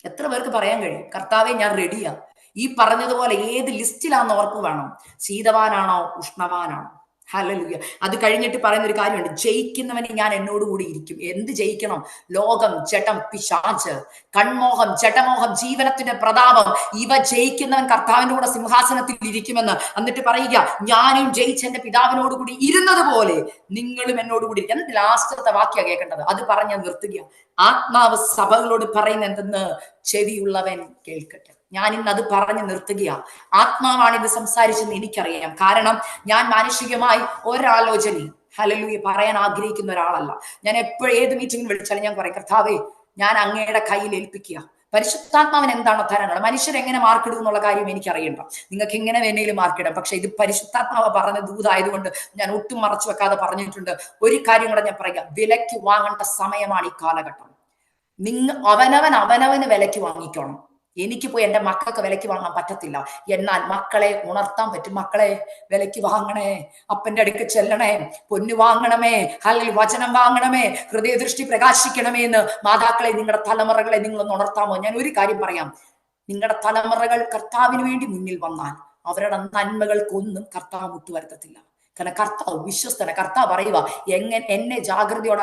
എത്ര പേർക്ക് പറയാൻ കഴിയും കർത്താവെ ഞാൻ റെഡിയാ? ഈ പറഞ്ഞതുപോലെ ഏത് ലിസ്റ്റിലാന്ന് ഓർപ്പ് വേണം. ശീതവാനാണോ ഉഷ്ണവാനാണോ? ഹല്ലേലൂയ. അത് കഴിഞ്ഞിട്ട് പറയുന്ന ഒരു കാര്യമുണ്ട്, ജയിക്കുന്നവനെ ഞാൻ എന്നോടുകൂടി ഇരിക്കും. എന്ത് ജയിക്കണം? ലോകം, ജഡം, പിശാച്, കൺമോഹം, ജഡമോഹം, ജീവനത്തിന്റെ പ്രതാപം, ഇവ ജയിക്കുന്നവൻ കർത്താവിന്റെ കൂടെ സിംഹാസനത്തിൽ ഇരിക്കുമെന്ന്. എന്നിട്ട് പറയുക, ഞാനും ജയിച്ച എന്റെ പിതാവിനോട് കൂടി ഇരുന്നത് പോലെ നിങ്ങളും എന്നോട് കൂടി ഇരിക്കും. എന്നിട്ട് ലാസ്റ്റത്തെ വാക്യ കേൾക്കേണ്ടത്. അത് പറഞ്ഞ് നിർത്തുക. ആത്മാവ് സഭകളോട് പറയുന്ന എന്തെന്ന് ചെവിയുള്ളവൻ കേൾക്കട്ടെ. ഞാൻ ഇന്ന് അത് പറഞ്ഞ് നിർത്തുകയാ. ആത്മാവാണ് ഇത് സംസാരിച്ചെന്ന് എനിക്കറിയാം. കാരണം ഞാൻ മാനുഷികമായി ഒരാലോചനയും ഹല്ലേലൂയ പറയാൻ ആഗ്രഹിക്കുന്ന ഒരാളല്ല. ഞാൻ എപ്പോഴും ഏത് മീറ്റിംഗ് വിളിച്ചാലും ഞാൻ പറയും, കർത്താവേ ഞാൻ അങ്ങയുടെ കയ്യിൽ ഏൽപ്പിക്കുക. പരിശുദ്ധാത്മാവിന് എന്താണോ തരാനുള്ളത്. മനുഷ്യർ എങ്ങനെ മാർക്കിടും എന്നുള്ള കാര്യം എനിക്കറിയണ്ട. നിങ്ങൾക്ക് എങ്ങനെ വേണേലും മാർക്കിടാം. പക്ഷെ ഇത് പരിശുദ്ധാത്മാവ് പറഞ്ഞ ദൂതായതുകൊണ്ട് ഞാൻ ഒട്ടും മറച്ചു വെക്കാതെ പറഞ്ഞിട്ടുണ്ട്. ഒരു കാര്യം കൂടെ ഞാൻ പറയാം, വിലയ്ക്ക് വാങ്ങേണ്ട സമയമാണ് ഈ കാലഘട്ടം. അവനവന് വിലയ്ക്ക് വാങ്ങിക്കണം. എനിക്ക് പോയി എന്റെ മക്കൾക്ക് വിലയ്ക്ക് വാങ്ങാൻ പറ്റത്തില്ല. എന്നാൽ മക്കളെ ഉണർത്താൻ പറ്റും. മക്കളെ വിലയ്ക്ക് വാങ്ങണേ, അപ്പന്റെ അടുക്ക് ചെല്ലണേ, പൊന്നു വാങ്ങണമേ, അല്ലെങ്കിൽ വചനം വാങ്ങണമേ, ഹൃദയദൃഷ്ടി പ്രകാശിക്കണമേ എന്ന് മാതാക്കളെ, നിങ്ങളുടെ തലമുറകളെ നിങ്ങളൊന്ന് ഉണർത്താമോ? ഞാൻ ഒരു കാര്യം പറയാം, നിങ്ങളുടെ തലമുറകൾ കർത്താവിന് വേണ്ടി മുന്നിൽ വന്നാൽ അവരുടെ നന്മകൾക്കൊന്നും കർത്താവ് മുട്ടുവരുത്തത്തില്ല. കാരണം കർത്താവ് വിശ്വസ്തന. കർത്താവ് പറയുക, എന്നെ ജാഗ്രതയോടെ